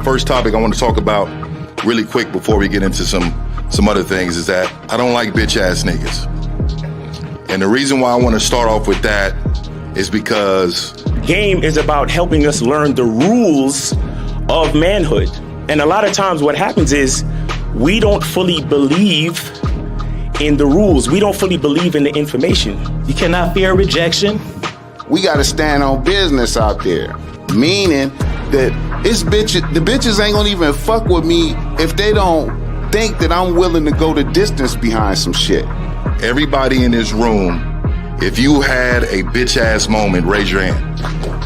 first topic I want to talk about really quick before we get into some other things is that I don't like bitch ass niggas. And the reason why I want to start off with that is because game is about helping us learn the rules of manhood. And a lot of times what happens is we don't fully believe in the rules. We don't fully believe in the information. You cannot fear rejection. We got to stand on business out there, meaning that the bitches ain't gonna even fuck with me if they don't think that I'm willing to go the distance behind some shit. everybody in this room, if you had a bitch ass moment, raise your hand.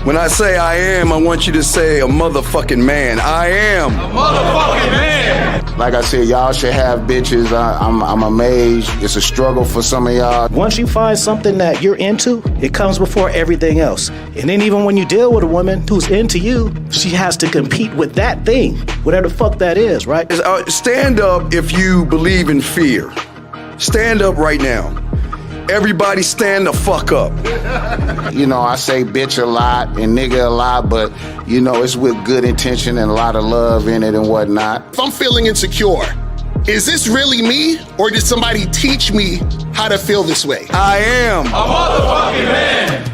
When I say I am, I want you to say a motherfucking man. I am a motherfucking man. Like I said, y'all should have bitches. I'm amazed. It's a struggle for some of y'all. Once you find something that you're into, it comes before everything else. And then even when you deal with a woman who's into you, she has to compete with that thing, whatever the fuck that is, right? Stand up if you believe in fear. Stand up right now. Everybody stand the fuck up. You know, I say bitch a lot and nigga a lot, but, you know, it's with good intention and a lot of love in it and whatnot. If I'm feeling insecure, is this really me, or did somebody teach me how to feel this way? I am a motherfucking man.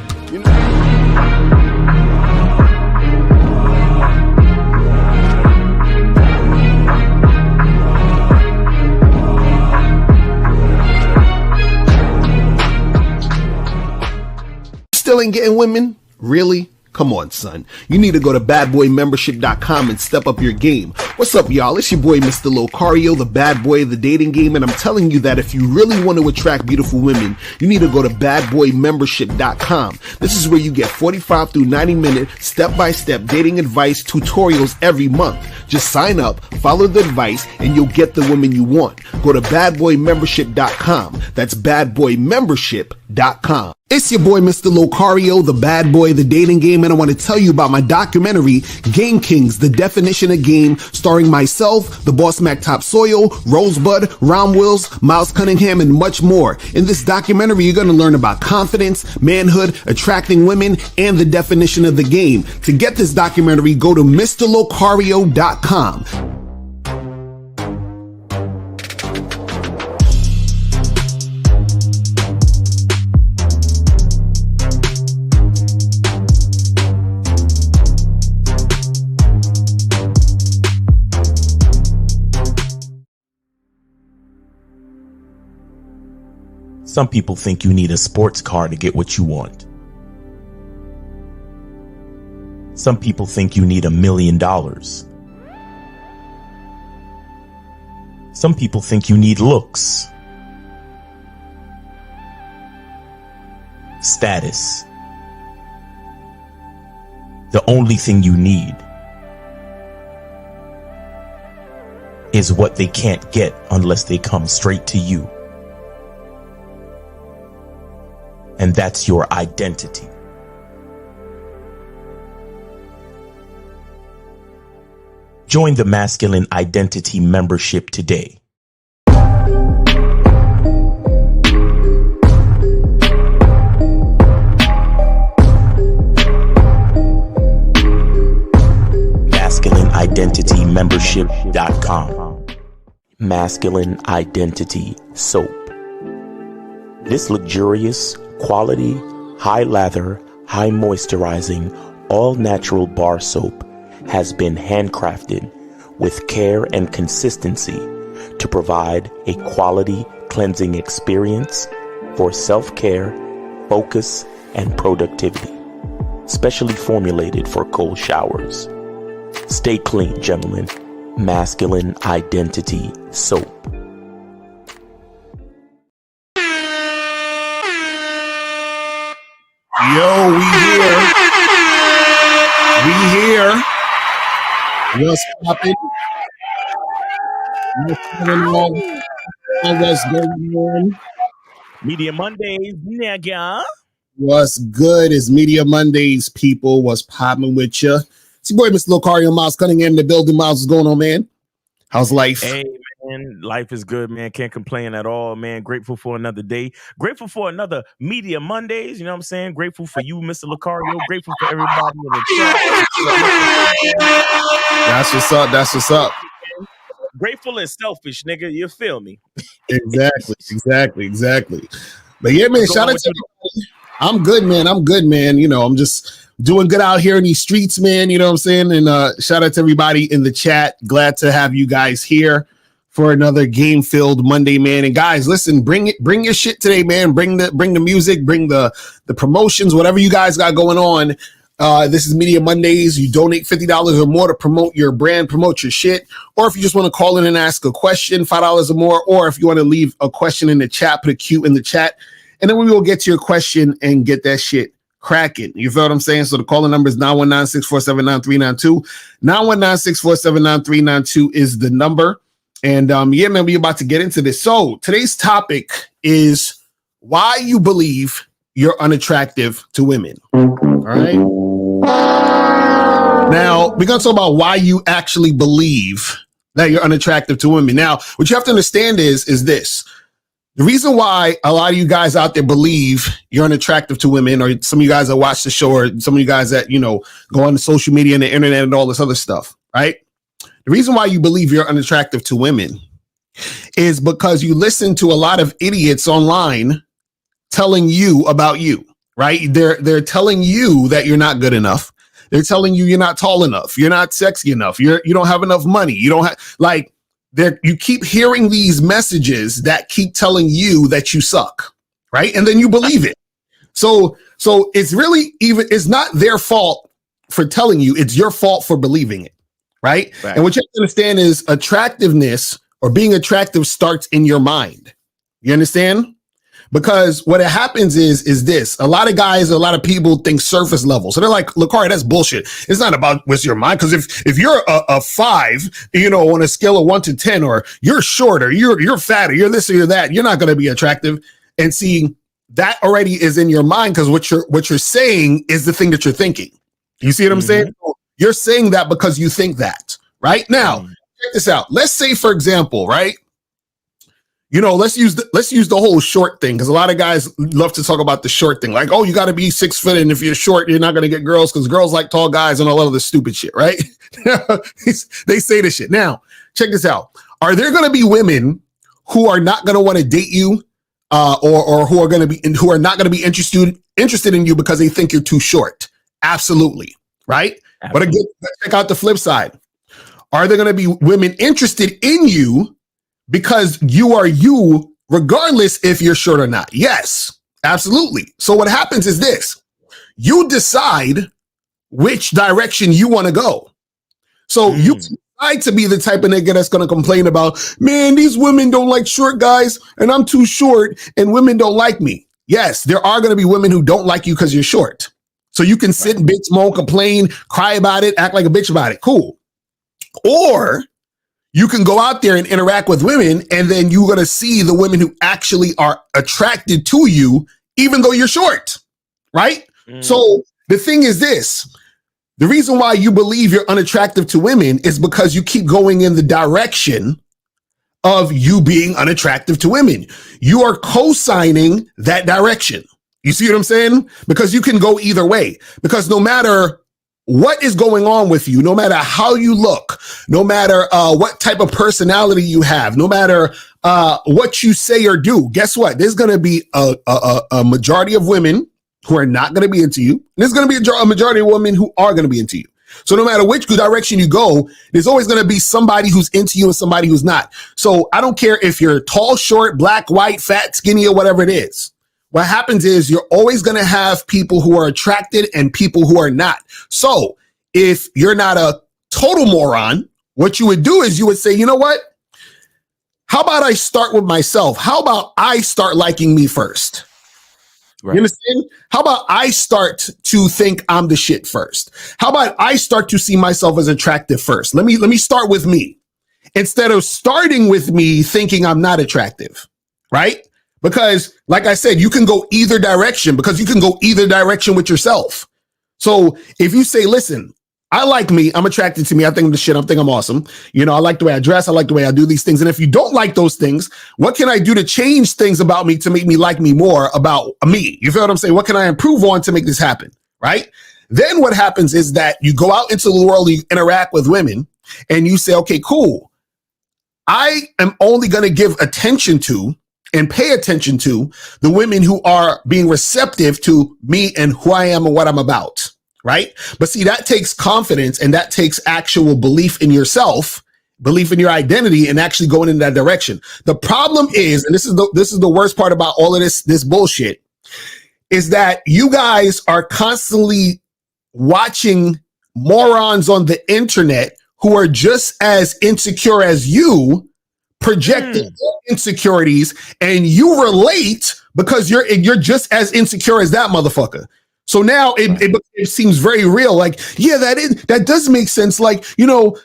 Still ain't getting women? Really? Come on, son. You need to go to badboymembership.com and step up your game. What's up, y'all? It's your boy, Mr. Locario, the bad boy of the dating game, and I'm telling you that if you really want to attract beautiful women, you need to go to badboymembership.com. This is where you get 45 through 90-minute step-by-step dating advice tutorials every month. Just sign up, follow the advice, and you'll get the women you want. Go to badboymembership.com. That's badboymembership.com. It's your boy, Mr. Locario, the bad boy of the dating game, and I want to tell you about my documentary, Game Kings, The Definition of Game, starring myself, the Boss Mac Topsoil, Rosebud, Ron Wills, Miles Cunningham, and much more. In this documentary, you're going to learn about confidence, manhood, attracting women, and the definition of the game. To get this documentary, go to MrLocario.com. Some people think you need a sports car to get what you want. Some people think you need $1 million. Some people think you need looks, status. The only thing you need is what they can't get unless they come straight to you. And that's your identity. Join the Masculine Identity membership today. MasculineIdentityMembership.com. Masculine Identity Soap. This luxurious, quality, high lather, high moisturizing, all natural bar soap has been handcrafted with care and consistency to provide a quality cleansing experience for self-care, focus, and productivity. Specially formulated for cold showers. Stay clean, gentlemen. Masculine Identity Soap. Yo, we here. What's poppin'? What's going on? Media Mondays, nigga. What's good? It's Media Mondays, people. What's poppin' with you? It's your boy, Mr. Locario, Miles Cunningham, in the building. Miles, what's going on, man? How's life? Hey, man, life is good, man. Can't complain at all, man. Grateful for another day. Grateful for another Media Mondays. You know what I'm saying? Grateful for you, Mr. Locario. Grateful for everybody in the chat. That's what's up. That's what's up. Grateful and selfish, nigga. You feel me? Exactly. But yeah, man, shout out to you. I'm good, man. You know, I'm just doing good out here in these streets, man. You know what I'm saying? And shout out to everybody in the chat. Glad to have you guys here for another game-filled Monday, man. And guys, listen, bring your shit today, man. Bring the music, bring the promotions, whatever you guys got going on. This is Media Mondays. You donate $50 or more to promote your brand, promote your shit. Or if you just want to call in and ask a question, $5 or more. Or if you want to leave a question in the chat, put a Q in the chat. And then we will get to your question and get that shit cracking. You feel what I'm saying? So the calling number is 919-647-9392. 919-647-9392 is the number. And yeah, man, we're about to get into this. So today's topic is why you believe you're unattractive to women. All right. Now, we're going to talk about why you actually believe that you're unattractive to women. Now, what you have to understand is this. The reason why a lot of you guys out there believe you're unattractive to women, or some of you guys that watch the show, or some of you guys that, you know, go on the social media and the internet and all this other stuff, right? The reason why you believe you're unattractive to women is because you listen to a lot of idiots online telling you about you, right? They're telling you that you're not good enough. They're telling you you're not tall enough. You're not sexy enough. You don't have enough money. You don't have, like, you keep hearing these messages that keep telling you that you suck, right? And then you believe it. So it's really it's not their fault for telling you, it's your fault for believing it, right? And what you have to understand is attractiveness, or being attractive, starts in your mind. You understand? Because what happens is this. A lot of guys, a lot of people think surface level. So they're like, Lakari, that's bullshit. It's not about what's your mind. Because if you're a 5, you know, on a scale of 1 to 10, or you're short, or you're fat, or you're this or you're that, you're not going to be attractive. And see, that already is in your mind, because what you're saying is the thing that you're thinking. You see what I'm saying? You're saying that because you think that. Right now, check this out. Let's say, for example, right? You know, let's use the whole short thing, because a lot of guys love to talk about the short thing. Like, oh, you got to be 6 foot, and if you're short, you're not going to get girls, because girls like tall guys and all of this stupid shit, right? They say this shit. Now, check this out. Are there going to be women who are not going to want to date you, or who are not going to be interested in you because they think you're too short? Absolutely, right? Absolutely. But again, let's check out the flip side. Are there going to be women interested in you because you are you, regardless if you're short or not? Yes, absolutely. So what happens is this. You decide which direction you want to go. So you decide to be the type of nigga that's going to complain about, man, these women don't like short guys, and I'm too short, and women don't like me. Yes, there are going to be women who don't like you because you're short. So you can sit and bitch, moan, complain, cry about it, act like a bitch about it. Cool. Or you can go out there and interact with women, and then you're going to see the women who actually are attracted to you, even though you're short, right? So the thing is this. The reason why you believe you're unattractive to women is because you keep going in the direction of you being unattractive to women. You are co-signing that direction. You see what I'm saying? Because you can go either way. Because no matter what is going on with you, no matter how you look, no matter what type of personality you have, no matter what you say or do, guess what? There's going to be a majority of women who are not going to be into you. And there's going to be a majority of women who are going to be into you. So no matter which direction you go, there's always going to be somebody who's into you and somebody who's not. So I don't care if you're tall, short, black, white, fat, skinny, or whatever it is. What happens is you're always going to have people who are attracted and people who are not. So if you're not a total moron, what you would do is you would say, you know what? How about I start with myself? How about I start liking me first? Right. You understand? How about I start to think I'm the shit first? How about I start to see myself as attractive first? Let me start with me instead of starting with me thinking I'm not attractive, right? Because like I said, you can go either direction, because you can go either direction with yourself. So if you say, listen, I like me, I'm attracted to me, I think I'm the shit, I think I'm awesome. You know, I like the way I dress, I like the way I do these things. And if you don't like those things, what can I do to change things about me to make me like me more about me? You feel what I'm saying? What can I improve on to make this happen? Right? Then what happens is that you go out into the world, you interact with women, and you say, okay, cool. I am only going to give attention to and pay attention to the women who are being receptive to me and who I am and what I'm about, right? But see, that takes confidence and that takes actual belief in yourself, belief in your identity, and actually going in that direction. The problem is, and this is the worst part about all of this bullshit, is that you guys are constantly watching morons on the internet who are just as insecure as you, projecting insecurities, and you relate because you're just as insecure as that motherfucker. So now it seems very real. Like, yeah, that does make sense. Like,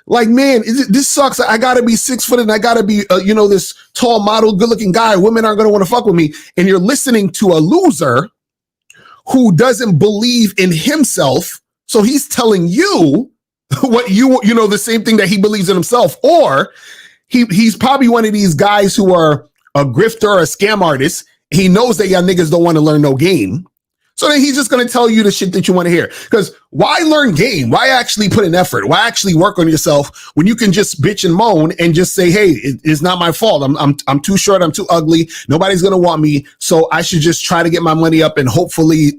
like, man, this sucks. I gotta be 6 foot and I gotta be, this tall model, good looking guy. Women aren't gonna want to fuck with me. And you're listening to a loser who doesn't believe in himself. So he's telling you what the same thing that he believes in himself, or he's probably one of these guys who are a grifter or a scam artist. He knows that y'all niggas don't want to learn no game. So then he's just going to tell you the shit that you want to hear. Because why learn game? Why actually put in effort? Why actually work on yourself when you can just bitch and moan and just say, hey, it's not my fault. I'm too short. I'm too ugly. Nobody's going to want me. So I should just try to get my money up and hopefully,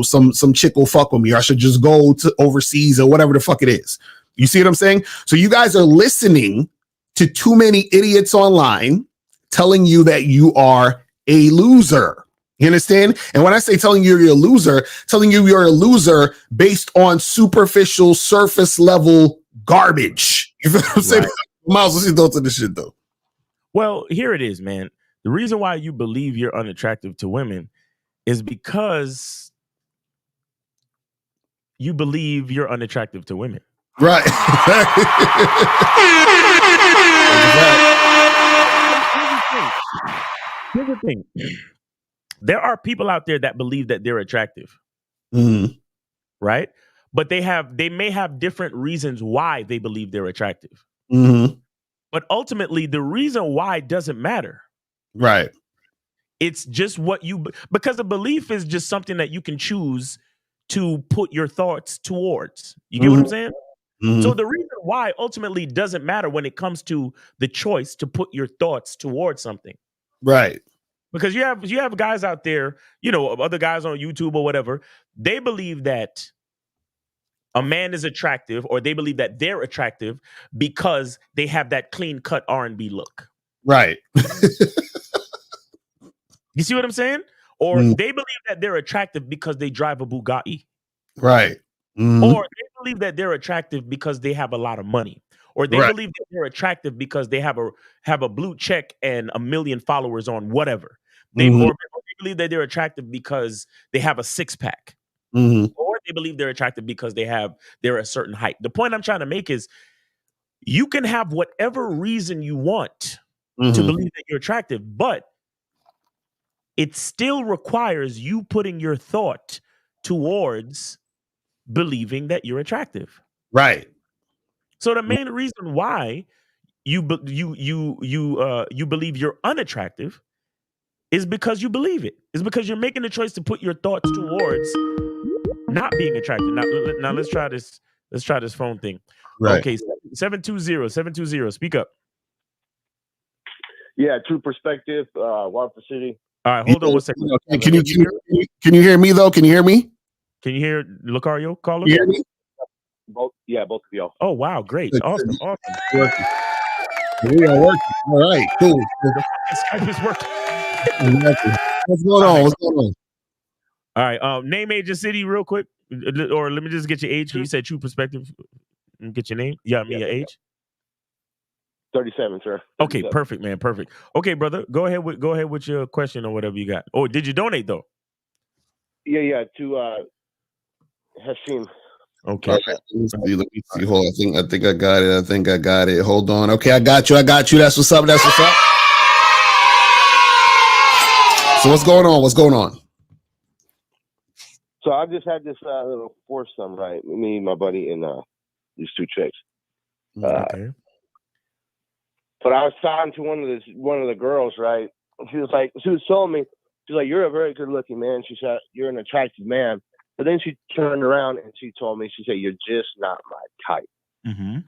some chick will fuck with me. Or I should just go to overseas or whatever the fuck it is. You see what I'm saying? So you guys are listening to too many idiots online telling you that you are a loser. You understand? And when I say telling you you're a loser, telling you you're a loser based on superficial, surface level garbage. You feel what I'm saying? Miles, what's your thoughts on this shit, though? Well, here it is, man. The reason why you believe you're unattractive to women is because you believe you're unattractive to women. Right. Here's the thing. There are people out there that believe that they're attractive, right? But they may have different reasons why they believe they're attractive. But ultimately, the reason why doesn't matter. Right. It's just because a belief is just something that you can choose to put your thoughts towards. You get what I'm saying? So the reason why ultimately doesn't matter when it comes to the choice to put your thoughts towards something. Right. Because you have guys out there, other guys on YouTube or whatever, they believe that a man is attractive, or they believe that they're attractive because they have that clean cut R&B look. Right. You see what I'm saying? Or they believe that they're attractive because they drive a Bugatti. Right. Or they believe that they're attractive because they have a lot of money. Or they believe that they're attractive because they have a blue check and 1 million followers on whatever. Or they believe that they're attractive because they have a 6-pack. Or they believe they're attractive because they're a certain height. The point I'm trying to make is you can have whatever reason you want to believe that you're attractive, but it still requires you putting your thought towards believing that you're attractive. Right. So the main reason why you believe you're unattractive is because you believe it. It's because you're making the choice to put your thoughts towards not being attractive. Now let's try this. Let's try this phone thing. Right. Okay, 720. Speak up. Yeah, True Perspective, Waterford City. All right, hold on 1 second. Can you hear me though? Can you hear me? Can you hear Lucario caller? You hear me? Both of y'all. Oh wow, great, awesome. Working. We are working. All right, cool. Skype is working. What's going on? All right, name, age, and city, real quick, or let me just get your age. You said True Perspective. Get your name. Yeah, your age. 37, sir. 37. Okay, perfect, man, perfect. Okay, brother, go ahead with your question or whatever you got. Or did you donate though? Yeah, to Hashim. Okay. Right, let me see. Hold on. I think I got it. Hold on. Okay, I got you. That's what's up. So what's going on? So I just had this little foursome, right? Me and my buddy and these two chicks. Okay. But I was talking to one of the girls, right? She was telling me, she's like, you're a very good looking man. She said, you're an attractive man. But then she turned around and she told me, she said, "You're just not my type." Mm-hmm.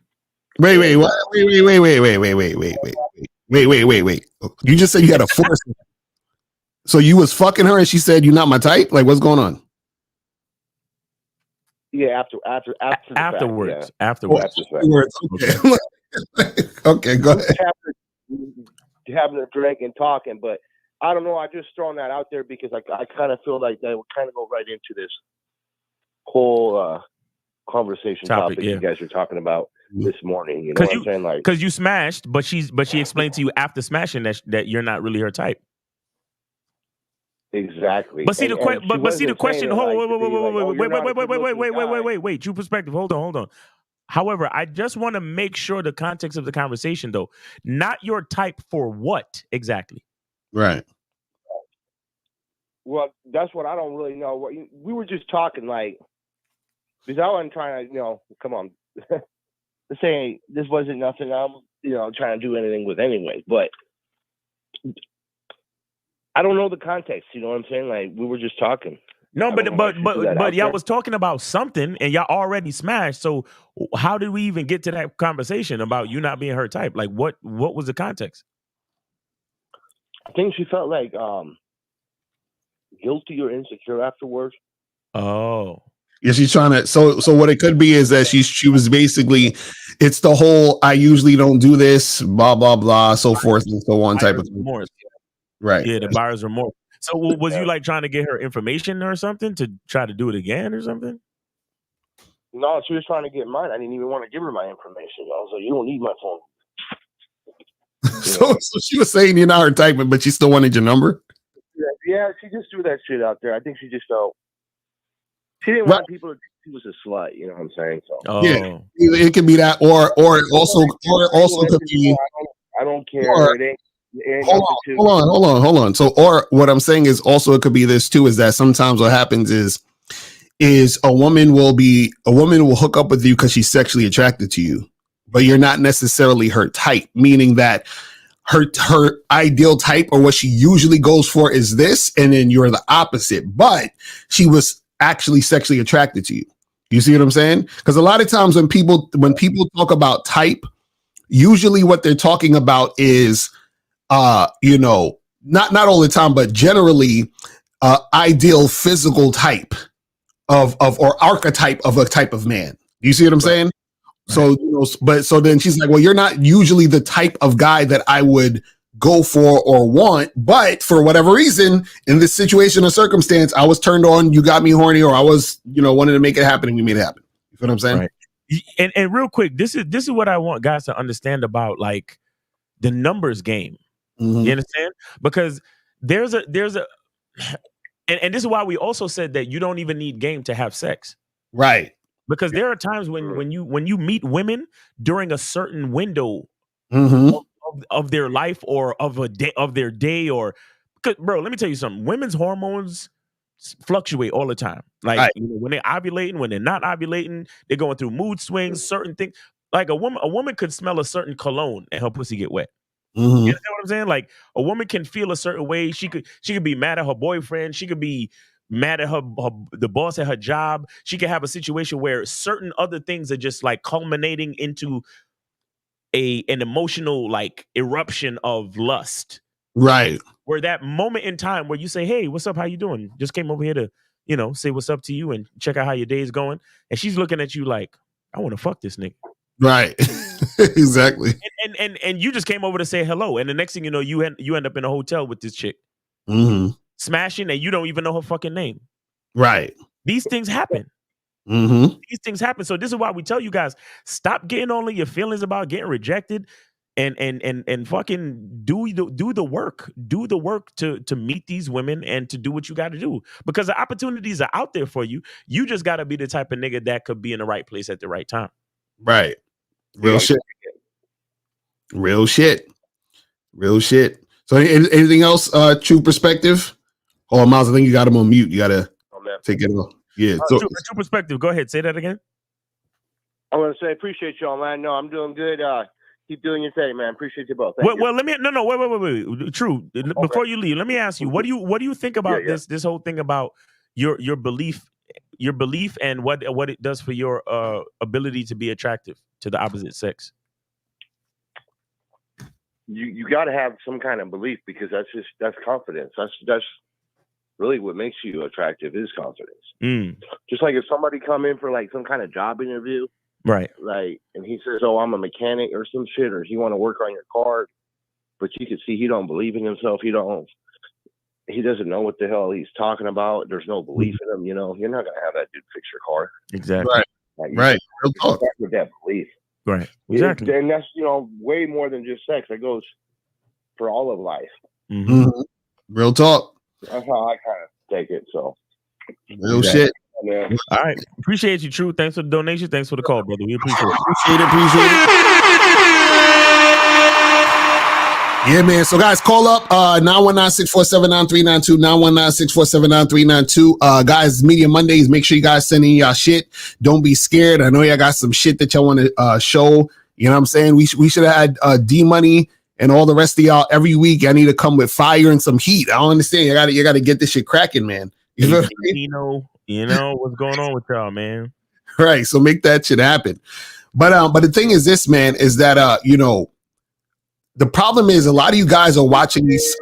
Wait. You just said you had a force. So you was fucking her and she said you're not my type? Like, what's going on? Yeah, afterwards. Afterwards. Okay. Okay, go ahead. Having a drink and talking, but I don't know. I just thrown that out there because I kind of feel like that would kind of go right into this whole conversation topic you guys were talking about this morning. You know what I'm saying? Like, because you smashed, but she explained to you after smashing that you're not really her type. Exactly. But see the question. Wait. True perspective. Hold on. However, I just want to make sure the context of the conversation, though, not your type for what exactly. Right. Well, that's what I don't really know. We were just talking, like, because I wasn't trying to, come on, saying this wasn't nothing I'm, trying to do anything with anyway. But I don't know the context. You know what I'm saying? Like, we were just talking. No, but y'all was talking about something, and y'all already smashed. So how did we even get to that conversation about you not being her type? Like, what was the context? I think she felt like guilty or insecure afterwards. Oh, yeah, she's trying to. So what it could be is that she was basically, it's the whole I usually don't do this, blah blah blah, so forth and so on type of thing. Remorse. Right. Yeah, the buyer's remorse. So was you like trying to get her information or something to try to do it again or something? No, she was trying to get mine. I didn't even want to give her my information. I was like, you don't need my phone. So she was saying you're not her type, but she still wanted your number? Yeah, she just threw that shit out there. I think she just felt she didn't want people to think she was a slut. You know what I'm saying? So yeah, it could be that, or it also could be. I don't care. Or, it ain't hold on. So, or what I'm saying is also it could be this too, is that sometimes what happens is a woman will hook up with you because she's sexually attracted to you, but you're not necessarily her type, meaning that her ideal type or what she usually goes for is this, and then you're the opposite, but she was actually sexually attracted to you. You see what I'm saying? Because a lot of times when people talk about type, usually what they're talking about is not all the time, but generally ideal physical type of or archetype of a type of man. Do you see what I'm saying? Right. So then she's like, well, you're not usually the type of guy that I would go for or want, but for whatever reason, in this situation or circumstance, I was turned on, you got me horny, or I was, wanted to make it happen and we made it happen. You feel what I'm saying? Right. And real quick, this is what I want guys to understand about like the numbers game. Mm-hmm. You understand? Because there's a and this is why we also said that you don't even need game to have sex. Right. Because there are times when you meet women during a certain window of their life or of their day or bro, let me tell you something. Women's hormones fluctuate all the time. Like when they're ovulating, when they're not ovulating, they're going through mood swings, certain things. Like a woman could smell a certain cologne and her pussy get wet. You understand what I'm saying? Like a woman can feel a certain way. She could be mad at her boyfriend. She could be mad at the boss at her job. She could have a situation where certain other things are just like culminating into an emotional like eruption of lust. Right. Where that moment in time where you say, "Hey, what's up? How you doing? Just came over here to, say what's up to you and check out how your day's going." And she's looking at you like, "I want to fuck this nigga." Right. Exactly. And you just came over to say hello, and the next thing you know, you end up in a hotel with this chick, smashing, and you don't even know her fucking name. Right. These things happen. These things happen. So this is why we tell you guys, stop getting all of your feelings about getting rejected, and fucking do the work. Do the work to meet these women and to do what you got to do, because the opportunities are out there for you. You just got to be the type of nigga that could be in the right place at the right time. Right. Real shit. So anything else, True Perspective? Oh, Miles, I think you got him on mute. You got to take it off. Yeah. True Perspective. Go ahead. Say that again. I want to say, appreciate y'all, man. No, I'm doing good. Keep doing your thing, man. Appreciate you both. Well, let me, wait. True. Okay. Before you leave, let me ask you, what do you think about this whole thing about your belief your belief and what it does for your ability to be attractive to the opposite sex. You got to have some kind of belief, because that's confidence. That's really what makes you attractive, is confidence. Just like if somebody come in for like some kind of job interview, right? Like, and he says, "Oh, I'm a mechanic" or some shit, or he want to work on your car, but you can see he don't believe in himself. He doesn't know what the hell he's talking about. There's no belief in him. You're not gonna have that dude fix your car. Exactly. Right. Like, Right. You start with that belief. Right. Exactly. And that's way more than just sex. It goes for all of life. Real talk. That's how I kind of take it. So real shit. Yeah. All right. Appreciate you, True. Thanks for the donation. Thanks for the call, brother. We appreciate it. Appreciate it. Yeah, man. So, guys, call up 919-647-9392, 919-647-9392. Guys, Media Mondays, make sure you guys send in y'all shit. Don't be scared. I know y'all got some shit that y'all want to show. You know what I'm saying? We should have had D-Money and all the rest of y'all every week. I need to come with fire and some heat. I don't understand. You got to get this shit cracking, man. You know what's going on with y'all, man. Right. So make that shit happen. But the thing is this, man, is that the problem is a lot of you guys are watching these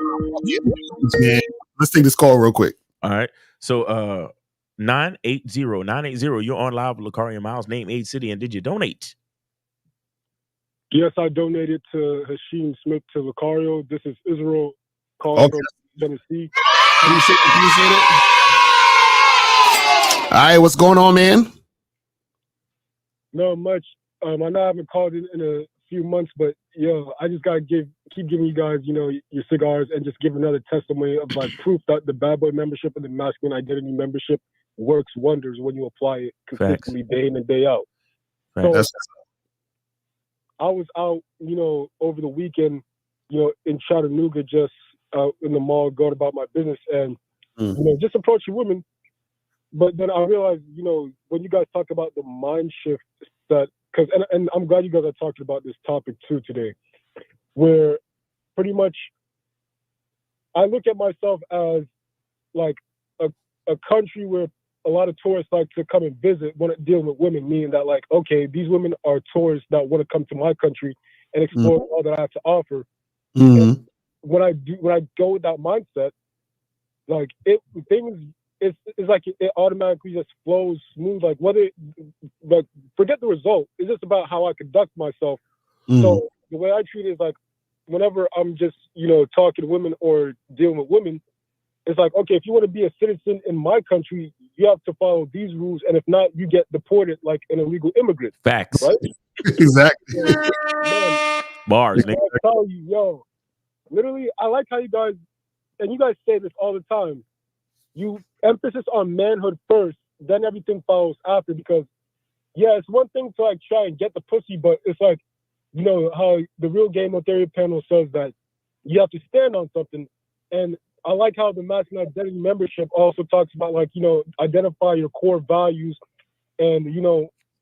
man. Let's take this call real quick. All right. So 980, you're on live with Lakari and Miles, name, age, city, and did you donate? Yes, I donated to Hashim Smith to Lucario. This is Israel calling from Tennessee. Appreciate it. All right, what's going on, man? Not much. I know I haven't called in a few months, but I just gotta keep giving you guys, your cigars, and just give another testimony of like proof that the Bad Boy membership and the Masculine Identity membership works wonders when you apply it consistently, day in and day out. So, I was out, over the weekend, in Chattanooga, just in the mall, going about my business, and just approaching women. But then I realized, when you guys talk about the mind shift, and I'm glad you guys are talking about this topic too today, where pretty much I look at myself as like a country where a lot of tourists like to come and visit when dealing with women, meaning that like, okay, these women are tourists that want to come to my country and explore all that I have to offer. And when I go with that mindset, like it's like it automatically just flows smooth. Like forget the result. It's just about how I conduct myself. So the way I treat it is like whenever I'm just, talking to women or dealing with women, it's like, okay, if you want to be a citizen in my country, you have to follow these rules. And if not, you get deported like an illegal immigrant. Facts. Right? Exactly. Man, Bars. I tell you, literally, I like how you guys, and you guys say this all the time, you emphasis on manhood first, then everything follows after, because, it's one thing to like try and get the pussy, but it's like, how the Real Game No Theory panel says that you have to stand on something. And I like how the Masculine Identity membership also talks about like, identify your core values and,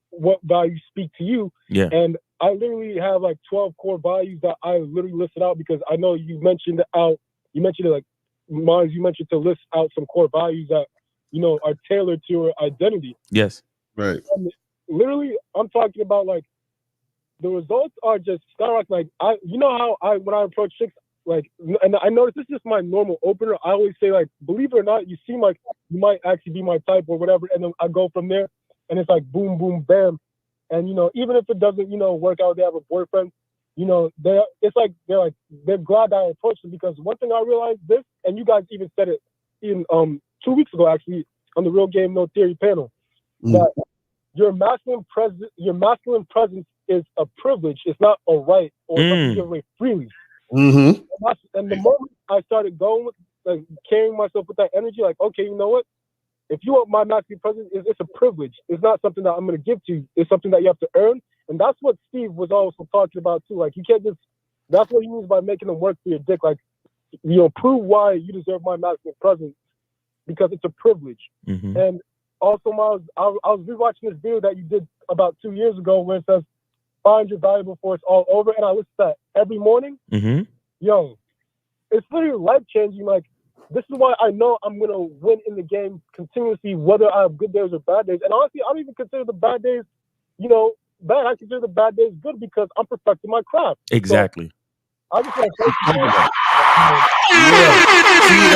what values speak to you. Yeah. And I literally have like 12 core values that I literally listed out, because I know you mentioned it like, Mars, you mentioned to list out some core values that, are tailored to your identity. Yes. Right. And literally, I'm talking about like, the results are just skyrocketing. Like, when I approach chicks, like, and I notice this is just my normal opener. I always say, like, believe it or not, you seem like you might actually be my type or whatever. And then I go from there, and it's like boom, boom, bam. And, even if it doesn't, work out, they have a boyfriend, they're glad that I approached them, because one thing I realized this, and you guys even said it in 2 weeks ago, actually, on the Real Game No Theory panel, that your masculine presence is a privilege. It's not a right or something you give away freely. And the moment I started going with, like, carrying myself with that energy, like, okay, you know what? If you want my masculine presence, it's a privilege. It's not something that I'm going to give to you. It's something that you have to earn. And that's what Steve was also talking about too. Like, you can't just, that's what he means by making them work for your dick. Like, prove why you deserve my masculine presence, because it's a privilege. And also, Miles, I was rewatching this video that you did about 2 years ago where it says, find your valuable force all over. And I listen to that every morning. It's literally life changing. Like, this is why I know I'm gonna win in the game continuously, whether I have good days or bad days. And honestly, I don't even consider the bad days, bad. I consider the bad days good because I'm perfecting my craft. Exactly. So I just want to thank you. Yeah. See,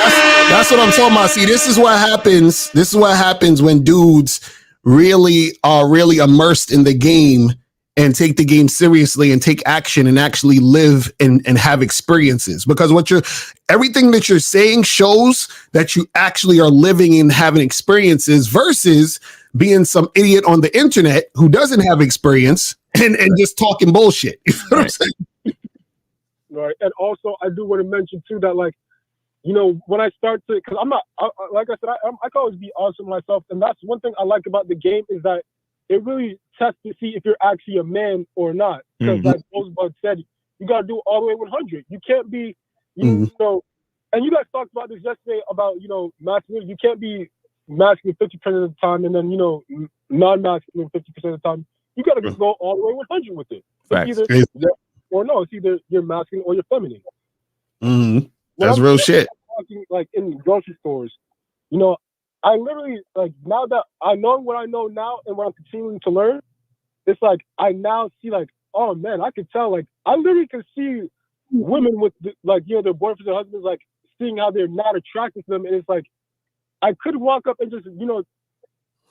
that's what I'm talking about. See, this is what happens. This is what happens when dudes really are really immersed in the game and take the game seriously and take action and actually live and have experiences. Because everything that you're saying shows that you actually are living and having experiences versus being some idiot on the internet who doesn't have experience and just talking bullshit. You know what I'm saying? Right. And also, I do want to mention too that, like, when I start to, because I'm not, like I said, I can always be awesome myself. And that's one thing I like about the game is that it really tests to see if you're actually a man or not. Because like Rosebud said, you got to do all the way 100. You can't be, and you guys talked about this yesterday about, masculine. You can't be masculine 50% of the time and then, non-masculine 50% of the time. You got to go all the way 100 with it. It's either it's either you're masculine or you're feminine. Mm-hmm. That's real shit. Talking, like in grocery stores, I literally, like, now that I know what I know now and what I'm continuing to learn, it's like I now see, like, oh man, I can tell, like, I literally can see women with their boyfriends and husbands, like, seeing how they're not attracted to them, and it's like I could walk up and just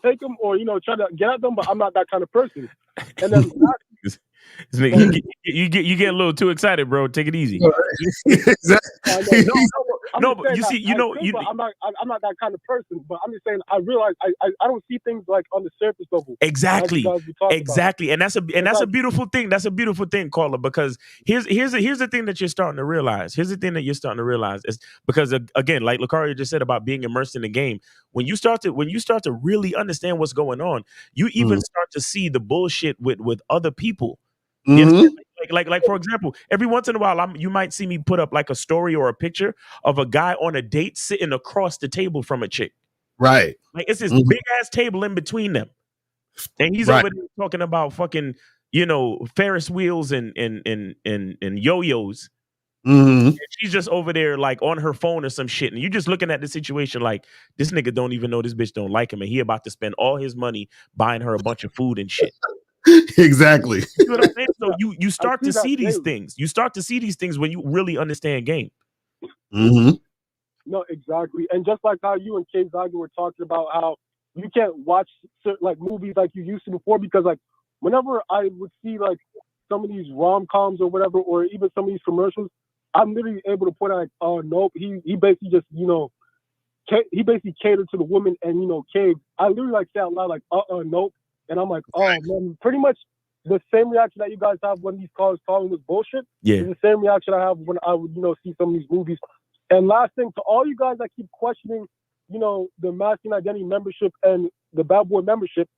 take them or try to get at them, but I'm not that kind of person. And then you get a little too excited, bro. Take it easy. No, but you see, I'm not that kind of person. But I'm just saying, I realize I don't see things like on the surface level. Exactly, and that's a beautiful thing. That's a beautiful thing, Carla. Because here's the thing that you're starting to realize. Here's the thing that you're starting to realize is because again, like Lucario just said about being immersed in the game. When you start to really understand what's going on, you even start to see the bullshit with other people. Like for example, every once in a while, you might see me put up like a story or a picture of a guy on a date sitting across the table from a chick. Right. Like it's this big ass table in between them, and he's over there talking about fucking Ferris wheels and yo-yos. And she's just over there like on her phone or some shit, and you just looking at the situation like this nigga don't even know this bitch don't like him, and he about to spend all his money buying her a bunch of food and shit. Exactly. You know what I'm saying? So you start to see these things. You start to see these things when you really understand game. No, exactly. And just like how you and Kay Zaga were talking about how you can't watch certain, like, movies like you used to before, because like whenever I would see like some of these rom-coms or whatever, or even some of these commercials, I'm literally able to point out like, oh nope, he basically just he basically catered to the woman, and Kay, I literally like say out loud like nope. And I'm like, oh man, pretty much the same reaction that you guys have when these callers calling this bullshit is the same reaction I have when I would, see some of these movies. And last thing, to all you guys that keep questioning, the masculine identity membership and the bad boy membership,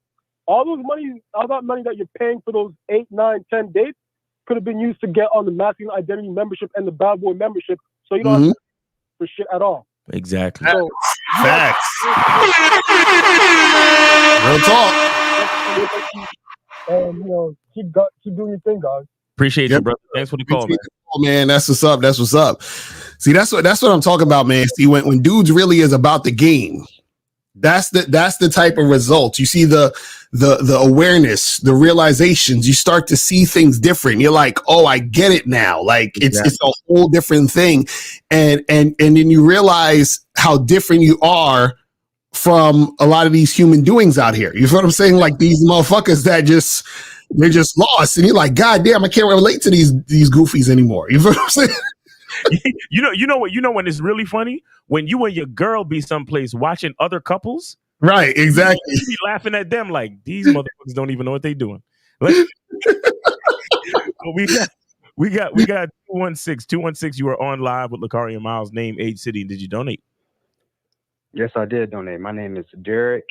all that money that you're paying for those 8, 9, 10 dates could have been used to get on the masculine identity membership and the bad boy membership, so you don't have to for shit at all. Exactly. So, facts. Real talk. And keep doing your thing, guys. Appreciate you, brother. Thanks for the call, man. Man, that's what's up. That's what's up. See, that's what I'm talking about, man. See, when dudes really is about the game, that's the type of results. You see the awareness, the realizations. You start to see things different. You're like, oh, I get it now. Like it's a whole different thing, and then you realize how different you are from a lot of these human doings out here. You feel what I'm saying? Like these motherfuckers that they're just lost, and you're like, God damn, I can't relate to these goofies anymore. You feel what I'm saying? You know when it's really funny? When you and your girl be someplace watching other couples. Right, exactly. You be laughing at them like these motherfuckers don't even know what they doing. we got 216. You are on live with Lucario Miles. Name, age, city. Did you donate? Yes, I did donate. My name is Derek.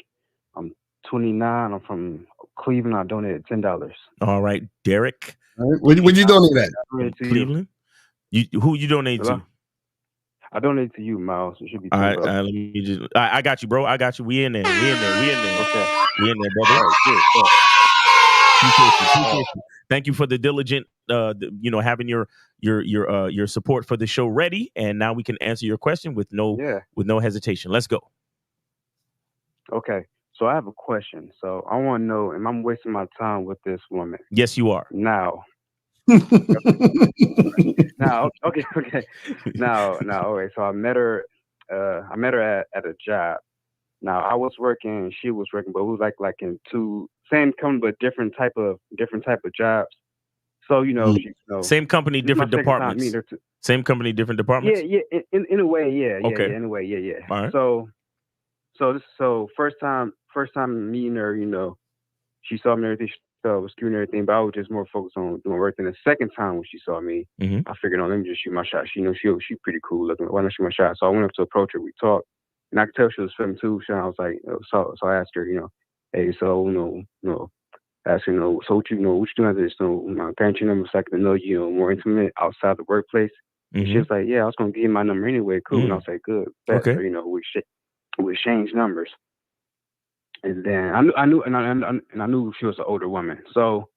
I'm 29. I'm from Cleveland. I donated $10. All right, Derek. Would you donate that? Cleveland. Who you donate to? I donate to you, Miles. It should be. All right, let me just. I got you, bro. I got you. We in there. Okay. We in there, brother. All right, good. Appreciate you. Thank you for the diligent having your support for the show ready, and now we can answer your question with no hesitation. Let's go. Okay. So I have a question. So I want to know, am I wasting my time with this woman? Yes, you are. Now. Now, okay. Now, okay. So I met her at a job. Now I was working, she was working, but we was like in two same company but different type of jobs. So same company, different departments. Same company, different departments. Yeah. In a way, yeah. Okay. Yeah, in a way, yeah. All right. So first time meeting her, she saw me and everything. She was cute and everything, but I was just more focused on doing work. And the second time when she saw me, I figured, let me just shoot my shot. She she pretty cool looking. Why not shoot my shot? So I went up to approach her. We talked, and I could tell she was feeling too. So I was like, so I asked her, hey, so asked her, so what you doing after this? My parents, number, so I could know you, more intimate outside the workplace. And she was like, yeah, I was gonna give you my number anyway. Cool. And I was like, good. Okay. So, we exchanged numbers. And then I knew she was an older woman. So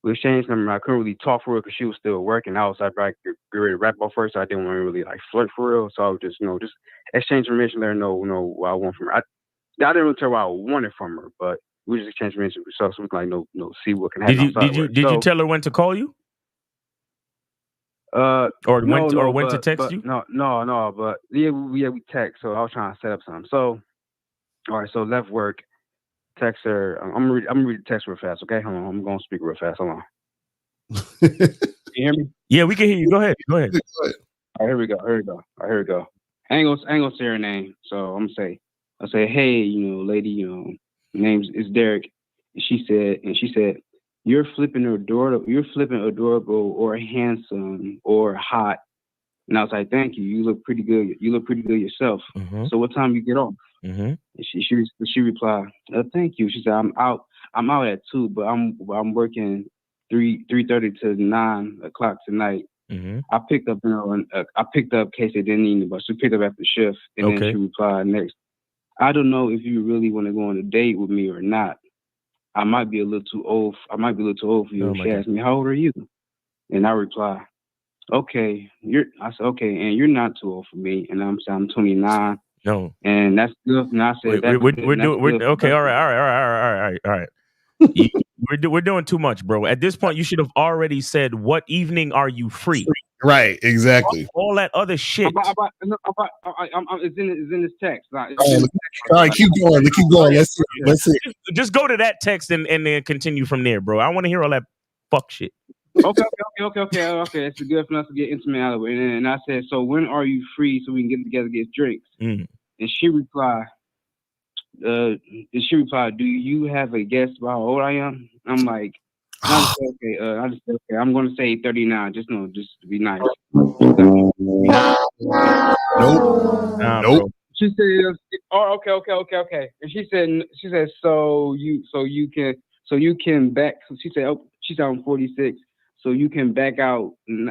we exchanged numbers. I couldn't really talk for her because she was still working. I was like, get ready to wrap up first. So I didn't want to really flirt for real. So I would just exchange information, let her know what I want from her. I didn't really tell her what I wanted from her, but we just exchanged information. So we can see what can happen. Did you tell her when to call you? When to text you? No. But we text. So I was trying to set up something. So all right. So left work. Text her. I'm gonna read the text real fast. Okay, hold on. I'm gonna speak real fast. Hold on. Can you hear me? Yeah, we can hear you. Go ahead. All right, here we go. All right, here we go. I ain't gonna say her name. So I'm gonna say, hey, lady, name's is Derek. And she said, you're flipping adorable or handsome or hot. And I was like, thank you. You look pretty good. You look pretty good yourself. So what time you get off? And she replied, thank you. She said, I'm out at 2, but I'm working 3:30 to 9 o'clock tonight. I picked up, in case they didn't need me, but she picked up after shift. And then she replied next, I don't know if you really want to go on a date with me or not. I might be a little too old. For you. She asked me, how old are you? And I replied, okay. I said, okay, and you're not too old for me. And I'm saying I'm 29. No. And that's good. And I said, okay. All right. We're doing too much, bro. At this point, you should have already said, what evening are you free? Right, exactly. All that other shit. It's in this text. All right, keep going. Let's see. Just go to that text and then continue from there, bro. I want to hear all that fuck shit. Okay. It's good for us to get intimate out of it. And I said, so when are you free so we can get together and get drinks? And she replied, do you have a guess about how old I am? I'm like, okay. I'm going to say 39. Just to be nice. Nope. She said, oh, okay. And she said, so you can back. So she said, I'm 46. So you can back out. And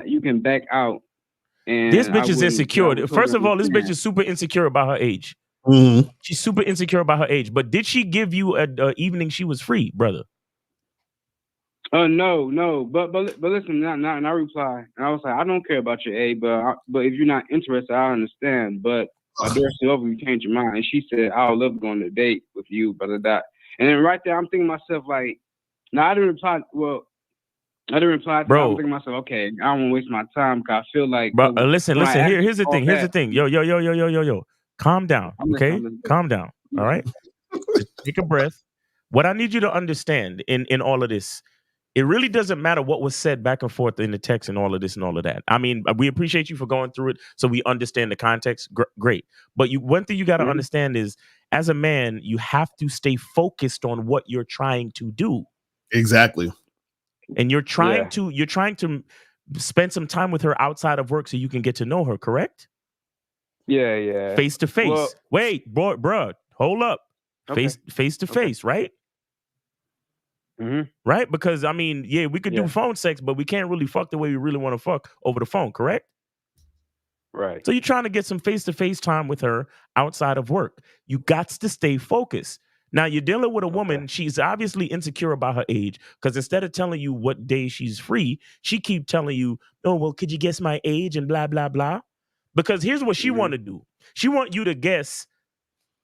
this bitch is insecure. First of all, this bitch is super insecure about her age. She's super insecure about her age. But did she give you a evening she was free, brother? No. But listen, now I reply, and I was like, I don't care about your age, but if you're not interested, I understand. But my door's still open. You change your mind. And she said, I would love to go on a date with you, blah, blah, blah. And then right there, I'm thinking to myself, like, now I didn't reply. Well, I didn't reply. Bro, I'm thinking to myself, okay, I don't want to waste my time because I feel like. Bro, listen. Here's the thing. Yo. Calm down, okay? Calm down. All right. Take a breath. What I need you to understand in all of this, it really doesn't matter what was said back and forth in the text and all of this and all of that. I mean, we appreciate you for going through it so we understand the context. Great. But one thing you got to understand is, as a man, you have to stay focused on what you're trying to do. Exactly. And you're trying to spend some time with her outside of work so you can get to know her, correct? Yeah. Face to face. Well, wait, bro, hold up. Okay. Face to face, right? Right? Because, I mean, we could do phone sex, but we can't really fuck the way we really want to fuck over the phone, correct? Right. So you're trying to get some face-to-face time with her outside of work. You got to stay focused. Now you're dealing with a woman. She's obviously insecure about her age because instead of telling you what day she's free, she keep telling you, "Oh, well, could you guess my age?" and blah blah blah. Because here's what she want to do. She want you to guess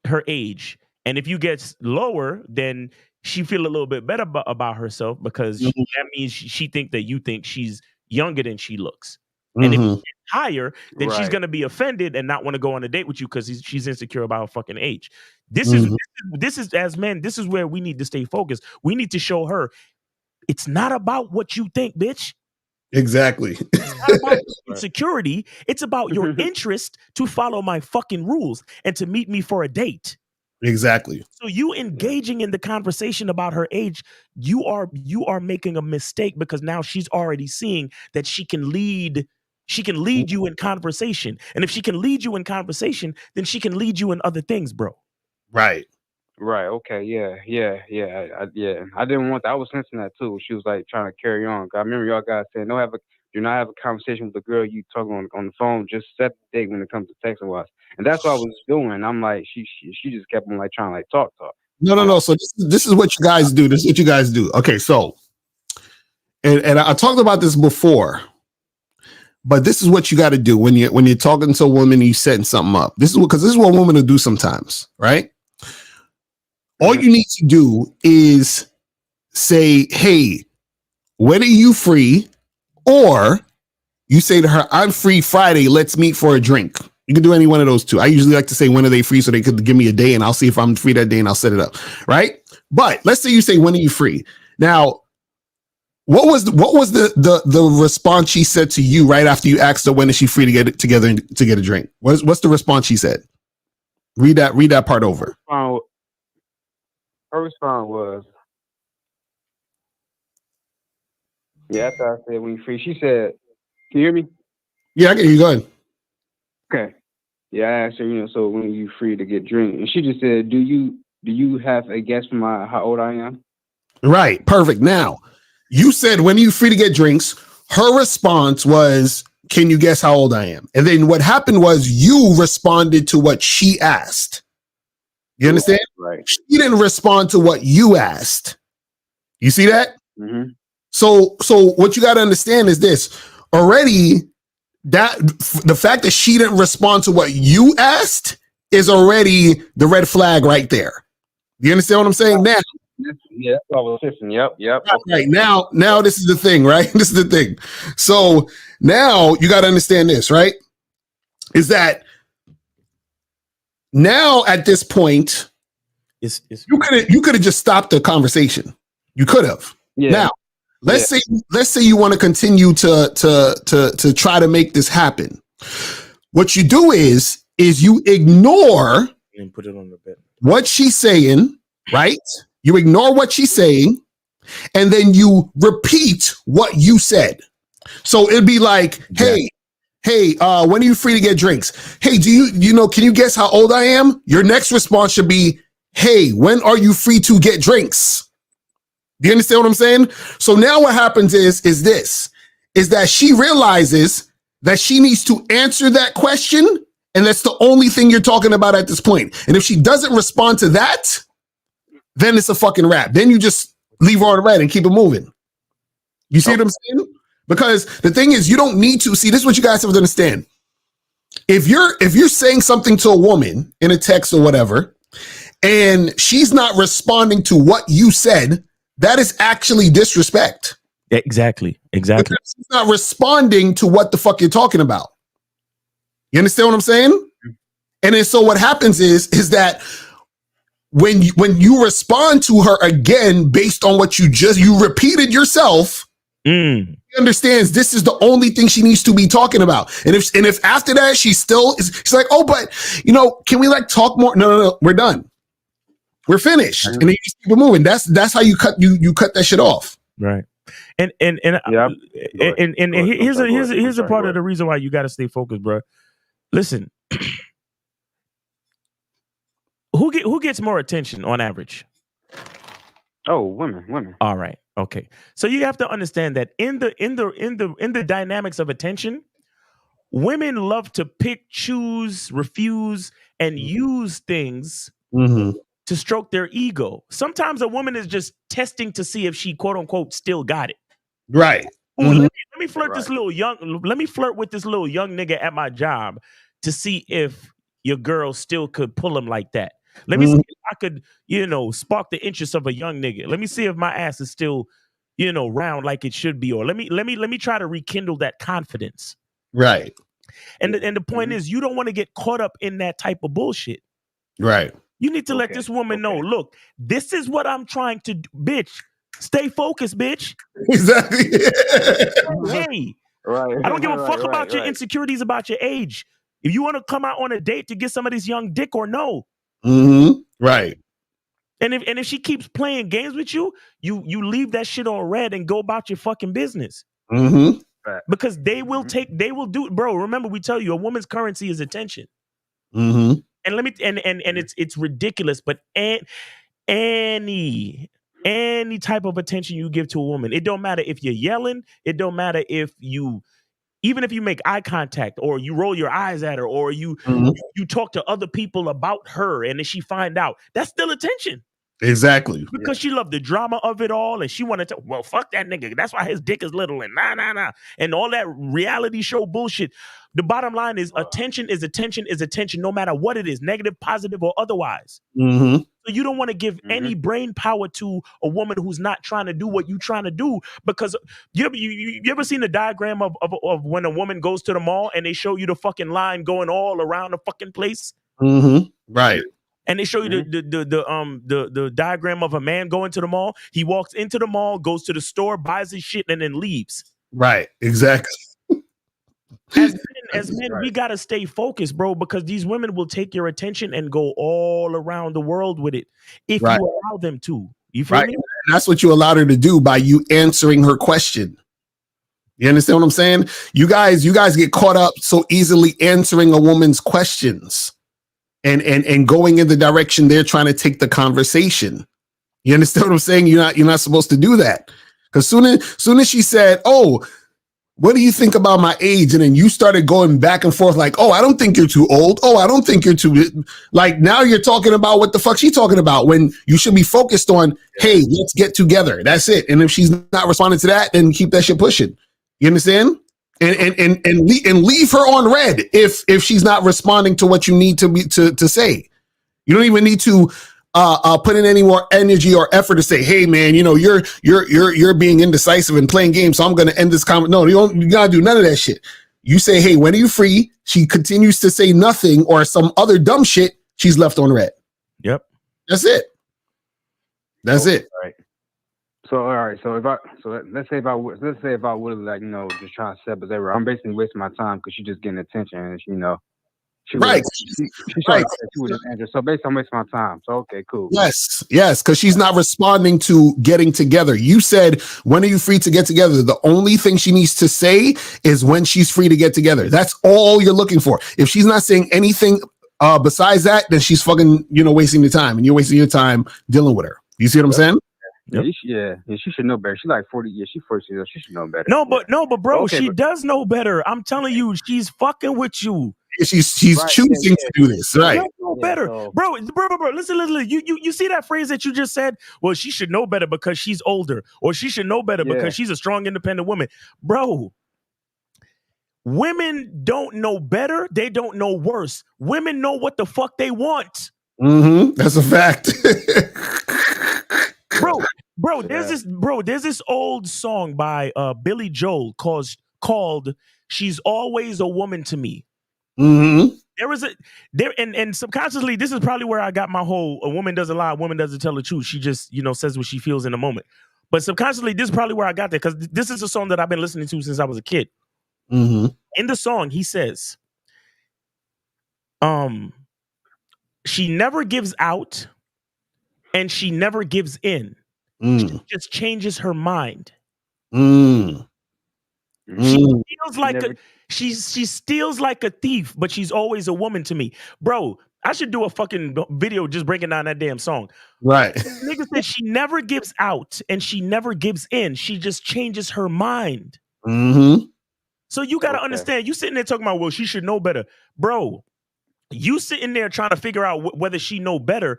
her age, and if you get lower, then she feel a little bit better about herself because that means she think that you think she's younger than she looks. And if you get higher, then she's gonna be offended and not want to go on a date with you because she's insecure about her fucking age. This is as men, this is where we need to stay focused. We need to show her it's not about what you think, bitch. Exactly. It's not about insecurity. It's about your interest to follow my fucking rules and to meet me for a date. Exactly. So you engaging in the conversation about her age, you are making a mistake because now she's already seeing that she can lead you in conversation. And if she can lead you in conversation, then she can lead you in other things, bro. Right. Right. Okay. Yeah. I didn't want that. I was sensing that too. She was like trying to carry on. I remember y'all guys saying, do not have a conversation with the girl you talk on the phone. Just set the date when it comes to texting wise. And that's what I was doing. I'm like, she just kept on like trying to like talk. No. So this is what you guys do. This is what you guys do. Okay. So, and I talked about this before, but this is what you got to do when you're talking to a woman and you setting something up. This is what women will do sometimes, right? All you need to do is say, "Hey, when are you free?" Or you say to her, "I'm free Friday. Let's meet for a drink." You can do any one of those two. I usually like to say, "When are they free?" So they could give me a day and I'll see if I'm free that day and I'll set it up. Right. But let's say you say, "When are you free?" Now, what was the response she said to you right after you asked her when is she free to get it together to get a drink? What's the response she said? Read that part over. Her response was, after I said, "When you free," she said, "Can you hear me?" Yeah, I can hear you. Go ahead. Okay. Yeah, I asked her, so when are you free to get drink? And she just said, do you have a guess for how old I am? Right. Perfect. Now, you said, "When are you free to get drinks?" Her response was, "Can you guess how old I am?" And then what happened was you responded to what she asked. You understand? Right. She didn't respond to what you asked. You see that? Mm-hmm. So what you got to understand is this already, that the fact that she didn't respond to what you asked is already the red flag right there. You understand what I'm saying? Now, yeah, that's what I was listening. Yep. Right. Now this is the thing, right? This is the thing. So now you got to understand this, right? Is that now at this point, you could have just stopped the conversation. You could have. Yeah. Now, let's say you want to continue to try to make this happen. What you do is you ignore and put it on the bed. What she's saying, right? You ignore what she's saying, and then you repeat what you said. So it'd be like, hey, when are you free to get drinks? Hey, can you guess how old I am? Your next response should be, hey, when are you free to get drinks? Do you understand what I'm saying? So now what happens is that she realizes that she needs to answer that question, and that's the only thing you're talking about at this point. And if she doesn't respond to that, then it's a fucking wrap. Then you just leave her on red and keep it moving. You see what I'm saying? Because the thing is, you don't need to see. This is what you guys have to understand. If you're saying something to a woman in a text or whatever, and she's not responding to what you said, that is actually disrespect. Exactly. Because she's not responding to what the fuck you're talking about. You understand what I'm saying? And then so what happens is that when you respond to her again based on what you repeated yourself, she understands this is the only thing she needs to be talking about. And if after that she's like, oh, but can we like talk more? No, we're done. We're finished. And then you just keep it moving. That's how you cut that shit off. Right. And here's a part of the reason why you got to stay focused, bro. Listen, who gets more attention on average? Oh, women. All right. Okay. So you have to understand that in the dynamics of attention, women love to pick, choose, refuse, and use things to stroke their ego. Sometimes a woman is just testing to see if she quote unquote still got it. Right. Ooh, let me flirt this little young. Let me flirt with this little young nigga at my job to see if your girl still could pull him like that. Let me see if I could, spark the interest of a young nigga. Let me see if my ass is still, round like it should be, or let me try to rekindle that confidence. Right. And the point is, you don't want to get caught up in that type of bullshit. Right. You need to let this woman know, look, this is what I'm trying to do. Bitch, stay focused, bitch. Exactly. Hey, right. I don't give a fuck about your insecurities about your age. If you want to come out on a date to get some of this young dick or no. Right. And if she keeps playing games with you, you leave that shit on red and go about your fucking business. Because they will do, bro. Remember, we tell you a woman's currency is attention. And it's ridiculous, but any type of attention you give to a woman, it don't matter if you're yelling, it don't matter if even if you make eye contact or you roll your eyes at her or you talk to other people about her and then she find out, that's still attention. Exactly. Because she loved the drama of it all and she wanted to, well, fuck that nigga. That's why his dick is little and nah. And all that reality show bullshit. The bottom line is attention is attention is attention, no matter what it is, negative, positive, or otherwise. So you don't want to give any brain power to a woman who's not trying to do what you're trying to do. Because you ever seen the diagram of when a woman goes to the mall and they show you the fucking line going all around the fucking place? Right. And they show you the diagram of a man going to the mall. He walks into the mall, goes to the store, buys his shit, and then leaves. Right. Exactly. As men, we gotta stay focused, bro, because these women will take your attention and go all around the world with it if you allow them to. You feel me? And that's what you allowed her to do by you answering her question. You understand what I'm saying? You guys get caught up so easily answering a woman's questions and going in the direction they're trying to take the conversation. You understand what I'm saying? You're not supposed to do that. Because soon as she said, "Oh, what do you think about my age?" And then you started going back and forth like, "Oh, I don't think you're too old. Oh, I don't think you're too..." Like now you're talking about what the fuck she's talking about when you should be focused on, hey, let's get together. That's it. And if she's not responding to that, then keep that shit pushing. You understand? And leave her on red if she's not responding to what you need to say. You don't even need to put in any more energy or effort to say, "Hey man, you're being indecisive and playing games, so I'm going to end this comment." No, you gotta do none of that shit. You say, "Hey, when are you free?" She continues to say nothing or some other dumb shit. She's left on red. Yep, that's it. That's it. All right. So all right. So let's say if I would like just trying to set up as ever, I'm basically wasting my time because she's just getting attention and She right. So basically, I'm wasting my time. So okay, cool. Yes, because she's not responding to getting together. You said, "When are you free to get together?" The only thing she needs to say is when she's free to get together. That's all you're looking for. If she's not saying anything besides that, then she's fucking wasting your time, and you're wasting your time dealing with her. You see what I'm saying? Yep. Yeah, she should know better. She's like 40 years. She's 40 years. She should know better. No, but bro, okay, she does know better. I'm telling you, she's fucking with you. She's choosing to do this, right? Know better, bro. Listen. You see that phrase that you just said? Well, she should know better because she's older, or she should know better because she's a strong, independent woman, bro. Women don't know better. They don't know worse. Women know what the fuck they want. That's a fact. Bro, there's this old song by Billy Joel called "She's Always a Woman to Me." And subconsciously, this is probably where I got my whole "a woman doesn't lie, a woman doesn't tell the truth. She just says what she feels in a moment." But subconsciously, this is probably where I got that, because this is a song that I've been listening to since I was a kid. In the song, he says, "She never gives out, and she never gives in. She just changes her mind." She steals like a thief, but she's always a woman to me. Bro, I should do a fucking video just breaking down that damn song. Right. Nigga said she never gives out and she never gives in. She just changes her mind. So you got to understand, you sitting there talking about, well, she should know better. Bro, you sitting there trying to figure out whether she know better.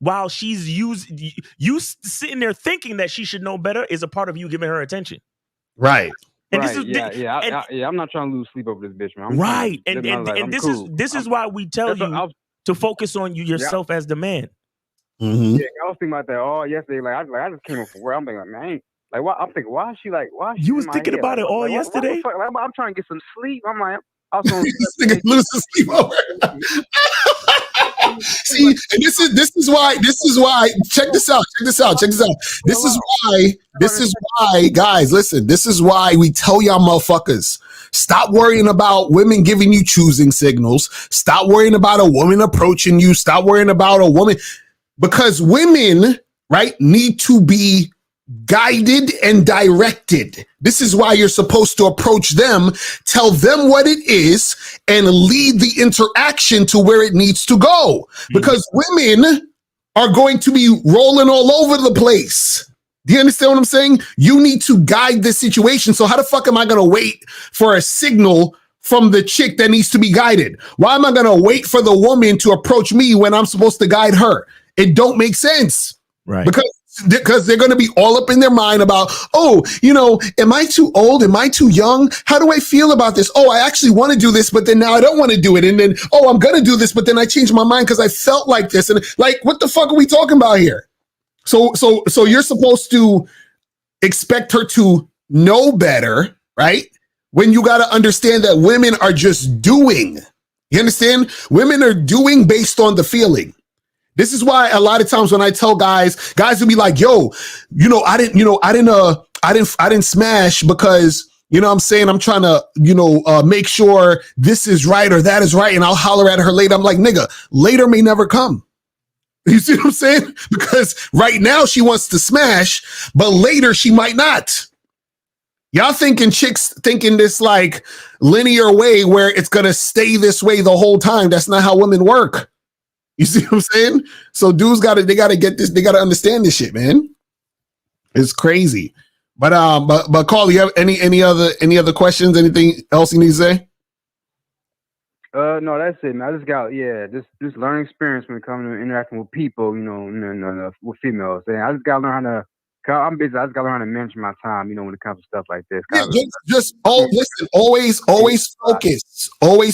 while she's you sitting there thinking that she should know better is a part of you giving her attention. Right. And right. this is I'm not trying to lose sleep over this bitch, man. I'm right. trying to live my life. I'm This cool. is why we tell you to focus on yourself as the man. Mm-hmm. Yeah, I was thinking about that all yesterday. Like I just came up from work. I'm thinking, man, I ain't, like, why? I'm thinking, why is she like, why? Is she You was in my thinking head? about like, it all like, yesterday. What the fuck? Like, I'm trying to get some sleep. I'm like, I was on This nigga losing sleep over. See, and this is why check this out. This is why, guys, listen, this is why we tell y'all motherfuckers, stop worrying about women giving you choosing signals. Stop worrying about a woman approaching you. Stop worrying about a woman, because women, right, need to be guided and directed. This is why you're supposed to approach them, tell them what it is, and lead the interaction to where it needs to go. Because women are going to be rolling all over the place. Do you understand what I'm saying? You need to guide this situation. So how the fuck am I going to wait for a signal from the chick that needs to be guided? Why am I going to wait for the woman to approach me when I'm supposed to guide her? It don't make sense. Right. Because they're going to be all up in their mind about, oh, you know, am I too old? Am I too young? How do I feel about this? Oh, I actually want to do this, but then now I don't want to do it. And then, oh, I'm going to do this, but then I changed my mind because I felt like this. And like, what the fuck are we talking about here? So you're supposed to expect her to know better, right? When you got to understand that women are just doing. You understand? Women are doing based on the feeling. This is why a lot of times when I tell guys will be like, yo, I didn't smash because, you know what I'm saying, I'm trying to, make sure this is right or that is right. And I'll holler at her later. I'm like, nigga, later may never come. You see what I'm saying? Because right now she wants to smash, but later she might not. Y'all chicks thinking this like linear way where it's going to stay this way the whole time. That's not how women work. You see what I'm saying? So dudes they gotta get this, they gotta understand this shit, man. It's crazy. But Carl, you have any other questions? Anything else you need to say? No, that's it, man. I just got this learning experience when it comes to interacting with people, with females. And I just gotta learn how to. I'm busy. I just gotta learn how to manage my time, when it comes to stuff like this. Yeah, always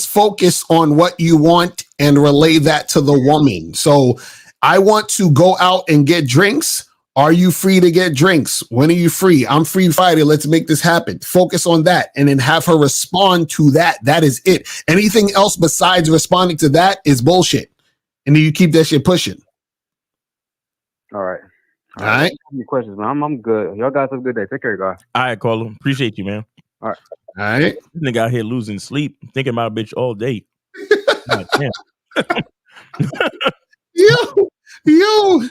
focus on what you want and relay that to the woman. So I want to go out and get drinks. Are you free to get drinks? When are you free? I'm free Friday. Let's make this happen. Focus on that and then have her respond to that. That is it. Anything else besides responding to that is bullshit. And then you keep that shit pushing. All right. All right. Any questions, man? I'm good. Y'all guys have a good day. Take care, guys. All right, Carlo. Appreciate you, man. All right. All right. This nigga out here losing sleep, thinking about a bitch all day. God damn. Yo,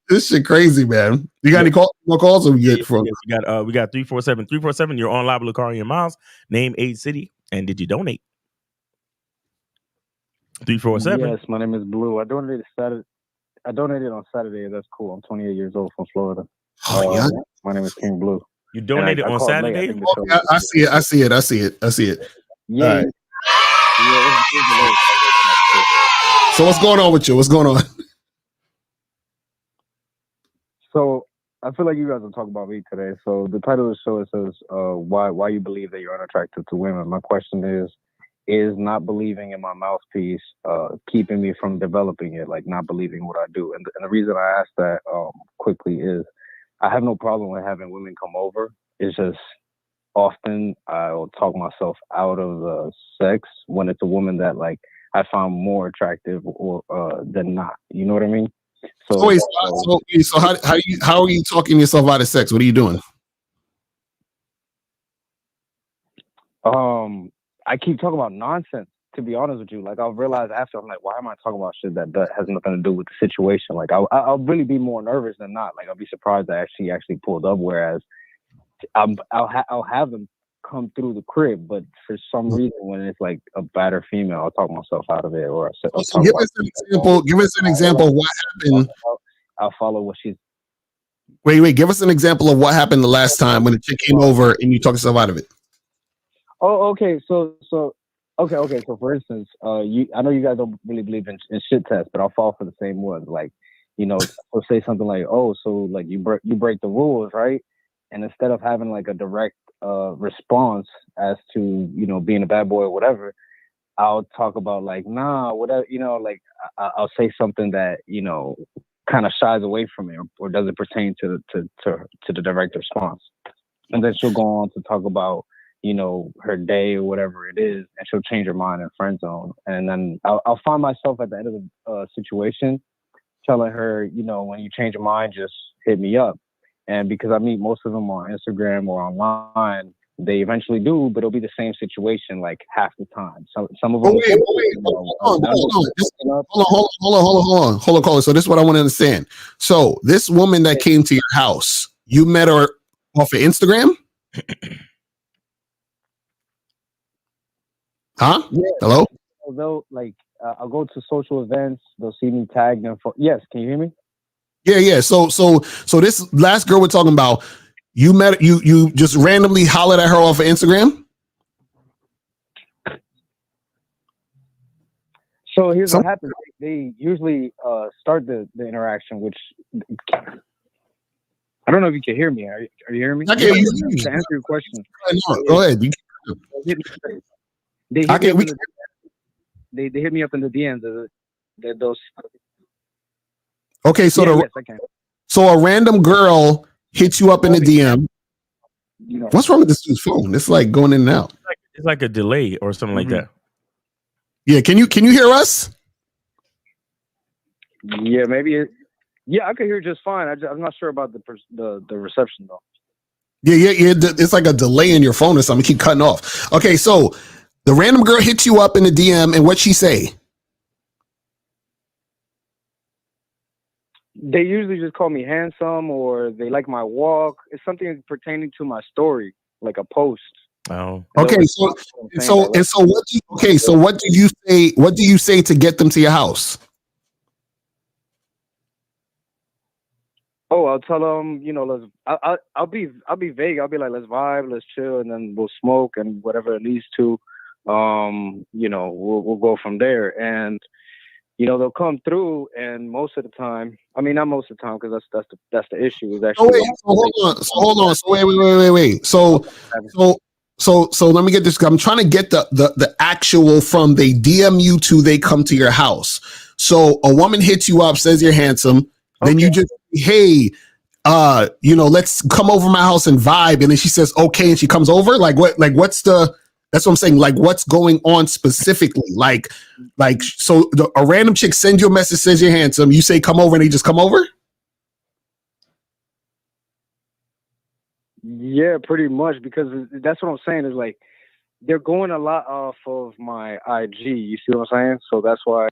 this shit crazy, man. You got any more calls? Or we get from? We got 347. You're on live with Lucari and Miles. Name, age, city, and did you donate? 347. Yes, my name is Blue. I donated on Saturday. That's cool. I'm 28 years old from Florida. Yeah. My name is King Blue. You donated on Saturday? I see it. Yeah. Right. So what's going on with you? What's going on? So I feel like you guys will talk about me today. So the title of the show, it says, why you believe that you're unattractive to women. My question is not believing in my mouthpiece keeping me from developing it, like not believing what I do? And the reason I ask that quickly is I have no problem with having women come over. It's just often I'll talk myself out of the sex when it's a woman that like I found more attractive or than not. You know what I mean? So how are you talking yourself out of sex? What are you doing? I keep talking about nonsense, to be honest with you. Like, I'll realize after, I'm like, why am I talking about shit that has nothing to do with the situation? Like, I'll really be more nervous than not. Like, I'll be surprised that she actually pulled up, whereas I'll have them come through the crib, but for some reason, when it's like a better female, I'll talk myself out of it. Or give us an example. Give us an example of what happened. I'll follow what she's. Wait. Give us an example of what happened the last time when the chick came over and you talked yourself out of it. Oh, okay. So, okay. So, for instance, I know you guys don't really believe in shit tests, but I'll fall for the same ones. Like, she'll say something like, "Oh, so like you break the rules, right?" And instead of having like a direct response as to being a bad boy or whatever, I'll talk about like, nah, whatever, like I'll say something that kind of shies away from it or doesn't pertain to the direct response, and then she'll go on to talk about her day or whatever it is, and she'll change her mind in friend zone, and then I'll find myself at the end of the situation telling her, when you change your mind, just hit me up. And because I meet most of them on Instagram or online, they eventually do, but it'll be the same situation like half the time. Some of them. Hold on, caller. So this is what I want to understand. So this woman that came to your house, you met her off of Instagram? Huh? Yeah. Hello? They'll like, I'll go to social events. They'll see me tagged them for. Yes, can you hear me? Yeah. So this last girl we're talking about, you met, you just randomly hollered at her off of Instagram? So here's what happens. They usually start the interaction, which I don't know if you can hear me. Are you hearing me? I can hear you. To answer your question. Go ahead. They hit me up in the DMs. Those. Okay, so yes, I can. So a random girl hits you up in the DM. What's wrong with this dude's phone? It's like going in and out. It's like a delay or something like that. Yeah, can you hear us? Yeah, maybe. I can hear just fine. I'm not sure about the reception though. Yeah. It's like a delay in your phone or something. Keep cutting off. Okay, so the random girl hits you up in the DM, and what'd she say? They usually just call me handsome, or they like my walk. It's something pertaining to my story, like a post. Oh. Okay, so what do you say? What do you say to get them to your house? Oh, I'll tell them, I'll be vague. I'll be like, let's vibe, let's chill, and then we'll smoke and whatever it leads to. We'll go from there. And they'll come through, and most of the time, I mean, not most of the time, because that's the issue. Is actually. Hold on. So wait. So let me get this. I'm trying to get the actual from they DM you to they come to your house. So a woman hits you up, says you're handsome. Then you just, hey, let's come over my house and vibe. And then she says, okay. And she comes over. That's what I'm saying. Like, what's going on specifically? So a random chick sends you a message, says you're handsome. You say, come over, and they just come over. Yeah, pretty much, because that's what I'm saying is like they're going a lot off of my IG. You see what I'm saying? So that's why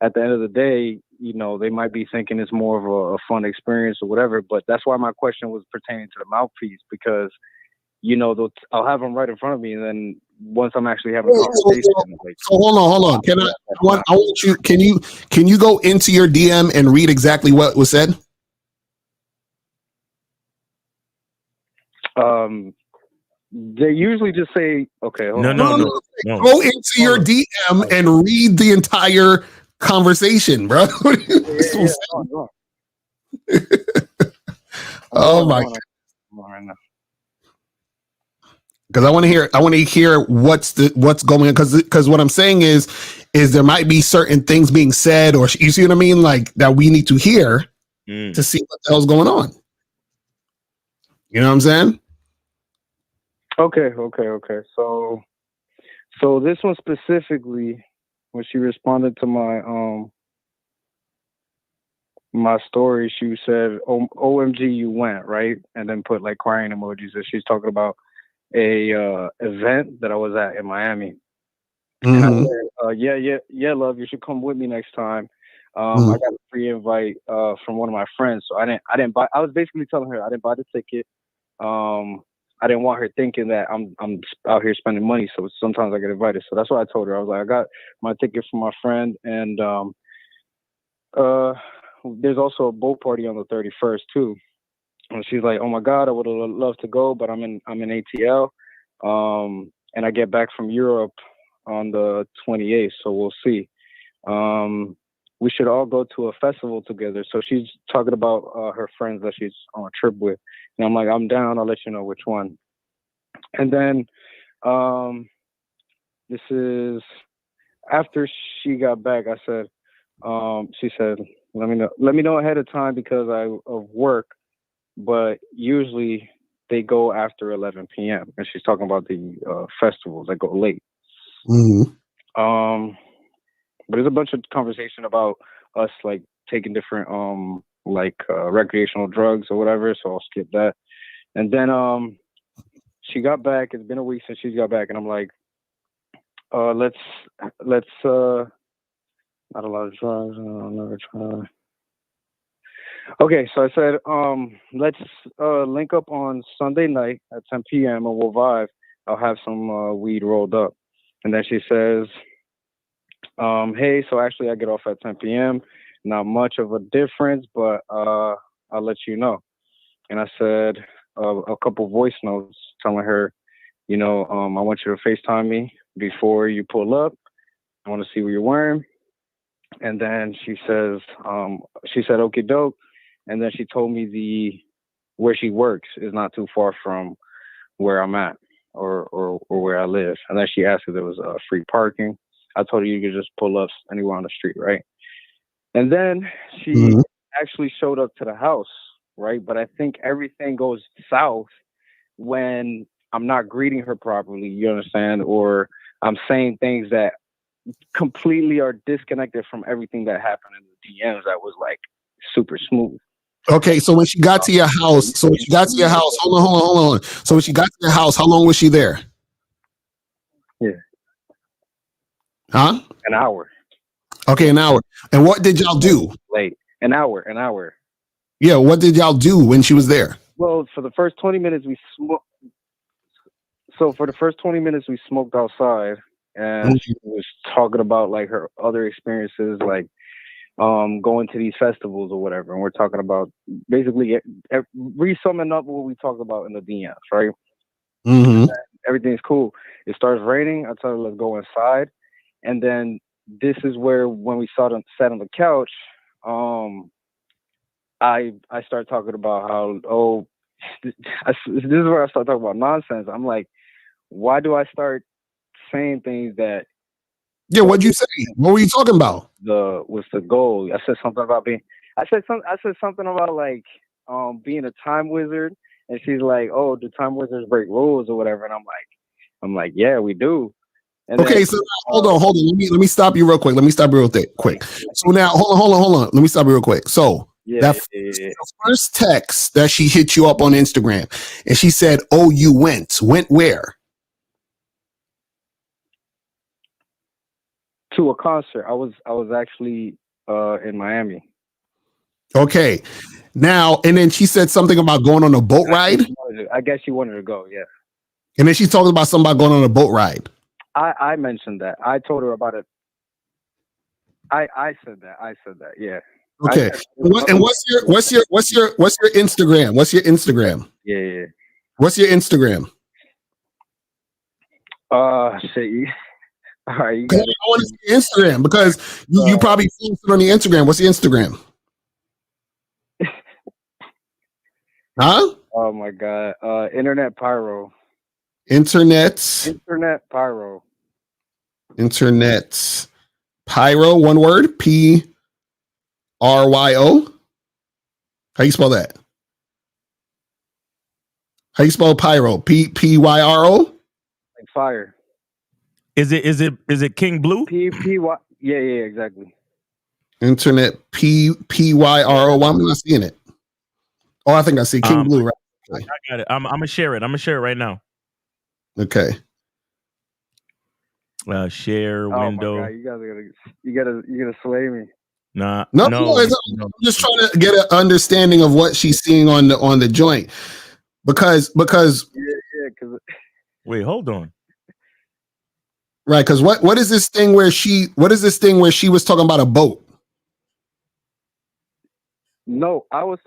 at the end of the day, they might be thinking it's more of a fun experience or whatever. But that's why my question was pertaining to the mouthpiece, because I'll have them right in front of me, and then once I'm actually having a conversation. So hold on. I want you. Can you go into your DM and read exactly what was said? They usually just say, okay, hold on. No. Go into your DM and read the entire conversation, bro. Oh my God. Because I want to hear what's going on. Because what I'm saying is there might be certain things being said, or you see what I mean, like that we need to hear to see what the hell's going on. You know what I'm saying? Okay. So this one specifically, when she responded to my story, she said, "OMG, you went," right? And then put like crying emojis. And she's talking about a event that I was at in Miami. And I said, yeah, love, you should come with me next time. I got a free invite from one of my friends. So I didn't buy. I was basically telling her I didn't buy the ticket. I didn't want her thinking that I'm out here spending money. So sometimes I get invited. So that's what I told her. I was like, I got my ticket from my friend, and there's also a boat party on the 31st too. And she's like, oh my God, I would have loved to go, but I'm in ATL. And I get back from Europe on the 28th, so we'll see. we should all go to a festival together. So she's talking about her friends that she's on a trip with. And I'm like, I'm down. I'll let you know which one. And then this is after she got back. I said, she said, let me know ahead of time because of work. But usually they go after 11 p.m. And she's talking about the festivals that go late. Mm-hmm. But there's a bunch of conversation about us like taking different recreational drugs or whatever. So I'll skip that. And then she got back. It's been a week since she's got back, and I'm like, let's not a lot of drugs. I'll never try. Okay, so I said, let's link up on Sunday night at 10 p.m. and we'll vibe. I'll have some weed rolled up. And then she says, hey, so actually I get off at 10 p.m. Not much of a difference, but I'll let you know. And I said a couple voice notes telling her, I want you to FaceTime me before you pull up. I want to see what you're wearing. And then she said, okie doke. And then she told me where she works is not too far from where I'm at or where I live. And then she asked if there was free parking. I told her you could just pull up anywhere on the street, right? And then she actually showed up to the house, right? But I think everything goes south when I'm not greeting her properly, you understand? Or I'm saying things that completely are disconnected from everything that happened in the DMs that was like super smooth. Okay, so when she got to your house, hold on. So when she got to your house, how long was she there? Yeah. Huh? An hour. Okay, an hour. And what did y'all do? Late. An hour. Yeah, what did y'all do when she was there? Well, for the first 20 minutes we smoked. So for the first 20 minutes we smoked outside, and she was talking about like her other experiences, like going to these festivals or whatever. And we're talking about basically re-summing up what we talked about in the DMs, right? Mm-hmm. Everything's cool. It starts raining. I tell her, let's go inside. And then this is where, when we sat on the couch, I start talking about how, this is where I start talking about nonsense. I'm like, why do I start saying things that... Yeah, what'd you say? What were you talking about? What's the goal? I said something about like being a time wizard, and she's like, "Oh, do time wizards break rules or whatever?" And I'm like, "Yeah, we do." And okay, so hold on. Let me stop you real quick. So now, hold on. Let me stop you real quick. So the first text that she hit you up on Instagram, and she said, "Oh, you went where?" To a concert. I was actually in Miami. Okay. Now, and then she said something about going on a boat ride. I guess she wanted to go, yeah. And then she's talking about somebody going on a boat ride. I mentioned that. I told her about it. I said that. Yeah. Okay. And what's your Instagram? What's your Instagram? Yeah. What's your Instagram? Shit. All right, I want to see Instagram because you probably posted on the Instagram. What's the Instagram? Huh? Oh my God. Internet Pyro. Internet Pyro. Internet Pyro. One word. PRYO. How you spell that? How you spell pyro? PYRO? Like fire. Is it King Blue? PY. Yeah, exactly. Internet PYRO. Why am I not seeing it? Oh, I think I see King Blue. Right? Okay. I got it. I'm gonna share it. I'm gonna share it right now. Okay. Share window. My God, you gotta sway me. No. I'm just trying to get an understanding of what she's seeing on the joint, because wait, hold on. Right, because what is this thing where she was talking about a boat? No, I was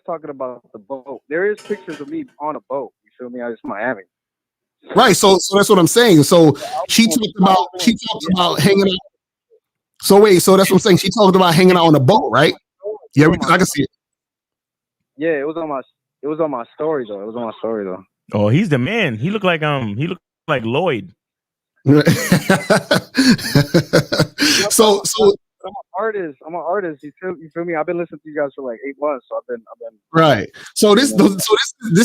talking about the boat. There is pictures of me on a boat. You feel me? I was in Miami. Right, so that's what I'm saying. So she talked about hanging out. So wait, so that's what I'm saying. She talked about hanging out on a boat, right? Yeah, I can see it. Yeah, it was on my story though. It was on my story though. Oh, he's the man. He looked like Lloyd. so I'm an artist. You feel me? I've been listening to you guys for like 8 months, so I've been right. So this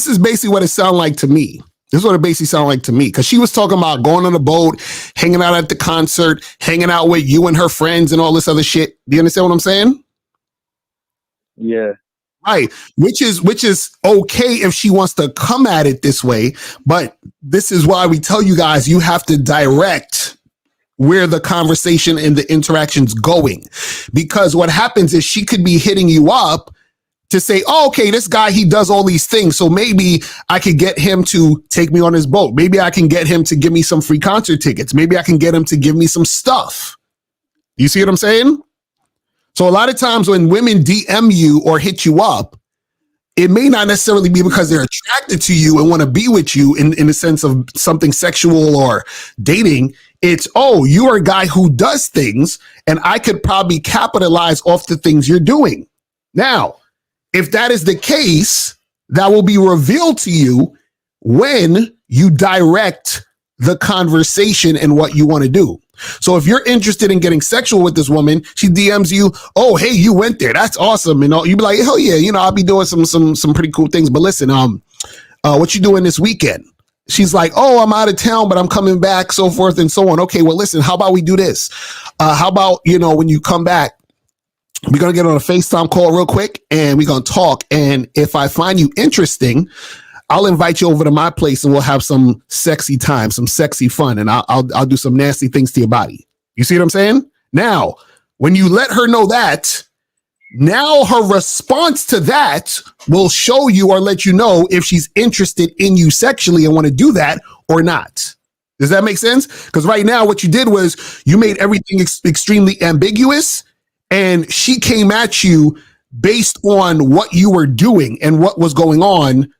is basically what it sounded like to me. This is what it basically sounded like to me, because she was talking about going on a boat, hanging out at the concert, hanging out with you and her friends and all this other shit. Do you understand what I'm saying? Yeah. Right. Which is okay if she wants to come at it this way. But this is why we tell you guys, you have to direct where the conversation and the interaction's going. Because what happens is she could be hitting you up to say, oh, okay, this guy, he does all these things. So maybe I could get him to take me on his boat. Maybe I can get him to give me some free concert tickets. Maybe I can get him to give me some stuff. You see what I'm saying? So a lot of times when women DM you or hit you up, it may not necessarily be because they're attracted to you and want to be with you in the sense of something sexual or dating. It's, oh, you are a guy who does things and I could probably capitalize off the things you're doing. Now, if that is the case, that will be revealed to you when you direct the conversation and what you want to do. So if you're interested in getting sexual with this woman, she DMs you, oh, hey, you went there. That's awesome. And you be like, hell yeah, I'll be doing some pretty cool things. But listen, what you doing this weekend? She's like, oh, I'm out of town, but I'm coming back, so forth and so on. Okay, well, listen, how about we do this? How about, when you come back, we're going to get on a FaceTime call real quick and we're going to talk. And if I find you interesting, I'll invite you over to my place and we'll have some sexy time, some sexy fun. And I'll do some nasty things to your body. You see what I'm saying? Now, when you let her know that, now her response to that will show you or let you know if she's interested in you sexually and want to do that or not. Does that make sense? Because right now what you did was you made everything extremely ambiguous. And she came at you based on what you were doing and what was going on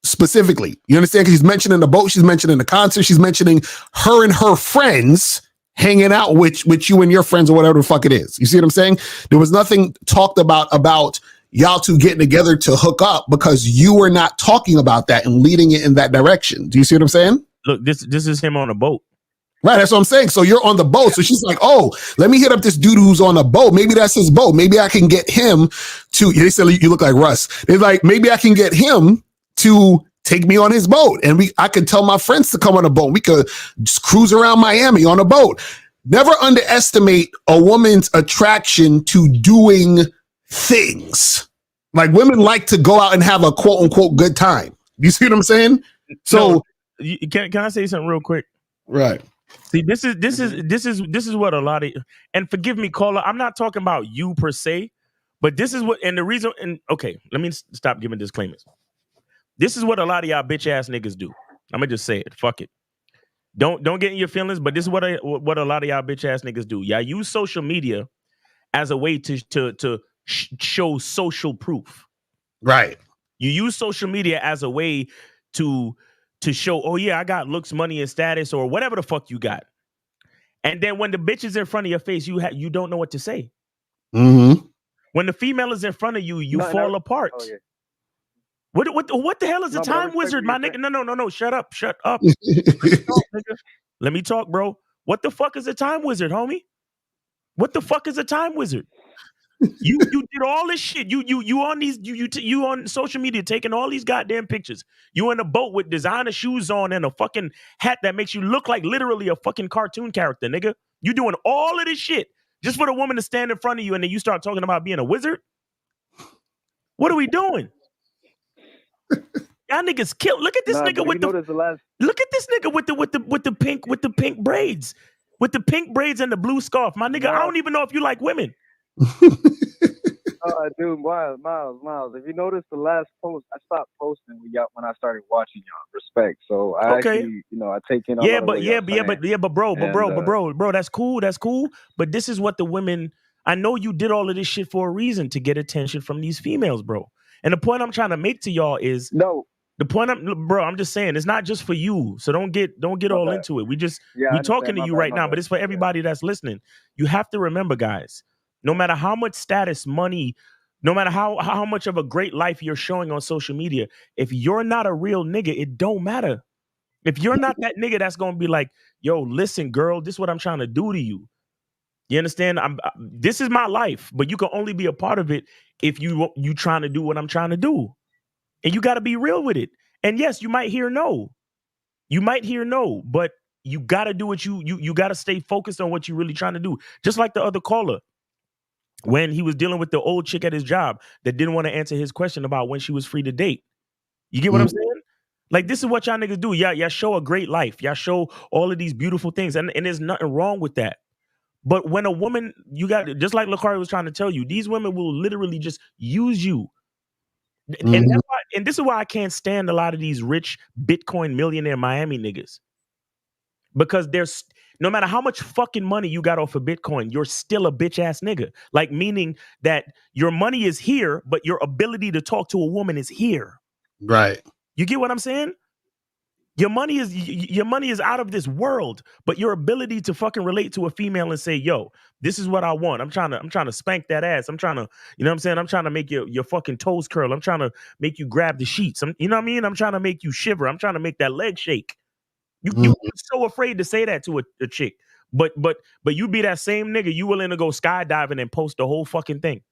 specifically. You understand? Because she's mentioning the boat, she's mentioning the concert, she's mentioning her and her friends hanging out with you and your friends or whatever the fuck it is. You see what I'm saying? There was nothing talked about y'all two getting together to hook up because you were not talking about that and leading it in that direction. Do you see what I'm saying? Look, this is him on a boat. Right, that's what I'm saying. So you're on the boat. So she's like, oh, let me hit up this dude who's on a boat. Maybe that's his boat. Maybe I can get him to, they said you look like Russ. They're like, maybe I can get him to take me on his boat. And I could tell my friends to come on a boat. We could just cruise around Miami on a boat. Never underestimate a woman's attraction to doing things. Like women like to go out and have a quote unquote good time. You see what I'm saying? So can I say something real quick? Right. See, this is what a lot of, and forgive me, caller, I'm not talking about you per se, but this is what, and the reason, and okay, let me stop giving disclaimers. This is what a lot of y'all bitch ass niggas do. I'm gonna just say it. Fuck it. Don't get in your feelings, but this is what a lot of y'all bitch ass niggas do. Y'all use social media as a way to show social proof. Right. You use social media as a way to show, oh yeah, I got looks, money, and status, or whatever the fuck you got. And then when the bitch is in front of your face, you don't know what to say. Mm-hmm. When the female is in front of you, fall apart. Oh, yeah. What the hell is a time wizard, my nigga? No. Shut up. Let me talk, bro. What the fuck is a time wizard, homie? What the fuck is a time wizard? You did all this shit. You on social media taking all these goddamn pictures. You in a boat with designer shoes on and a fucking hat that makes you look like literally a fucking cartoon character, nigga. You doing all of this shit just for the woman to stand in front of you and then you start talking about being a wizard? What are we doing? Y'all niggas killed. Look at this nigga with Look at this nigga with the pink braids. With the pink braids and the blue scarf. My nigga, I don't even know if you like women. Dude, Miles. If you notice the last post, I stopped posting when I started watching y'all. Respect. So I actually, I take in. But bro, that's cool. But this is what the women. I know you did all of this shit for a reason, to get attention from these females, bro. And the point I'm trying to make to y'all is The point, I'm just saying, it's not just for you. So don't get all into it. We talking to you right now, but it's for everybody that's listening. You have to remember, guys, no matter how much status, money, no matter how much of a great life you're showing on social media, if you're not a real nigga, it don't matter. If you're not that nigga that's gonna be like, yo, listen, girl, this is what I'm trying to do to you. You understand? This is my life, but you can only be a part of it if you trying to do what I'm trying to do. And you got to be real with it. And yes, you might hear no. You might hear no, but you got to do what you got to stay focused on what you're really trying to do. Just like the other caller, when he was dealing with the old chick at his job that didn't want to answer his question about when she was free to date. You get what I'm saying? Like, this is what y'all niggas do. Y'all show a great life. Y'all show all of these beautiful things. And there's nothing wrong with that. But when a woman, just like Lakari was trying to tell you, these women will literally just use you. And that's why, and this is why I can't stand a lot of these rich Bitcoin millionaire Miami niggas. Because there's no matter how much fucking money you got off of Bitcoin, you're still a bitch ass nigga. Like, meaning that your money is here, but your ability to talk to a woman is here. Right. You get what I'm saying? Your money is out of this world, but your ability to fucking relate to a female and say, yo, this is what I want. I'm trying to spank that ass. I'm trying to, you know what I'm saying? I'm trying to make your fucking toes curl. I'm trying to make you grab the sheets. You know what I mean? I'm trying to make you shiver. I'm trying to make that leg shake. You're so afraid to say that to a chick. But you be that same nigga, you willing to go skydiving and post the whole fucking thing.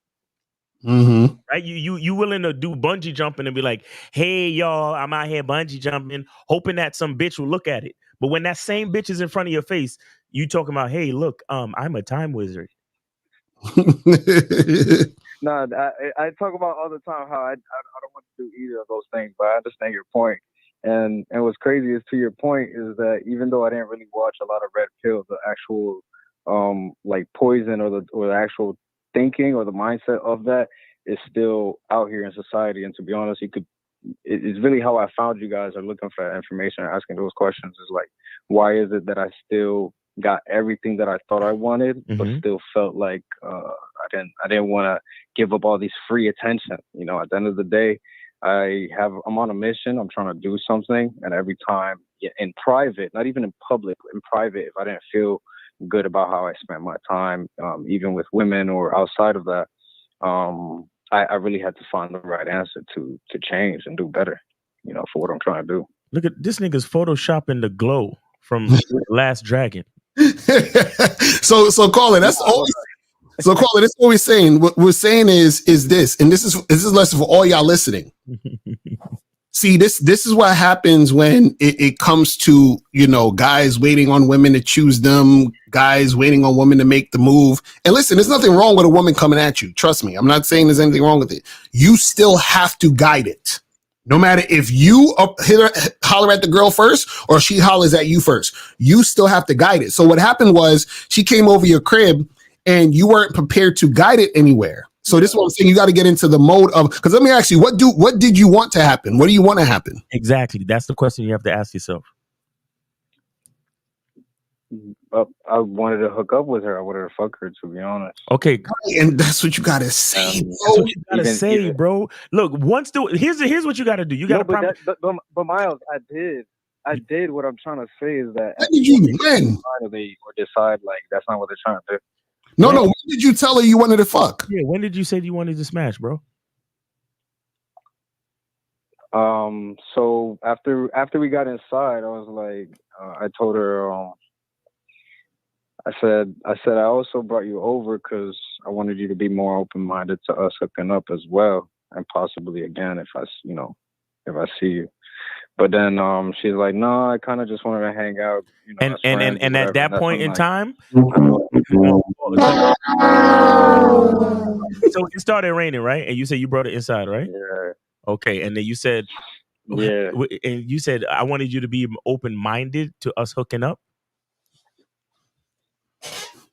Right? You willing to do bungee jumping and be like, hey, y'all, I'm out here bungee jumping, hoping that some bitch will look at it. But when that same bitch is in front of your face, you talking about, hey, look, I'm a time wizard. No, I talk about all the time how I don't want to do either of those things, but I understand your point. And what's crazy is, to your point, is that even though I didn't really watch a lot of Red Pill, the actual like poison or the actual thinking or the mindset of that is still out here in society. And to be honest, it's really how I found you guys are looking for that information and asking those questions, is like, why is it that I still got everything that I thought I wanted, but still felt like I didn't want to give up all these free attention. You know, at the end of the day, I'm on a mission. I'm trying to do something, and every time in private, not even in public, in private, if I didn't feel good about how I spent my time, even with women or outside of that, I really had to find the right answer to change and do better, you know, for what I'm trying to do. Look at this nigga's photoshopping the glow from Last Dragon. So Colin, that's all. So Colin, that's what we're saying. What we're saying is this, and this is a lesson for all y'all listening. See, this is what happens when it comes to, you know, guys waiting on women to choose them, guys waiting on women to make the move. And listen, there's nothing wrong with a woman coming at you. Trust me. I'm not saying there's anything wrong with it. You still have to guide it. No matter if you holler at the girl first or she hollers at you first, you still have to guide it. So what happened was she came over your crib and you weren't prepared to guide it anywhere. So this is what I'm saying. You got to get into the mode of, because let me ask you, what did you want to happen? What do you want to happen? Exactly. That's the question you have to ask yourself. I wanted to hook up with her. I wanted to fuck her, to be honest. Okay. And that's what you got to say, bro. That's what you got to say, bro. Look, here's what you got to do. You got to but Miles, I did what I'm trying to say is that when did you or decide like that's not what they're trying to do. No, when did you tell her you wanted to fuck? Yeah, when did you say you wanted to smash, bro? So after we got inside, I was like, I told her, I said I also brought you over because I wanted you to be more open-minded to us hooking up as well, and possibly again if I see you. But then she's like, no, I kind of just wanted to hang out. You know, and at that point in time, so it started raining, right? And you said you brought it inside, right? Yeah. Okay, and then you said, yeah, and you said I wanted you to be open-minded to us hooking up.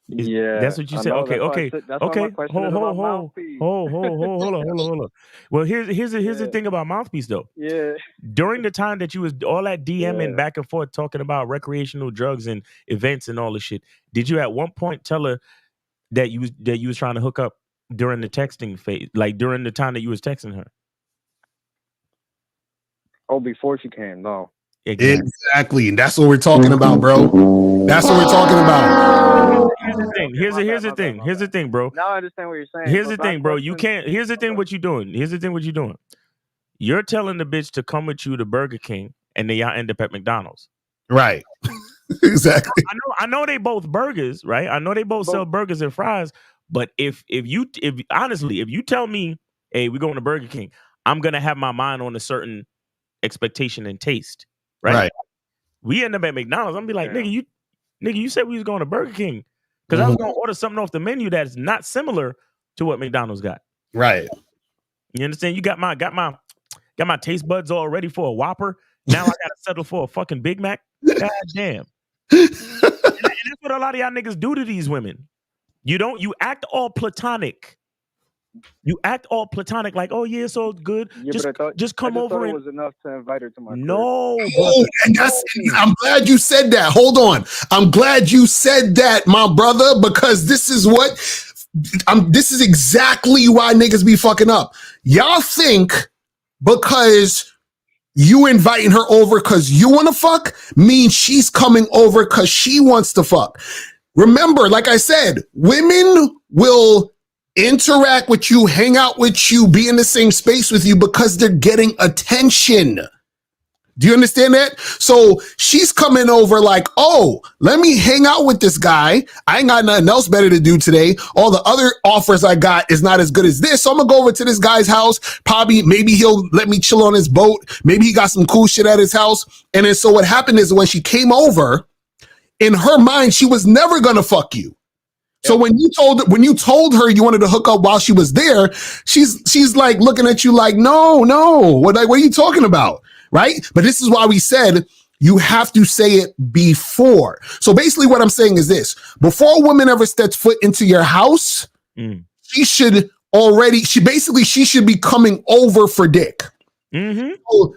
Yeah, that's what you said. Okay. Hold on. Well, here's the thing about Mouthpiece though. Yeah. During the time that you was all that DMing back and forth talking about recreational drugs and events and all this shit, did you at one point tell her that you was trying to hook up during the texting phase, like during the time that you was texting her? Oh, before she came, no. Exactly. And that's what we're talking about, bro. That's what we're talking about. Here's the thing. Here's the thing, bro. Now I understand what you're saying. Here's but the my thing, bro. You question- can't. Here's the thing. What you doing? Here's the thing. What you doing? You're telling the bitch to come with you to Burger King, and then y'all end up at McDonald's. Right. Exactly. I know they both burgers, right? I know they both sell burgers and fries. But if honestly, if you tell me, hey, we're going to Burger King, I'm gonna have my mind on a certain expectation and taste, right? We end up at McDonald's. I'm gonna be like, nigga, you said we was going to Burger King because I was gonna order something off the menu that is not similar to what McDonald's got. Right. You understand? You got my taste buds all ready for a Whopper. Now I gotta settle for a fucking Big Mac. God damn. And that's what a lot of y'all niggas do to these women. You act all platonic. You act all platonic, like, oh yeah, it's all good. Yeah, just come over thought and it was enough to invite her to my crib. Oh, and I'm glad you said that. Hold on. I'm glad you said that, my brother, because this is exactly why niggas be fucking up. Y'all think because you inviting her over because you want to fuck means she's coming over because she wants to fuck. Remember, like I said, women will interact with you, hang out with you, be in the same space with you because they're getting attention. Do you understand that? So she's coming over like, oh, let me hang out with this guy. I ain't got nothing else better to do today. All the other offers I got is not as good as this. So I'm gonna go over to this guy's house. Maybe he'll let me chill on his boat. Maybe he got some cool shit at his house. And then so what happened is when she came over, in her mind, she was never gonna fuck you. So when you told her you wanted to hook up while she was there, she's like looking at you like, no, what are you talking about? Right? But this is why we said you have to say it before. So basically what I'm saying is this: before a woman ever steps foot into your house, she should be coming over for dick. Mm-hmm.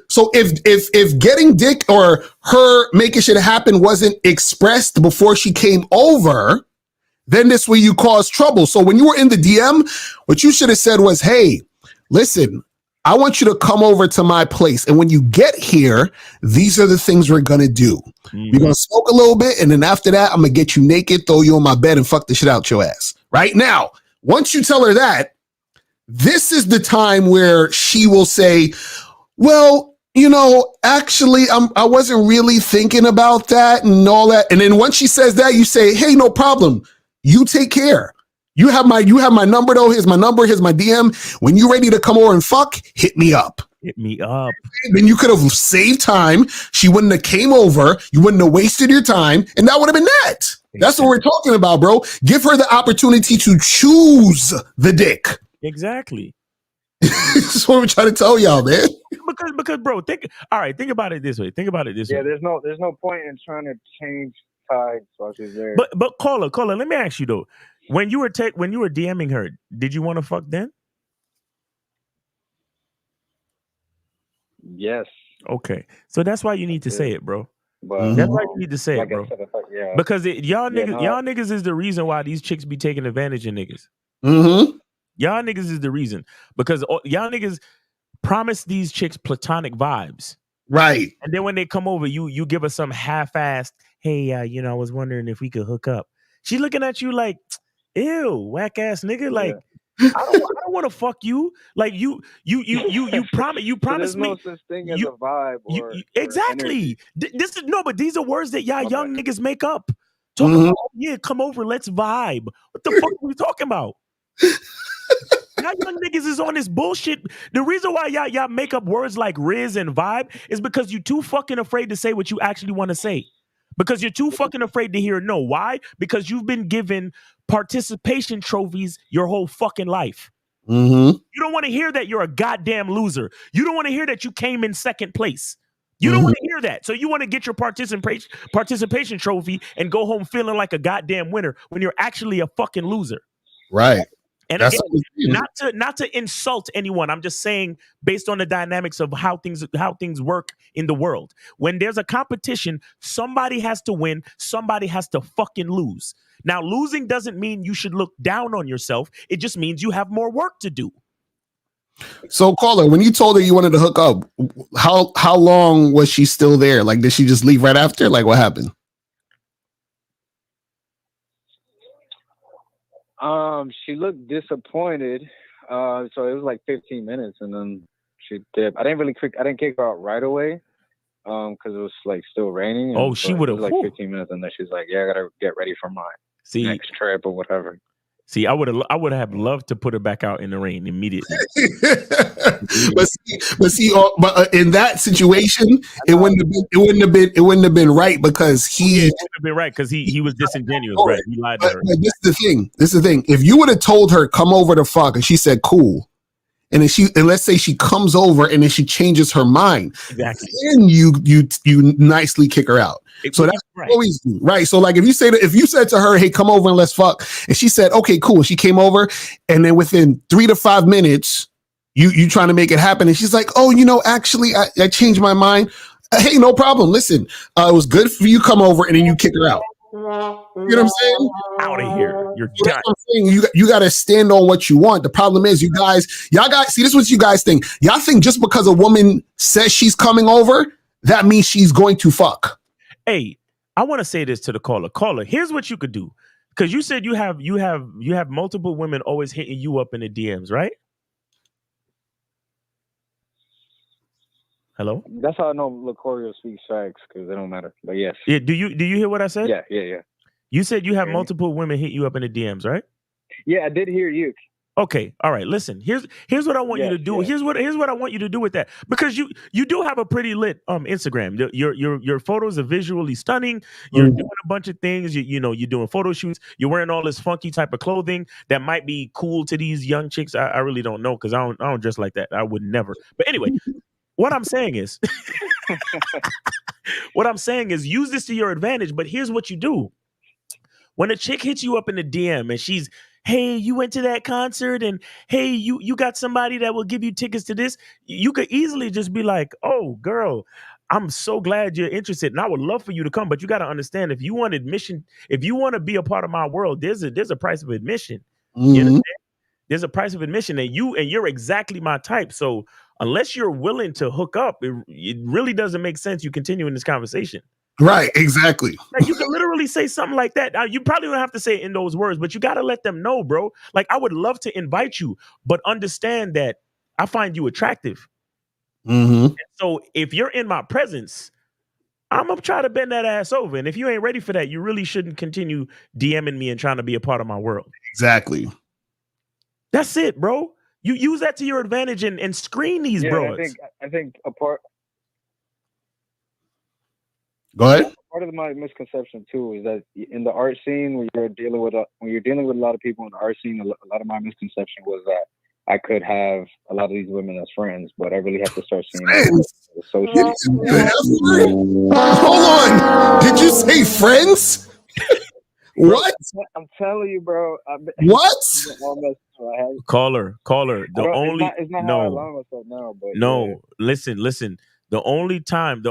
So if getting dick or her making shit happen wasn't expressed before she came over, then this way you cause trouble. So when you were in the DM, what you should have said was, hey, listen, I want you to come over to my place. And when you get here, these are the things we're going to do. We're going to smoke a little bit. And then after that, I'm going to get you naked, throw you on my bed and fuck the shit out your ass. Right now, once you tell her that, this is the time where she will say, well, actually, I wasn't really thinking about that and all that. And then once she says that, you say, hey, no problem. You take care. You have my number though. Here's my number. Here's my DM. When you're ready to come over and fuck, hit me up. Hit me up. Then you could have saved time. She wouldn't have came over. You wouldn't have wasted your time. And that would have been that. That's what we're talking about, bro. Give her the opportunity to choose the dick. Exactly. That's what we're trying to tell y'all, man. Because bro, think about it this way. Yeah, there's no point in trying to change tides while she's there. But caller, let me ask you though. When you were DMing her, did you want to fuck then? Yes. Okay. So that's why you need to say it, bro. But that's why you need to say it, bro. Yeah. Because y'all niggas is the reason why these chicks be taking advantage of niggas. Mm-hmm. Y'all niggas is the reason. Because y'all niggas promise these chicks platonic vibes. Right. And then when they come over, you give us some half-assed, hey, I was wondering if we could hook up. She looking at you like, ew, whack ass nigga. Like, I don't want to fuck you. Like you promise There's me. no such thing as a vibe. Exactly. But these are words that y'all young niggas make up. Talking about, yeah, come over, let's vibe. What the fuck are we talking about? Y'all young niggas is on this bullshit. The reason why y'all make up words like Riz and vibe is because you're too fucking afraid to say what you actually want to say. Because you're too fucking afraid to hear no. Why? Because you've been given participation trophies your whole fucking life. Mm-hmm. You don't want to hear that you're a goddamn loser. You don't want to hear that you came in second place. You don't want to hear that. So you want to get your participation trophy and go home feeling like a goddamn winner when you're actually a fucking loser. Right. And again, not to insult anyone. I'm just saying based on the dynamics of how things work in the world. When there's a competition, somebody has to win, somebody has to fucking lose. Now, losing doesn't mean you should look down on yourself. It just means you have more work to do. So, caller, when you told her you wanted to hook up, how long was she still there? Like, did she just leave right after? Like, what happened? She looked disappointed. So it was like 15 minutes, and then she dipped. I didn't kick her out right away, because it was like still raining. Oh, she would have like 15 minutes, and then she's like, "Yeah, I gotta get ready for my next trip or whatever." See, I would have loved to put her back out in the rain immediately. but in that situation, it wouldn't have been right because he wouldn't have been right because he was disingenuous, right? He lied to her. But this is the thing. If you would have told her come over to fuck and she said cool, and then let's say she comes over and then she changes her mind, exactly. Then you nicely kick her out. So that's right. Always do, right. So like if you said to her, hey, come over and let's fuck, and she said, okay, cool. And she came over, and then within 3 to 5 minutes, you trying to make it happen, and she's like, oh, actually, I changed my mind. Hey, no problem. Listen, it was good for you come over, and then you kick her out. You know what I'm saying? Out of here. You're done. I'm saying. You got to stand on what you want. The problem is y'all guys, see, this is what you guys think. Y'all think just because a woman says she's coming over, that means she's going to fuck. Hey, I want to say this to the caller. Caller, here's what you could do. Because you said you have multiple women always hitting you up in the DMs, right? Hello? That's how I know Locorio speaks facts, because they don't matter. But yes. Yeah. Do you hear what I said? Yeah. You said you have multiple women hit you up in the DMs, right? Yeah, I did hear you. Okay, all right. Listen, here's what I want you to do. Yeah. Here's what I want you to do with that, because you do have a pretty lit Instagram. Your photos are visually stunning. You're doing a bunch of things. You're doing photo shoots. You're wearing all this funky type of clothing that might be cool to these young chicks. I really don't know, because I don't dress like that. I would never. But anyway, what I'm saying is, use this to your advantage. But here's what you do. When a chick hits you up in the DM and she's, hey, you went to that concert, and hey, you got somebody that will give you tickets to this, you could easily just be like, oh, girl, I'm so glad you're interested, and I would love for you to come. But you got to understand, if you want admission, if you want to be a part of my world, there's a price of admission. Mm-hmm. You understand? There's a price of admission, and you're exactly my type. So unless you're willing to hook up, it really doesn't make sense you continuing this conversation. Right, exactly. Like, you can literally say something like that. Now, you probably don't have to say it in those words, but you got to let them know, bro. Like, I would love to invite you, but understand that I find you attractive. Mm-hmm. So if you're in my presence, I'm going to try to bend that ass over. And if you ain't ready for that, you really shouldn't continue DMing me and trying to be a part of my world. Exactly. That's it, bro. You use that to your advantage and screen these bros. I think a part. Go ahead. Part of my misconception too is that in the art scene, when you're dealing with a lot of people in the art scene, a lot of my misconception was that I could have a lot of these women as friends, but I really have to start seeing associates. Hold on, did you say friends? What? I'm telling you, bro. What? Caller. It's not how I allow myself now, but listen. The only time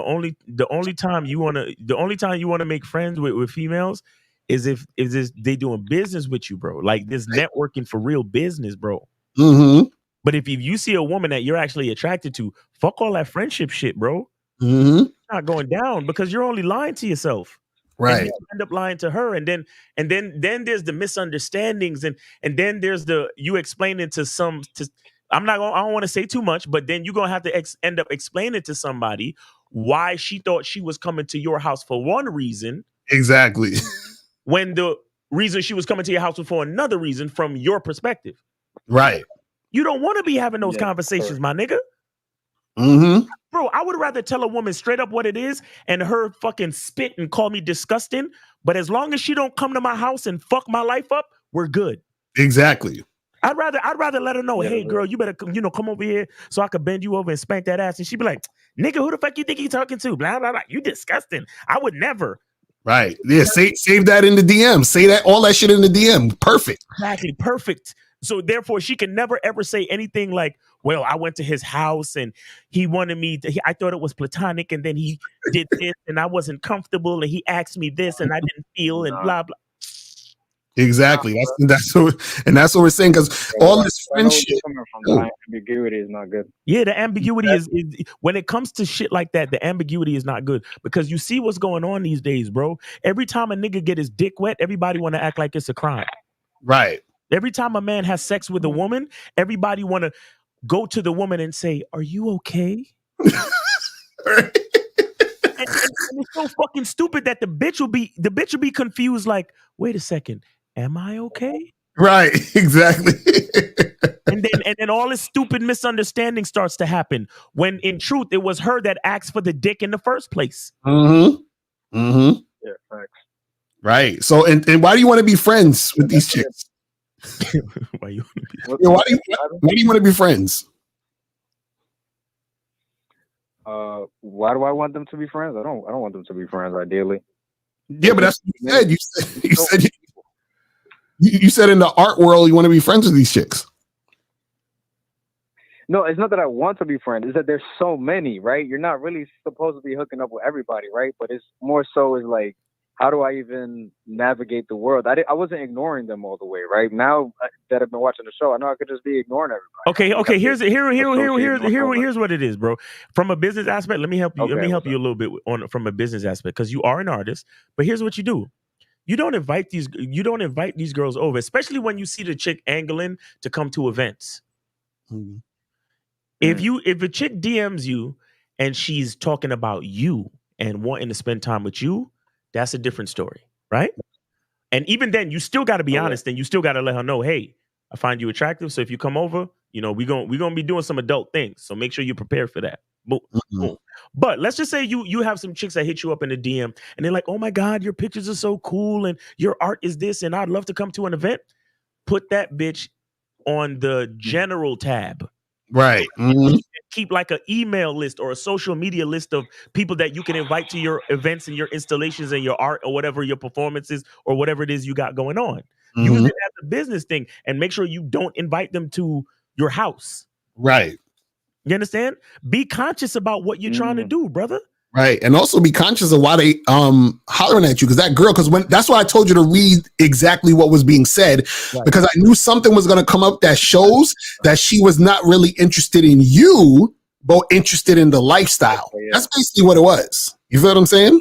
you wanna make friends with females is if they doing business with you, bro. Like, this networking for real business, bro. Mm-hmm. But if you see a woman that you're actually attracted to, fuck all that friendship shit, bro. Mm-hmm. It's not going down, because you're only lying to yourself. Right. And you end up lying to her, and then there's the misunderstandings, and then there's the you explaining to some. I don't want to say too much, but then you're gonna have to end up explaining to somebody why she thought she was coming to your house for one reason. Exactly. When the reason she was coming to your house was for another reason from your perspective. Right. You don't want to be having those conversations, my nigga. Mm-hmm. Bro, I would rather tell a woman straight up what it is and her fucking spit and call me disgusting. But as long as she don't come to my house and fuck my life up, we're good. Exactly. I'd rather let her know, hey, girl, you better come over here so I could bend you over and spank that ass. And she'd be like, nigga, who the fuck you think you talking to? Blah, blah, blah. You disgusting. I would never. Right. Yeah. Save that in the DM. Say that all that shit in the DM. Perfect. Exactly. Perfect. So therefore, she can never ever say anything like, well, I went to his house and he wanted me to, I thought it was platonic, and then he did this and I wasn't comfortable and he asked me this and I didn't feel and blah, blah. Exactly. That's what we're saying, because all this friendship. Coming from the ambiguity is not good. Yeah, the ambiguity is when it comes to shit like that, the ambiguity is not good, because you see what's going on these days, bro. Every time a nigga get his dick wet, everybody want to act like it's a crime. Right. Every time a man has sex with a woman, everybody want to go to the woman and say, "Are you okay?" And it's so fucking stupid that the bitch will be confused, like, wait a second, am I okay? Right, exactly. and then all this stupid misunderstanding starts to happen, when in truth it was her that asked for the dick in the first place. Mm-hmm. Mm-hmm. Yeah, thanks. Right. So and why do you want to be friends with these chicks? Why do you want to be friends? Why do I want them to be friends? I don't want them to be friends, ideally. Yeah, but that's what you said. You said in the art world you want to be friends with these chicks. No, it's not that I want to be friends. It's that there's so many, right? You're not really supposed to be hooking up with everybody, right? But it's more so is like, how do I even navigate the world? I wasn't ignoring them all the way, right? Now that I've been watching the show, I know I could just be ignoring everybody. Okay. Here's what it is, bro. From a business aspect, let me help you. Let me help you a little bit from a business aspect, because you are an artist. But here's what you do: you don't invite these girls over, especially when you see the chick angling to come to events. Mm-hmm. If a chick DMs you and she's talking about you and wanting to spend time with you, that's a different story, right? And even then, you still got to be honest, and you still got to let her know, hey, I find you attractive. So if you come over, we're gonna be doing some adult things. So make sure you're prepared for that. Boom, boom. But let's just say you have some chicks that hit you up in the DM and they're like, oh my God, your pictures are so cool and your art is this, and I'd love to come to an event. Put that bitch on the general tab. Right. Mm-hmm. Keep like an email list or a social media list of people that you can invite to your events and your installations and your art or whatever your performances or whatever it is you got going on. Mm-hmm. Use it as a business thing and make sure you don't invite them to your house. Right. You understand? Be conscious about what you're trying to do, brother. Right. And also be conscious of why they hollering at you, because that girl, that's why I told you to read exactly what was being said, right. Because I knew something was going to come up that shows that she was not really interested in you, but interested in the lifestyle. Yeah. That's basically what it was. You feel what I'm saying?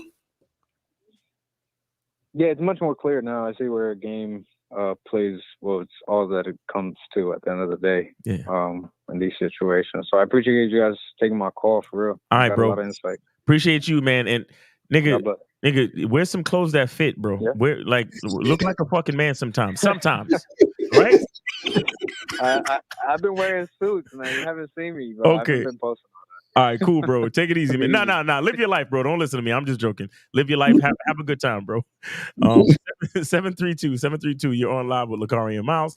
Yeah, it's much more clear now. I see where a game plays. Well, it's all that it comes to at the end of the day. Yeah. In these situations. So I appreciate you guys taking my call for real. All right, bro. A lot of insight. Appreciate you, man. And nigga, wear some clothes that fit, bro. Yeah. Look like a fucking man sometimes. Right? I've been wearing suits, man. You haven't seen me, bro. Okay. I've been posting on that. All right, cool, bro. Take it easy, man. No. Live your life, bro. Don't listen to me. I'm just joking. Live your life. Have a good time, bro. 732. You're on live with Lakari and Miles.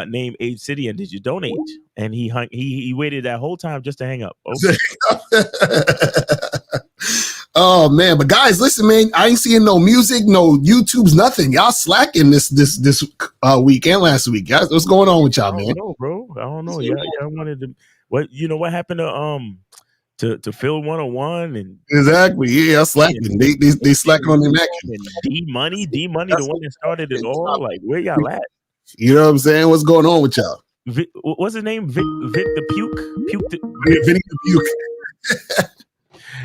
Name, age, city, and did you donate? And he waited that whole time just to hang up. Okay. Oh man, but guys, listen, man. I ain't seeing no music, no YouTubes, nothing. Y'all slacking this week and last week, guys. What's going on with y'all, man? I don't know, bro. I don't know. Yeah, I wanted to. What happened to Phil 101 and exactly. Yeah, slacking. They slacking on their neck. D Money, the one that started it all. Like, where y'all at? You know what I'm saying? What's going on with y'all? What's his name? Vic the Puke? Vinny the Puke.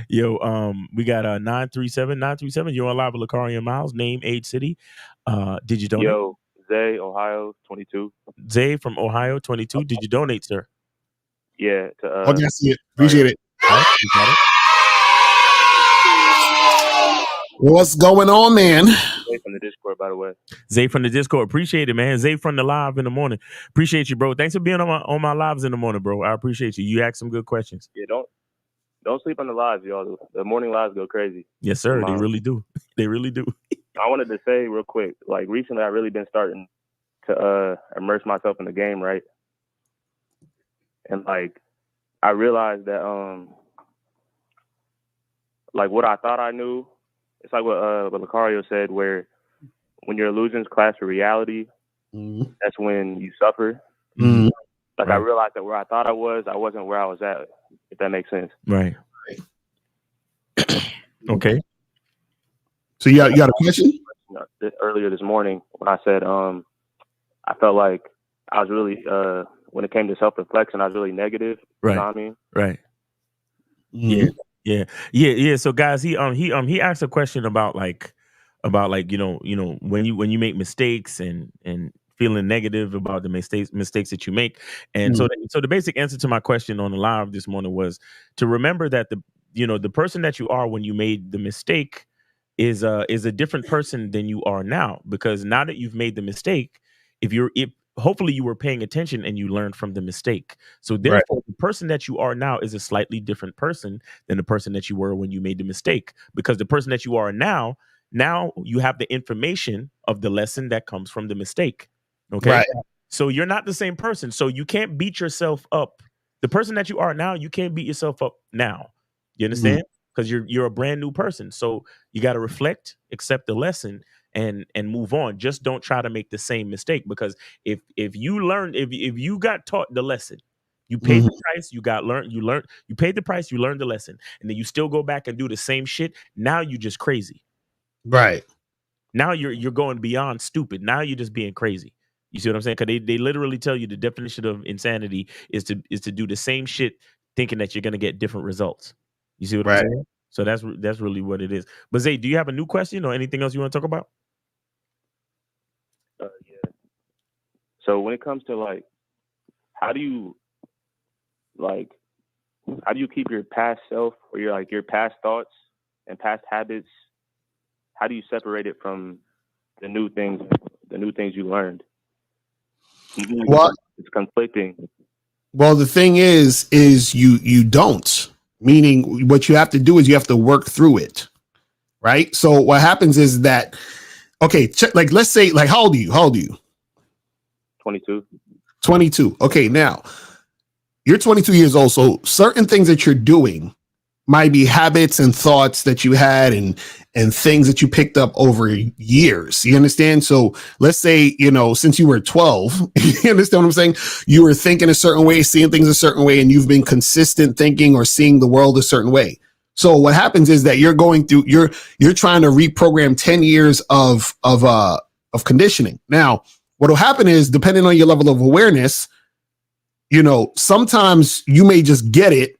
Yo, we got 937. You're on live with Lakari and Miles. Name, age, city. Did you donate? Yo, Zay, Ohio, 22. Zay from Ohio, 22. Did you donate, sir? Yeah. Okay, I see it. Appreciate it. All right, you got it. What's going on, man? Zay from the Discord, by the way. Zay from the Discord. Appreciate it, man. Zay from the live in the morning. Appreciate you, bro. Thanks for being on my lives in the morning, bro. I appreciate you. You asked some good questions. Yeah, don't sleep on the lives, y'all. The morning lives go crazy. Yes, sir. They really do. They really do. I wanted to say real quick, like recently I really been starting to immerse myself in the game, right? And like I realized that like what I thought I knew, it's like what Lucario said, where when your illusions clash with reality, that's when you suffer. Mm-hmm. Like I realized that where I thought I wasn't where I was at, if that makes sense. Right. Okay. So you got a question? earlier this morning when I said I felt like I was really when it came to self-reflection, I was really negative. Right. You know what I mean? Right. Mhm. Yeah. So guys, he asked a question about like when you make mistakes and feeling negative about the mistakes that you make. And so the basic answer to my question on the live this morning was to remember that the person that you are when you made the mistake is a different person than you are now, because now that you've made the mistake, if hopefully you were paying attention and you learned from the mistake. So therefore, the person that you are now is a slightly different person than the person that you were when you made the mistake, because the person that you are now you have the information of the lesson that comes from the mistake. Okay. Right. So you're not the same person. So you can't beat yourself up. The person that you are now, you can't beat yourself up now. You understand? Because you're a brand new person. So you got to reflect, accept the lesson, and move on. Just don't try to make the same mistake, because if you got taught the lesson, you paid the price, you paid the price, you learned the lesson, and then you still go back and do the same shit. Now you just crazy. Right. Now you're going beyond stupid. Now you're just being crazy. You see what I'm saying? Because they literally tell you the definition of insanity is to do the same shit thinking that you're going to get different results. You see what I'm saying? So that's really what it is. But Zay, do you have a new question or anything else you want to talk about? Yeah. So when it comes to like, how do you keep your past self or your past thoughts and past habits? How do you separate it from the new things you learned? Well, it's conflicting. Well, the thing is you don't. Meaning, what you have to do is you have to work through it, right? So what happens is that, okay, like let's say, like how old are you? 22. 22. Okay, now you're 22 years old. So certain things that you're doing might be habits and thoughts that you had and things that you picked up over years. You understand? So let's say, since you were 12, you understand what I'm saying? You were thinking a certain way, seeing things a certain way, and you've been consistent thinking or seeing the world a certain way. So what happens is that you're going through, you're trying to reprogram 10 years of conditioning. Now, what will happen is, depending on your level of awareness, sometimes you may just get it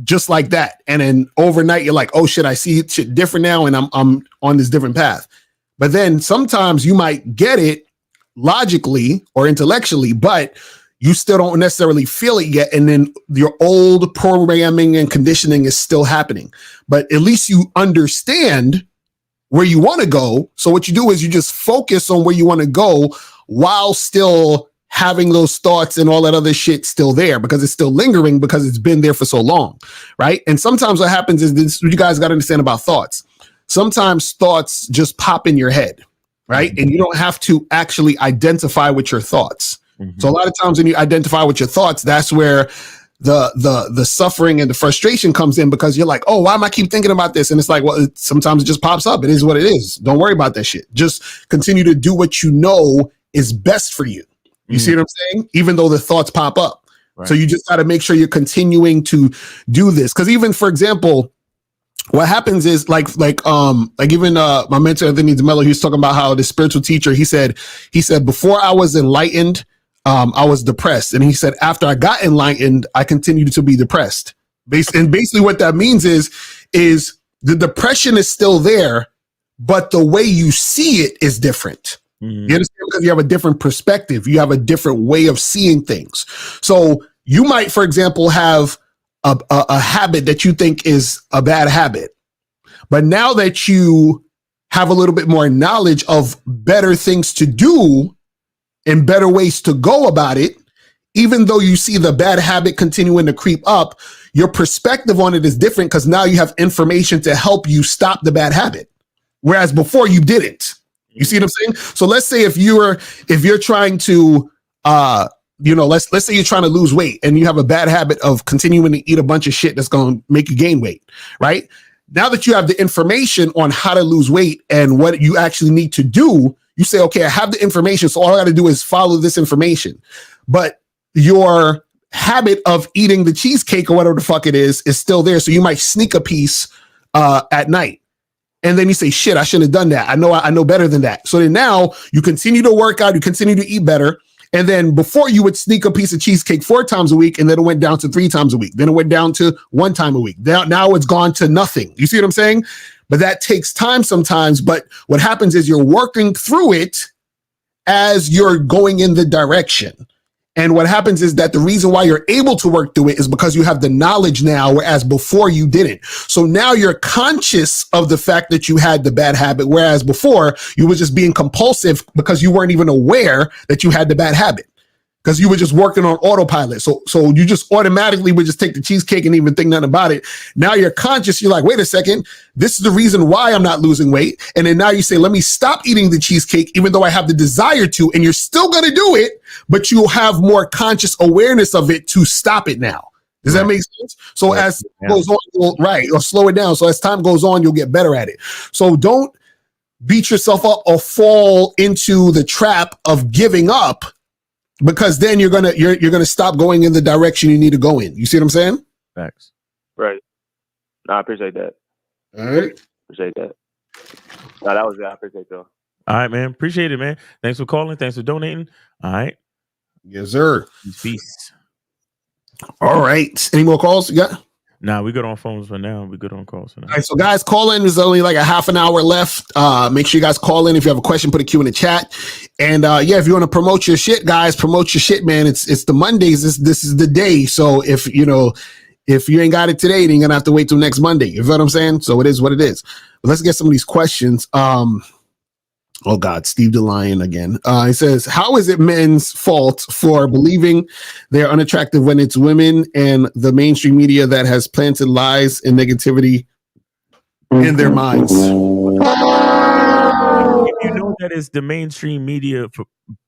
just like that. And then overnight you're like, oh shit, I see shit different now. And I'm on this different path. But then sometimes you might get it logically or intellectually, but you still don't necessarily feel it yet. And then your old programming and conditioning is still happening, but at least you understand where you want to go. So what you do is you just focus on where you want to go while still having those thoughts and all that other shit still there, because it's still lingering because it's been there for so long, right? And sometimes what happens is this, you guys got to understand about thoughts. Sometimes thoughts just pop in your head, right? And you don't have to actually identify with your thoughts. So a lot of times when you identify with your thoughts, that's where the suffering and the frustration comes in, because you're like, oh, why am I keep thinking about this? And it's like, well, sometimes it just pops up. It is what it is. Don't worry about that shit. Just continue to do what you know is best for you. You see what I'm saying? Even though the thoughts pop up. Right. So you just got to make sure you're continuing to do this. Because even, for example, what happens is like even my mentor, Anthony DeMello, he was talking about how the spiritual teacher, he said, before I was enlightened, I was depressed. And he said, after I got enlightened, I continued to be depressed. And basically what that means is the depression is still there, but the way you see it is different. You understand? Because you have a different perspective. You have a different way of seeing things. So you might, for example, have a habit that you think is a bad habit. But now that you have a little bit more knowledge of better things to do and better ways to go about it, even though you see the bad habit continuing to creep up, your perspective on it is different, because now you have information to help you stop the bad habit. Whereas before you didn't. You see what I'm saying? So let's say if you're trying to, let's say you're trying to lose weight and you have a bad habit of continuing to eat a bunch of shit that's going to make you gain weight, right? Now that you have the information on how to lose weight and what you actually need to do, you say, okay, I have the information, so all I got to do is follow this information. But your habit of eating the cheesecake or whatever the fuck it is still there. So you might sneak a piece at night. And then you say, shit, I shouldn't have done that. I know better than that. So then now you continue to work out, you continue to eat better. And then before you would sneak a piece of cheesecake 4 times a week, and then it went down to 3 times a week. Then it went down to 1 time a week. Now it's gone to nothing. You see what I'm saying? But that takes time sometimes. But what happens is you're working through it as you're going in the direction. And what happens is that the reason why you're able to work through it is because you have the knowledge now, whereas before you didn't. So now you're conscious of the fact that you had the bad habit, whereas before you were just being compulsive because you weren't even aware that you had the bad habit. Because you were just working on autopilot. So you just automatically would just take the cheesecake and even think nothing about it. Now you're conscious. You're like, wait a second. This is the reason why I'm not losing weight. And then now you say, let me stop eating the cheesecake, even though I have the desire to. And you're still going to do it, but you'll have more conscious awareness of it to stop it now. Does that make sense? So as it goes on, or slow it down. So as time goes on, you'll get better at it. So don't beat yourself up or fall into the trap of giving up, because then you're gonna stop going in the direction you need to go in. You see what I'm saying? Facts. Right. No, I appreciate that. All right. Appreciate that. No, that was it. I appreciate that. All right, man. Appreciate it, man. Thanks for calling. Thanks for donating. All right. Yes, sir. Peace. All right. Any more calls you got? Nah, we good on phones for now. We good on calls for now. All right, so guys, call in. There's only like a half an hour left. Make sure you guys call in. If you have a question, put a Q in the chat. And if you want to promote your shit, guys, promote your shit, man. It's the Mondays. This is the day. So if you ain't got it today, then you're gonna have to wait till next Monday. You know what I'm saying? So it is what it is. But let's get some of these questions. Oh God, Steve DeLion again. He says, how is it men's fault for believing they're unattractive when it's women and the mainstream media that has planted lies and negativity in their minds? If you know that it's the mainstream media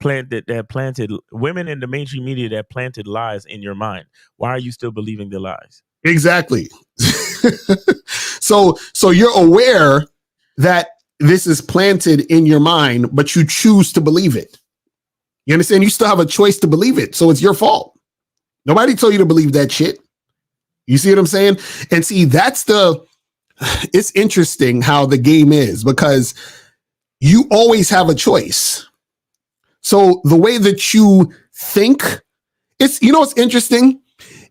that planted women in the mainstream media that planted lies in your mind, why are you still believing the lies? Exactly. So you're aware that this is planted in your mind, but you choose to believe it. You understand? You still have a choice to believe it. So it's your fault. Nobody told you to believe that shit. You see what I'm saying? And see, it's interesting how the game is, because you always have a choice. So the way that you think, it's interesting.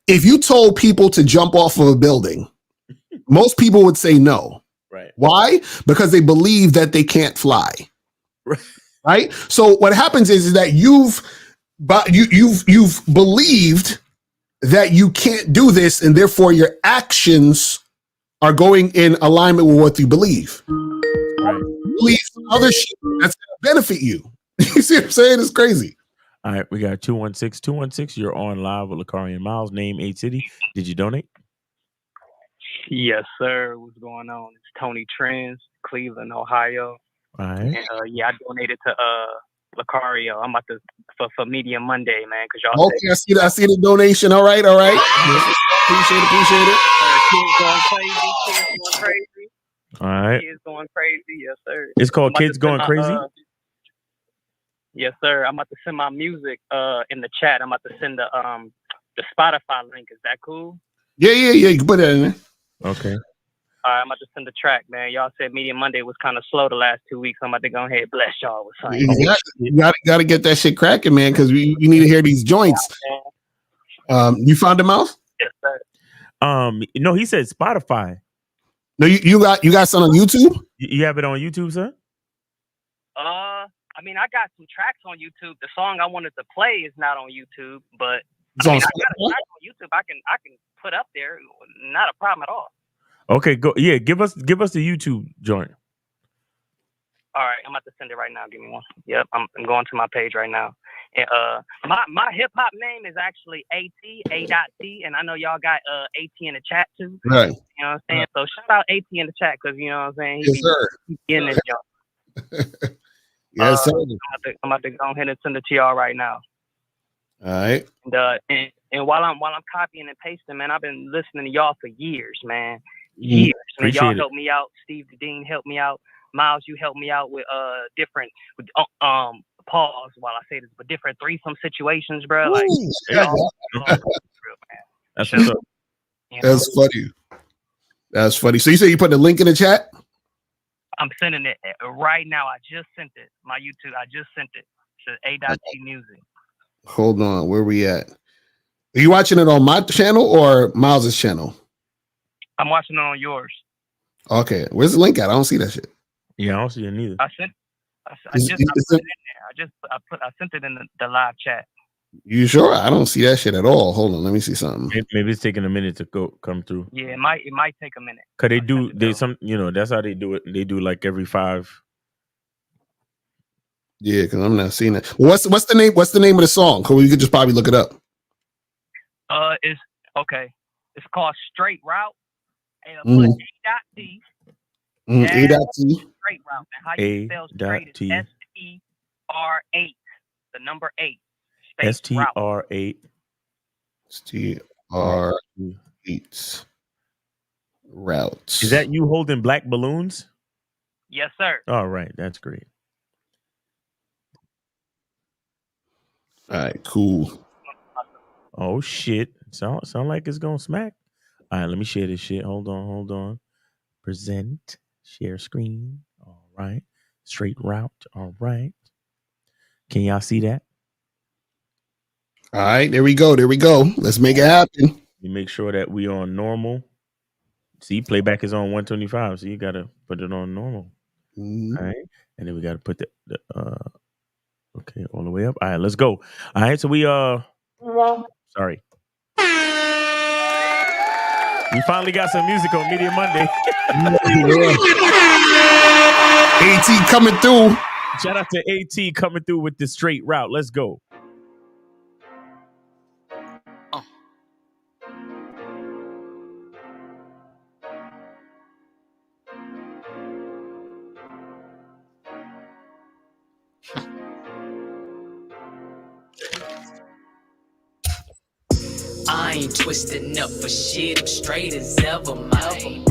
If you told people to jump off of a building, most people would say no. Right. Why? Because they believe that they can't fly. Right. So what happens is that you've believed that you can't do this, and therefore your actions are going in alignment with what you believe. Right. You believe other shit that's going to benefit you. You see what I'm saying? It's crazy. All right, we got 216. You're on live with Lakari and Miles. Name 8 City. Did you donate? Yes, sir. What's going on? It's Tony Trends, Cleveland, Ohio. All right. And I donated to Lucario. I'm about to for Media Monday, man. Cause y'all. Okay, I see the donation. All right. Appreciate it. Kids going crazy. All right. Kids going crazy. Yes, sir. It's called Kids Going Crazy. Yes, sir. I'm about to send my music in the chat. I'm about to send the Spotify link. Is that cool? Yeah. You can put that in there. Okay. All right, I'm about to send the track, man. Y'all said Media Monday was kind of slow the last 2 weeks. I'm about to go ahead and bless y'all with something. Exactly. You got to get that shit cracking, man, because we need to hear these joints. You found them out? Yes, sir. No, he said Spotify. No, you got something on YouTube? You have it on YouTube, sir? I mean, I got some tracks on YouTube. The song I wanted to play is not on YouTube, but It's I on got a track on YouTube. I can put up there. Not a problem at all. Okay, go. Yeah, give us the YouTube joint. All right, I'm about to send it right now. Give me one. Yep, I'm going to my page right now. And my hip hop name is actually A.T, and I know y'all got A.T in the chat too. Right. You know what I'm saying? So shout out A.T in the chat, because you know what I'm saying. Yes, sir. He in this joint. Yes, sir. I'm about to go ahead and send it to y'all right now. All right. And while I'm copying and pasting, man, I've been listening to y'all for years, man. Years, man. Y'all helped me out. Steve the Dean helped me out. Miles, you helped me out with different pause while I say this, but different threesome situations, bro. Like, That's what's up. That's funny. That's funny. So you say you put the link in the chat? I'm sending it right now. I just sent it. My YouTube. I just sent it to A.T Music. Hold on, where we at? Are you watching it on my channel or Miles's channel? I'm watching it on yours. Okay, where's the link at? I don't see that shit. Yeah, I don't see it neither. I put it in there. I sent it in the live chat. You sure? I don't see that shit at all. Hold on, let me see something. Maybe it's taking a minute to come through. Yeah, it might take a minute. Cause that's how they do it. They do like every 5. Yeah, because I'm not seeing it. What's the name? What's the name of the song? Because we could just probably look it up. It's okay. It's called Straight Route. And put A.T. A.T. Straight Route. And how you spell straight is STR8. The number 8. STR8. STR8. Routes. Is that you holding black balloons? Yes, sir. All right, that's great. All right, cool. Oh shit! Sound like it's gonna smack. All right, let me share this shit. Hold on. Present, share screen. All right, straight route. All right. Can y'all see that? All right, there we go. Let's make it happen. You make sure that we on normal. See, playback is on 125, so you gotta put it on normal. All right, and then we gotta put the okay all the way up. All right, let's go. All right, so we sorry. We finally got some music on Media Monday. AT coming through. Shout out to AT coming through with the straight route. Let's go. I ain't twisting up for shit, I'm straight as ever, man.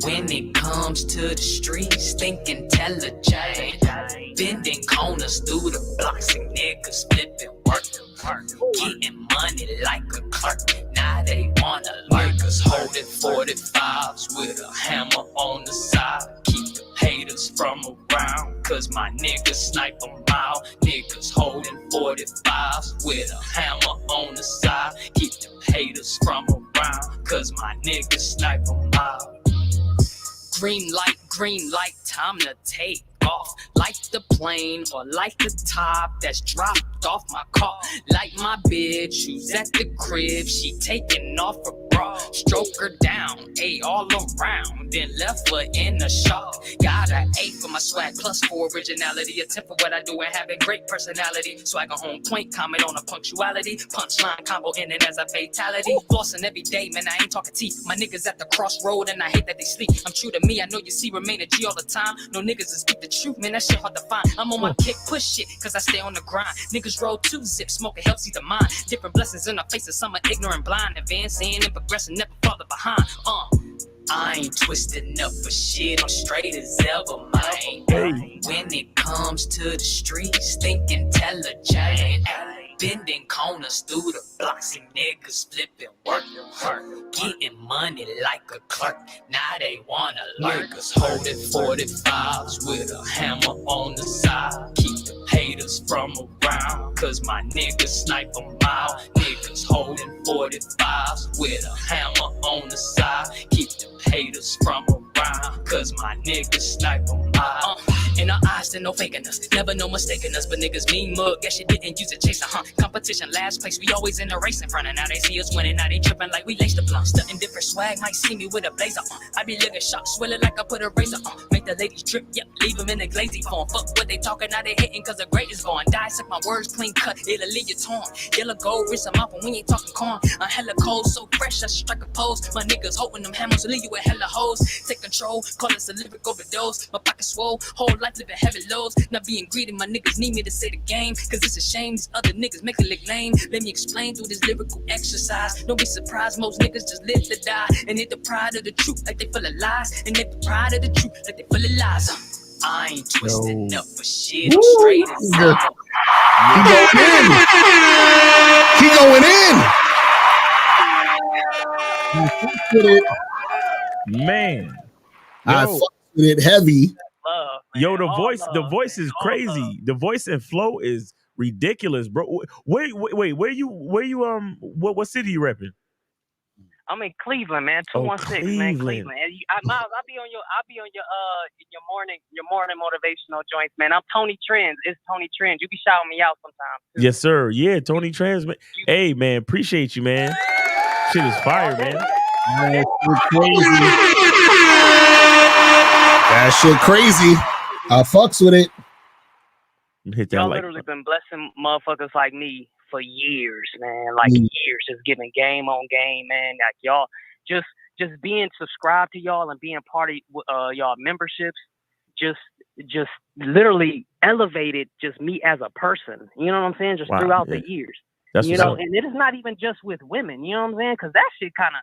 When it comes to the streets, think intelligent. Bending corners through the blocks and niggas flipping work. Getting money like a clerk. Now they wanna lurk us, holding 45s with a hammer on the side. Keep the haters from around, cause my niggas snipe them out. Niggas holding 45s with a hammer on the side. Keep the haters from around, cause my niggas snipe them out. Green light, time to take off. Like the plane or like the top that's dropped off my car. Like my bitch who's at the crib, she taking off her bra. Stroke her down, A all around, then left her in a shock. Got an 8 for my swag, plus 4 originality. A tip for what I do and having great personality. Swagger on point, comment on a punctuality. Punchline combo ending as a fatality. Flossing every day, man, I ain't talking teeth. My niggas at the crossroad and I hate that they sleep. I'm true to me, I know you see, remain a G all the time. No niggas is speak the truth, man, that shit hard to find. I'm on my kick, push shit, cause I stay on the grind. Niggas roll 2 zips, smoking helps either mine. Different blessings in our faces, some are ignorant, blind. Advancing and progressing, never farther behind. I ain't twisting up for shit, I'm straight as ever, man. When it comes to the streets, think intelligent. Bending corners through the blocks and niggas flipping work. Getting money like a clerk, now they wanna lurk us. Holding 45s with a hammer on the side. Keep the haters from around, cause my niggas snipe them out. Niggas holding 45s with a hammer on the side. Keep the haters from around, cause my niggas snipe them out. In our eyes, there no faking us, never no mistaking us. But niggas mean mug, guess you didn't use a chaser, huh? Competition last place, we always in a race in front. And now they see us winning, now they tripping like we laced the blunt. Stunting different swag, might see me with a blazer, I be looking sharp, swilling like I put a razor on. Make the ladies drip, yep, leave them in a glazy form. Fuck what they talking, now they hitting cause the great is gone. Dissect my words, clean cut, it'll leave you torn. Yellow gold, wrist them out, and we ain't talking corn. I'm hella cold, so fresh, I strike a pose. My niggas holding them hammers, leave you with hella hoes. Take control, call us a lyric overdose. My pocket swole, whole life living heavy lows. Not being greedy, my niggas need me to say the game. Cause it's a shame these other niggas make it look lame. Let me explain through this lyrical exercise. Don't be surprised, most niggas just live to die. And hit the pride of the truth like they full of lies. And hit the pride of the truth like they full of lies. I ain't twisting up for shit, I'm straight as hell. He going in. Man. I fucked with it heavy. Yo, the voice is crazy. The voice and flow is ridiculous, bro. Wait, where you what city you repping? I'm in Cleveland, man. 216, man, Cleveland. And Miles, I'll be on your morning motivational joints, man. I'm Tony Trends. It's Tony Trends. You be shouting me out sometimes. Yes, sir. Yeah, Tony Trends. Hey, man, appreciate you, man. Shit is fire, man. That shit crazy. I fucks with it. Hit that Y'all literally been blessing motherfuckers like me for years, man. Like years, just giving game on game, man. Like y'all, just being subscribed to y'all and being part of y'all memberships, just literally elevated just me as a person. You know what I'm saying? Just throughout the years. That's you know, and it is not even just with women. You know what I'm saying? Because that shit kind of,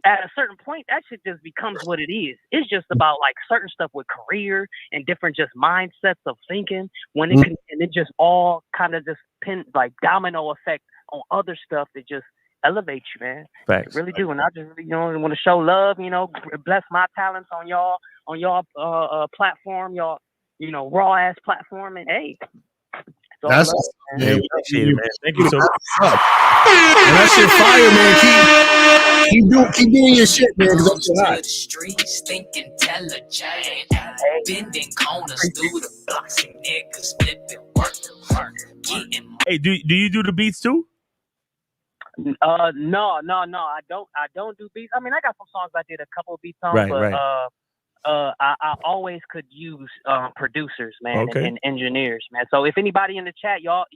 at a certain point, that shit just becomes what it is. It's just about like certain stuff with career and different just mindsets of thinking when it can, and it just all kind of just like domino effect on other stuff that just elevates you, man. Facts. It really do. And I just really, want to show love, bless my talents on y'all platform, y'all, raw ass platform, and hey. That's love, man. We appreciate it, man. Thank you so much. And that shit fire, man. Keep doing your shit, man. Because that's hot. The streets think intelligent, bending corners through the blocks and niggas flipping work. Hey, do you do the beats too? No, I don't do beats. I mean, I got some songs I did a couple of beats on, I always could use producers, man, and engineers, man. So if anybody in the chat, y'all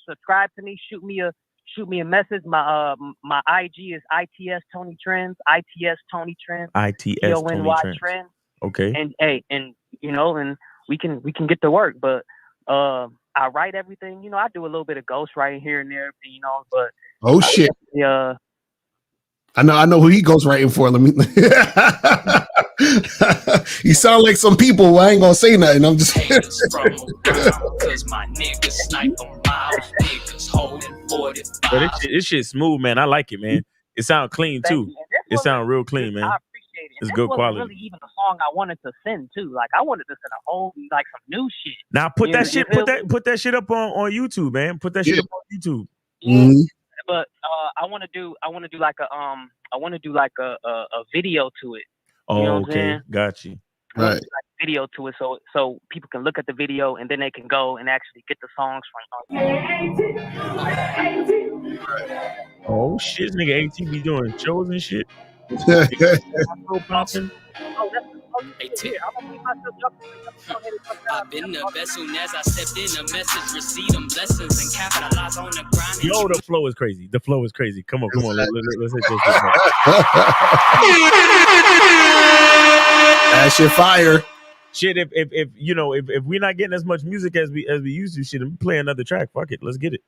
subscribe to me, shoot me a message. My IG is ITS Tony Trends, ITS Tony Trends, TONY Trends. Okay. And and we can get to work, but I write everything. I do a little bit of ghost writing here and there, but shit. Yeah. I know who he goes writing for. Let me. You sound like some people. I ain't gonna say nothing. I'm just. Cause my niggas snipe on my niggas holding 45. But this shit smooth, man. I like it, man. It sounds clean too. It sounds real clean, man. I appreciate it. It's And good this quality. wasn't really even a song I wanted to send too. Like I wanted to send a whole some new shit. Now put that shit up on YouTube, man. Put that shit up on YouTube. But I want to do like a video to it. You know what I'm saying? Got you. Right. Like a video to it, so people can look at the video and then they can go and actually get the songs from. Oh shit, this nigga AT be doing shows and shit. I've been the best soon as I stepped in the message, receive them blessings and capitalize on the grind. Yo, the flow is crazy. The flow is crazy. Come on. Let's hit this. That shit fire. Shit, if we're not getting as much music as we used to, shit, play another track. Fuck it, let's get it.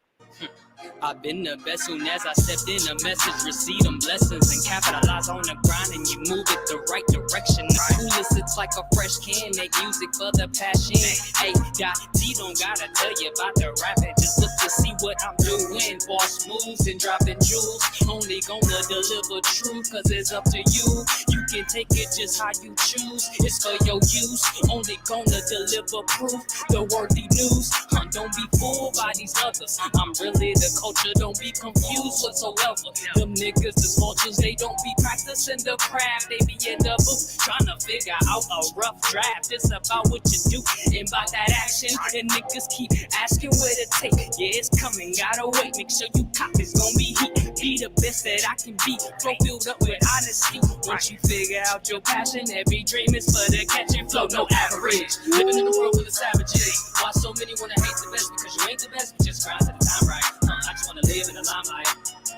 I've been the best soon as I stepped in the message, receive them blessings and capitalize on the grind, and you move it the right direction. The coolest, it's like a fresh can, make music for the passion. Hey, D don't gotta tell you about the rapping, just look to see what I'm doing. Boss moves and dropping jewels, only gonna deliver truth, cause it's up to you. You can take it just how you choose, it's for your use, only gonna deliver proof, the worthy news. Don't be fooled by these others, I'm really the culture, don't be confused whatsoever. Them niggas is vultures, they don't be practicing the craft, they be in the booth trying to figure out a rough draft. It's about what you do and about that action, and niggas keep asking where to take. Yeah, it's coming, gotta wait, make sure you cop, it's gonna be heat. Be the best that I can be, flow filled up with honesty. Once you figure out your passion, every dream is for the catching flow, no average. Living in the world with the savages, why so many wanna hate the best, because you ain't the best, but just grind to the time right. I just wanna live in the limelight.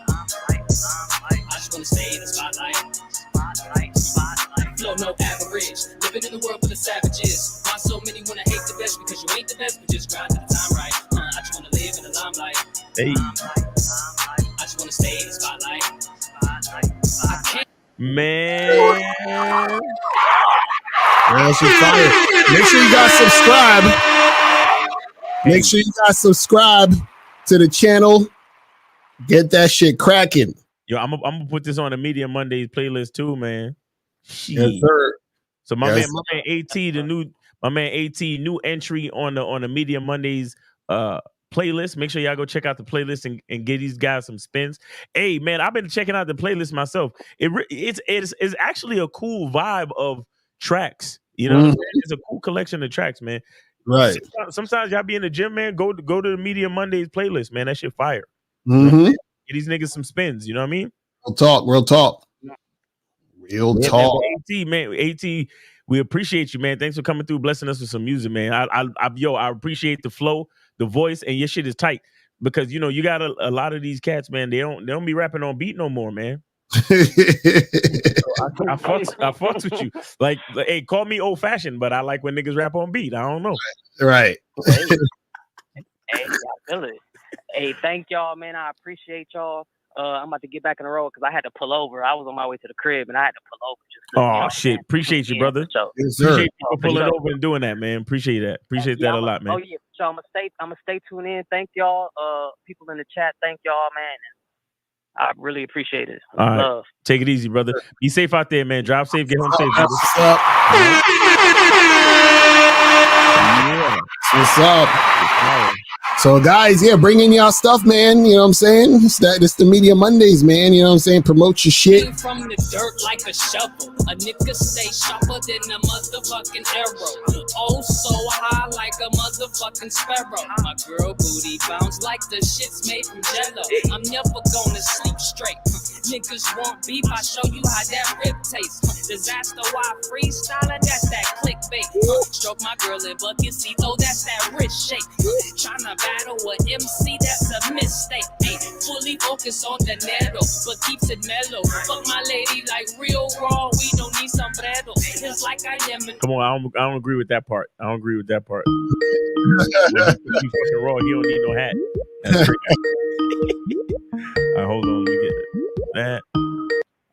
I just wanna stay in the spotlight. Flow no average, living in the world with the savages. Why so many wanna hate the best, because you ain't the best, but just grind to the time right. I just wanna live in the limelight. Hey. I just wanna stay in the spotlight. Man. That shit fire. Make sure you guys subscribe. Make sure you guys subscribe to the channel. Get that shit cracking. Yo, I'm gonna put this on the Media Mondays playlist too, man. Yes, sir. So my man AT, the new My man AT, new entry on the Media Mondays playlist. Make sure y'all go check out the playlist and get these guys some spins. Hey man, I've been checking out the playlist myself. It's actually a cool vibe of tracks. You know what I'm saying? It's a cool collection of tracks, man. Right. Sometimes y'all be in the gym, man. Go to the Media Mondays playlist, man. That shit fire. Mm-hmm. Get these niggas some spins. You know what I mean? Real talk. Real talk. Real talk. Man, AT, we appreciate you, man. Thanks for coming through, blessing us with some music, man. I appreciate the flow, the voice, and your shit is tight because you got a lot of these cats, man. They don't be rapping on beat no more, man. So I fucks with you. Like, hey, call me old fashioned, but I like when niggas rap on beat. I don't know. Right. Hey, I feel it. Hey, thank y'all, man. I appreciate y'all. I'm about to get back in the road because I had to pull over. I was on my way to the crib and I had to pull over. Oh shit! Appreciate you, brother. Yes, appreciate you for pulling over and doing that, man. Appreciate that. Appreciate that a lot, man. Oh yeah, so I'm gonna stay tuned in. Thank y'all, people in the chat. Thank y'all, man. I really appreciate it. All right. Love. Take it easy, brother. Be safe out there, man. Drive safe. Get home safe, brother. What's up? So guys, bring in y'all stuff, man. You know what I'm saying? It's the Media Mondays, man. You know what I'm saying? Promote your shit. Came from the dirt like a shovel. A nigga stay sharper than a motherfucking arrow. Oh, so high like a motherfucking sparrow. My girl booty bounce like the shit's made from jello. I'm never gonna sleep straight. Niggas want beef, I show you how that rib tastes. Disaster why freestyling, that's that clickbait. Stroke my girl in bucketcito, that's that wrist shake. Tryna battle with MC, that's a mistake. Ain't fully focused on the nettle, but keeps it mellow. Fuck my lady like real raw, we don't need sombrero. Just like I am. Come on, I don't agree with that part. I don't agree with that part. He fucking raw. He don't need no hat. That's all right, hold on. Let me get that.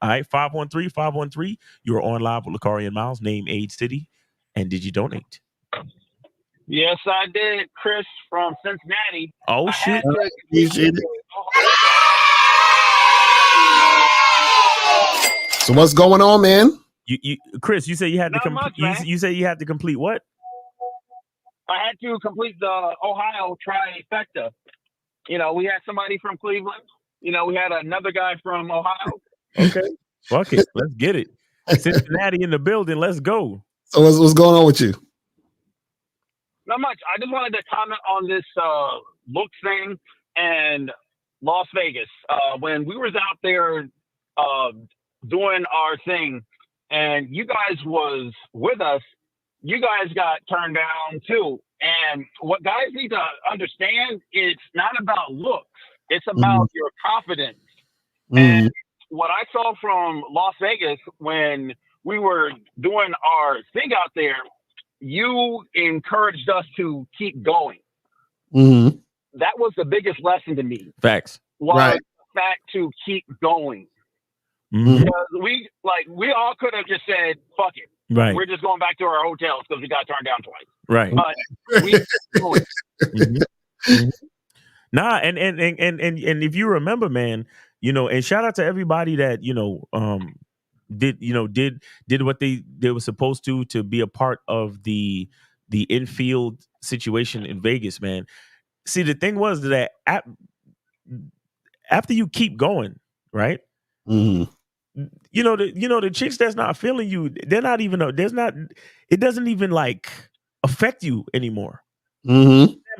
All right, 513-513. You are on live with Lakari and Miles. Name, age, city, and did you donate? Yes, I did. Chris from Cincinnati. Oh shit! So what's going on, man? You Chris, you said you had to complete. You said you had to complete what? I had to complete the Ohio trifecta. We had somebody from Cleveland. We had another guy from Ohio. Okay, fuck it, let's get it. Cincinnati in the building. Let's go. So what's going on with you? Not much. I just wanted to comment on this look thing and Las Vegas. When we was out there doing our thing and you guys was with us, you guys got turned down too. And what guys need to understand, it's not about looks. It's about your confidence. And what I saw from Las Vegas when we were doing our thing out there, you encouraged us to keep going. That was the biggest lesson to me. Facts. Was the fact to keep going. Because we all could have just said, fuck it. Right. We're just going back to our hotels because we got turned down twice. Right. But we Nah, and if you remember, man, and shout out to everybody that, did what they were supposed to be a part of the infield situation in Vegas, man. See, the thing was that after you keep going, right? The chicks that's not feeling you, they're not even. It doesn't even like affect you anymore.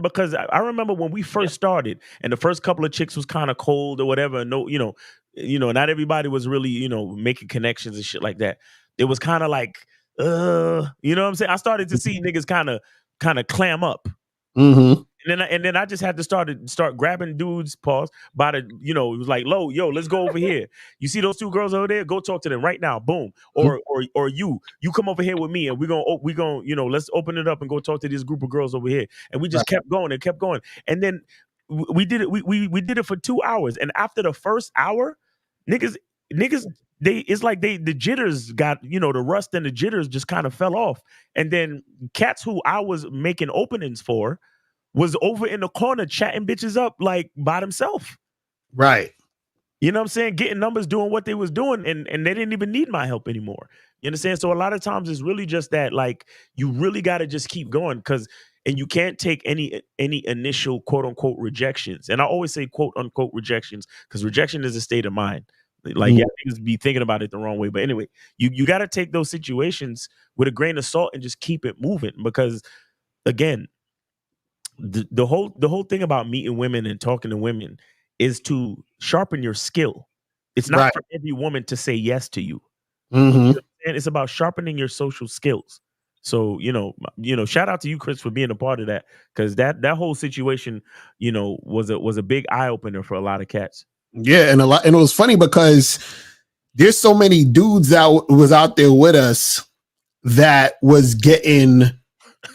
Because I remember when we first started, and the first couple of chicks was kind of cold or whatever. No, not everybody was really, making connections and shit like that. It was kind of like, you know what I'm saying? I started to see niggas kind of clam up. And then I just had to start grabbing dudes, pause, by the, it was like, yo, let's go over here. You see those two girls over there? Go talk to them right now. Boom. Or you come over here with me and we're gonna, let's open it up and go talk to this group of girls over here. And we just kept going and kept going. And then we did it. We did it for 2 hours. And after the first hour, niggas, it's like the jitters got, the rust and the jitters just kind of fell off. And then cats who I was making openings for was over in the corner chatting bitches up like by themselves. Right. You know what I'm saying? Getting numbers, doing what they was doing, and they didn't even need my help anymore. You understand? So a lot of times it's really just that, like, you really got to just keep going, and you can't take any initial quote unquote rejections. And I always say quote unquote rejections because rejection is a state of mind. Like, yeah, niggas be thinking about it the wrong way. But anyway, you got to take those situations with a grain of salt and just keep it moving, because again, the whole thing about meeting women and talking to women is to sharpen your skill. It's not for every woman to say yes to you. And it's about sharpening your social skills. So, shout out to you, Chris, for being a part of that, because that whole situation, was a big eye opener for a lot of cats. Yeah, and it was funny because there's so many dudes that was out there with us that was getting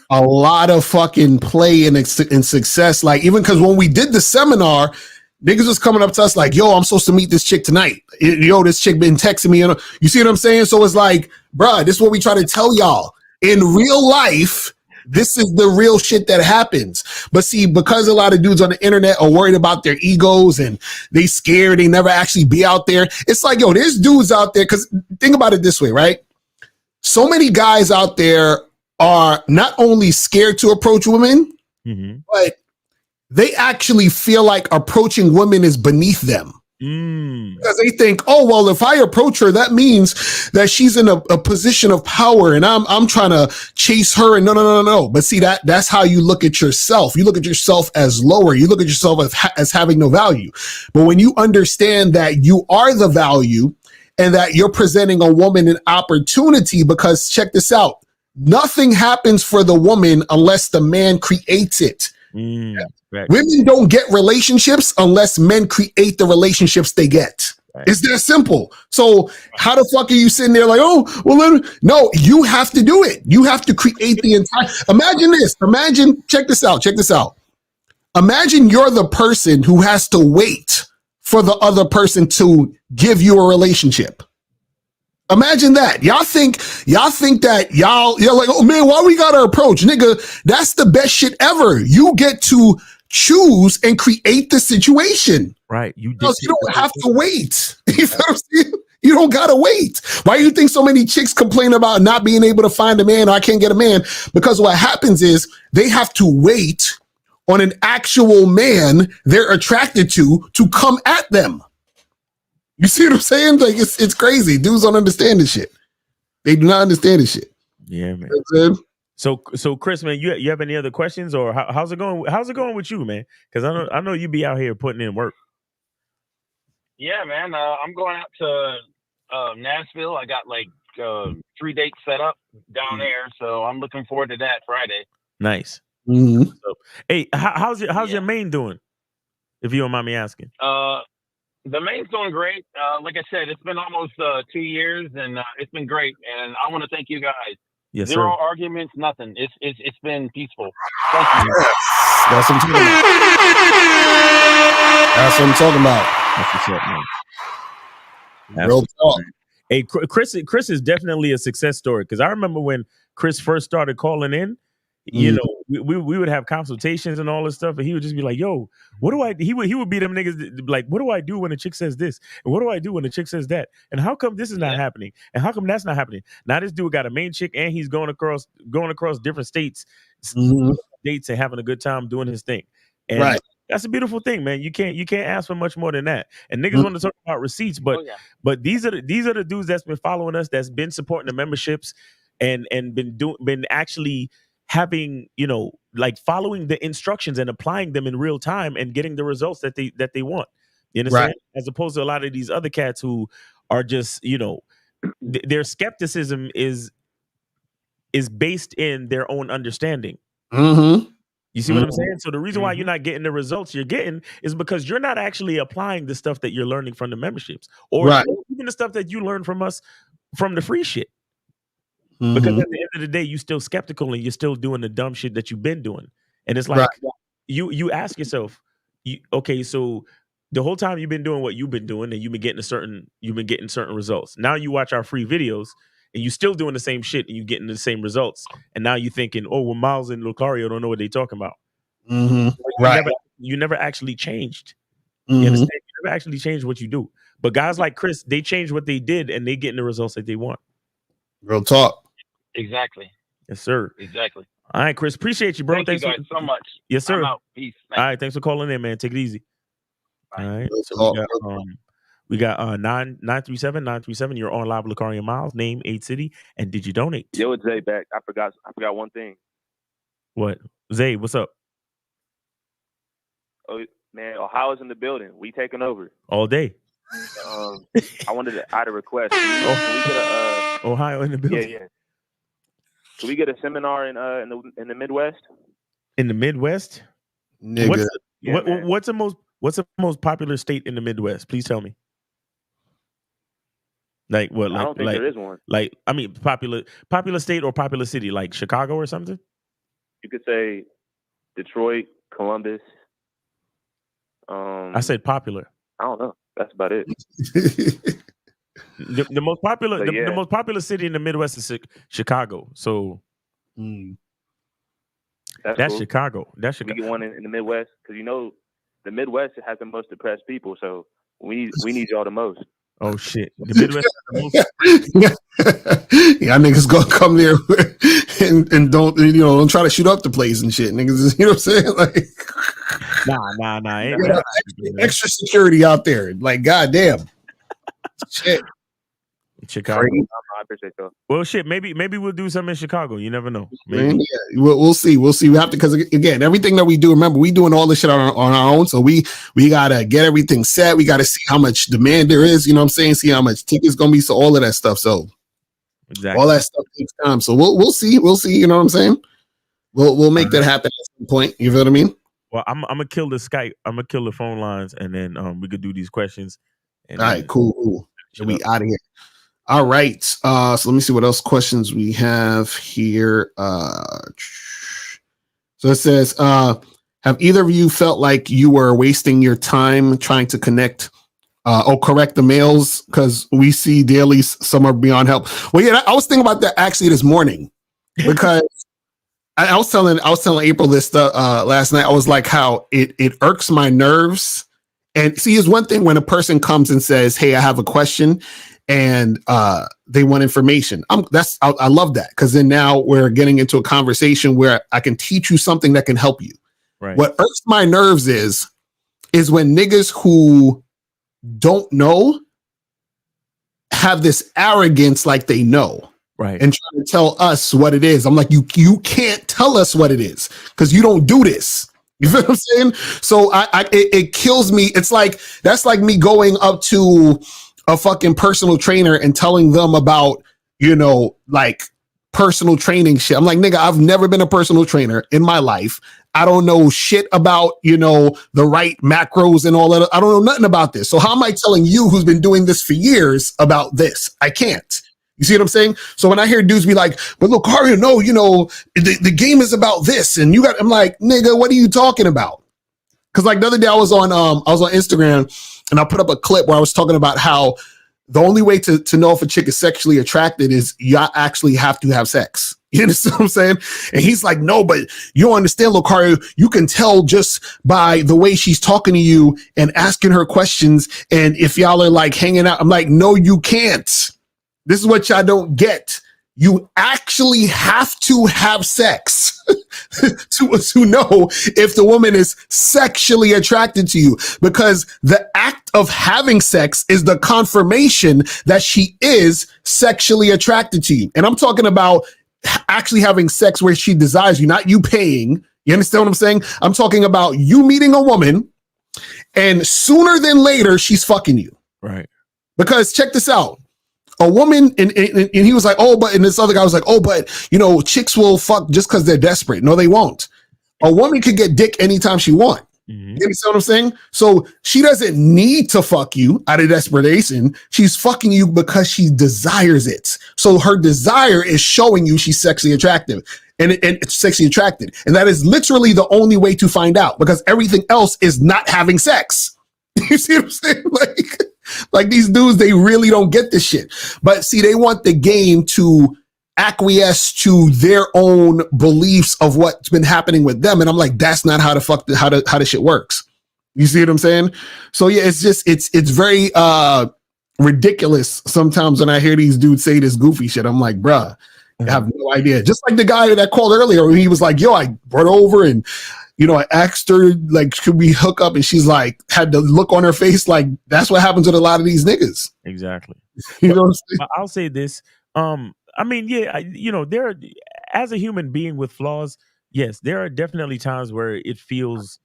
a lot of fucking play and success. Like, even because when we did the seminar, niggas was coming up to us like, yo, I'm supposed to meet this chick tonight. Yo, this chick been texting me. You see what I'm saying? So it's like, bruh, this is what we try to tell y'all. In real life, this is the real shit that happens. But see, because a lot of dudes on the internet are worried about their egos and they scared, they never actually be out there. It's like, yo, there's dudes out there. Because think about it this way, right? So many guys out there are not only scared to approach women, but they actually feel like approaching women is beneath them. Because they think, oh, well, if I approach her, that means that she's in a position of power and I'm trying to chase her. And no. But see, that's how you look at yourself. You look at yourself as lower. You look at yourself as having no value. But when you understand that you are the value and that you're presenting a woman an opportunity, because check this out, nothing happens for the woman unless the man creates it. Right. Women don't get relationships unless men create the relationships they get. Right. It's that simple. So how the fuck are you sitting there like, oh, well, no, you have to do it. You have to create the entire. Imagine this. Check this out. Imagine you're the person who has to wait for the other person to give you a relationship. Imagine that. Y'all think that you're like, oh man, why we gotta approach? Nigga, that's the best shit ever. You get to choose and create the situation. Right. You don't have to wait. You know what I'm saying? You don't gotta wait. Why do you think so many chicks complain about not being able to find a man, or I can't get a man? Because what happens is they have to wait on an actual man they're attracted to come at them. You see what I'm saying? Like, it's crazy. Dudes don't understand this shit. They do not understand this shit. Yeah, man. So Chris, man, you have any other questions, or how's it going? How's it going with you, man? Because I know you be out here putting in work. Yeah, man. I'm going out to Nashville. I got like 3 dates set up down there, so I'm looking forward to that Friday. Nice. So, hey, how's your main doing? If you don't mind me asking. The main's doing great. Like I said, it's been almost 2 years, and it's been great. And I want to thank you guys. Yes, Zero sir. arguments, nothing. It's been peaceful. Thank you. That's what I'm talking about. That's what I'm talking about. That's what's up, man. Real talk. Hey, Chris is definitely a success story, because I remember when Chris first started calling in. You know, we would have consultations and all this stuff, and he would just be like, "Yo, what do I?" He would be them niggas like, "What do I do when a chick says this? And what do I do when a chick says that? And how come this is not happening? And how come that's not happening?" Now this dude got a main chick, and he's going across different states, dates, and having a good time doing his thing. And that's a beautiful thing, man. You can't ask for much more than that. And niggas want to talk about receipts, but these are the dudes that's been following us, that's been supporting the memberships, and been actually having, like, following the instructions and applying them in real time and getting the results that they want. You understand? Right. As opposed to a lot of these other cats who are just, their skepticism is based in their own understanding. You see what I'm saying? So the reason why you're not getting the results you're getting is because you're not actually applying the stuff that you're learning from the memberships, or even the stuff that you learn from us from the free shit. Because at the end of the day, you're still skeptical and you're still doing the dumb shit that you've been doing. And it's like, you ask yourself, okay, so the whole time you've been doing what you've been doing, and you've been getting certain results. Now you watch our free videos and you're still doing the same shit and you're getting the same results. And now you're thinking, oh, well, Miles and Lucario don't know what they're talking about. You never actually changed. You understand? You never actually change what you do. But guys like Chris, they change what they did and they getting the results that they want. Real talk. Exactly. Yes, sir. Exactly. All right, Chris. Appreciate you, bro. Thank you guys so much. Yes, sir. I'm out. Peace. All right, thanks for calling in, man. Take it easy. All right. So we got 937. You're on live with Lucario Miles. Name, age, city, and did you donate? Yo, it's Zay back. I forgot one thing. What? Zay, what's up? Oh man, Ohio's in the building. We taking over all day. I had a request. Can we get a Ohio in the building? Yeah. Can we get a seminar in the Midwest? In the Midwest? Nigga. What's the most popular state in the Midwest? Please tell me. Like what? Like, I don't think there is one. Like, I mean, popular state or popular city, like Chicago or something? You could say Detroit, Columbus. I said popular. I don't know. That's about it. The most popular, the most popular city in the Midwest is Chicago. So that's cool. Chicago. That's Chicago. We get one in the Midwest because the Midwest has the most depressed people. So we need y'all the most. Oh shit! The Midwest has the most. Yeah, niggas gonna come there and don't try to shoot up the place and shit. Niggas, you know what I'm saying? Like, nah. Ain't extra security out there. Like, goddamn. Shit. Chicago. I appreciate that. Well, shit. Maybe we'll do something in Chicago. You never know. Man, yeah, we'll see. We'll see. We have to, because again, everything that we do. Remember, we doing all this shit on our own. So we gotta get everything set. We gotta see how much demand there is. You know what I'm saying? See how much tickets gonna be. So all of that stuff. So exactly, all that stuff takes time. So we'll see. We'll see. You know what I'm saying? We'll make that happen at some point. You feel what I mean? Well, I'm gonna kill the Skype. I'm gonna kill the phone lines, and then we could do these questions. All right, cool. So we out of here. All right. So let me see what else questions we have here. So it says, have either of you felt like you were wasting your time trying to connect or correct the males? Because we see daily some are beyond help. Well, yeah, I was thinking about that actually this morning because I was telling April this last night. I was like, how it irks my nerves. And see, it's one thing when a person comes and says, "Hey, I have a question," and they want information. I love that, because then now we're getting into a conversation where I can teach you something that can help you. Right. What irks my nerves is when niggas who don't know have this arrogance like they know. Right. And trying to tell us what it is. I'm like, you can't tell us what it is because you don't do this. You feel what I'm saying? So it kills me. It's like, that's like me going up to a fucking personal trainer and telling them about, like personal training shit. I'm like, nigga, I've never been a personal trainer in my life. I don't know shit about, the right macros and all that. I don't know nothing about this. So how am I telling you, who's been doing this for years, about this? I can't. You see what I'm saying? So when I hear dudes be like, "But look, Hario, no, the game is about this," and I'm like, nigga, what are you talking about? Because like the other day I was on Instagram and I put up a clip where I was talking about how the only way to know if a chick is sexually attracted is you actually have to have sex. You understand what I'm saying? And he's like, "No, but you don't understand, Lucario. You can tell just by the way she's talking to you and asking her questions. And if y'all are like hanging out," I'm like, "No, you can't. This is what y'all don't get. You actually have to have sex to know if the woman is sexually attracted to you, because the act of having sex is the confirmation that she is sexually attracted to you." And I'm talking about actually having sex where she desires you, not you paying. You understand what I'm saying? I'm talking about you meeting a woman and sooner than later she's fucking you. Right. Because check this out. A woman, and he was like, "Oh, but," and this other guy was like, "Oh, but, chicks will fuck just because they're desperate." No, they won't. A woman could get dick anytime she wants. Mm-hmm. You understand what I'm saying? So she doesn't need to fuck you out of desperation. She's fucking you because she desires it. So her desire is showing you she's sexually attractive and it's sexually attracted. And that is literally the only way to find out, because everything else is not having sex. You see what I'm saying? Like these dudes, they really don't get this shit. But see, they want the game to acquiesce to their own beliefs of what's been happening with them. And I'm like, that's not how the shit works. You see what I'm saying? So yeah, it's just it's very ridiculous sometimes when I hear these dudes say this goofy shit. I'm like, bruh, I have no idea. Just like the guy that called earlier, he was like, yo, I brought over and I asked her, like, could we hook up? And she's like, had the look on her face, like, that's what happens with a lot of these niggas. Exactly. You know what I'm saying? I'll say this. I mean, yeah, there are, as a human being with flaws, yes, there are definitely times where it feels,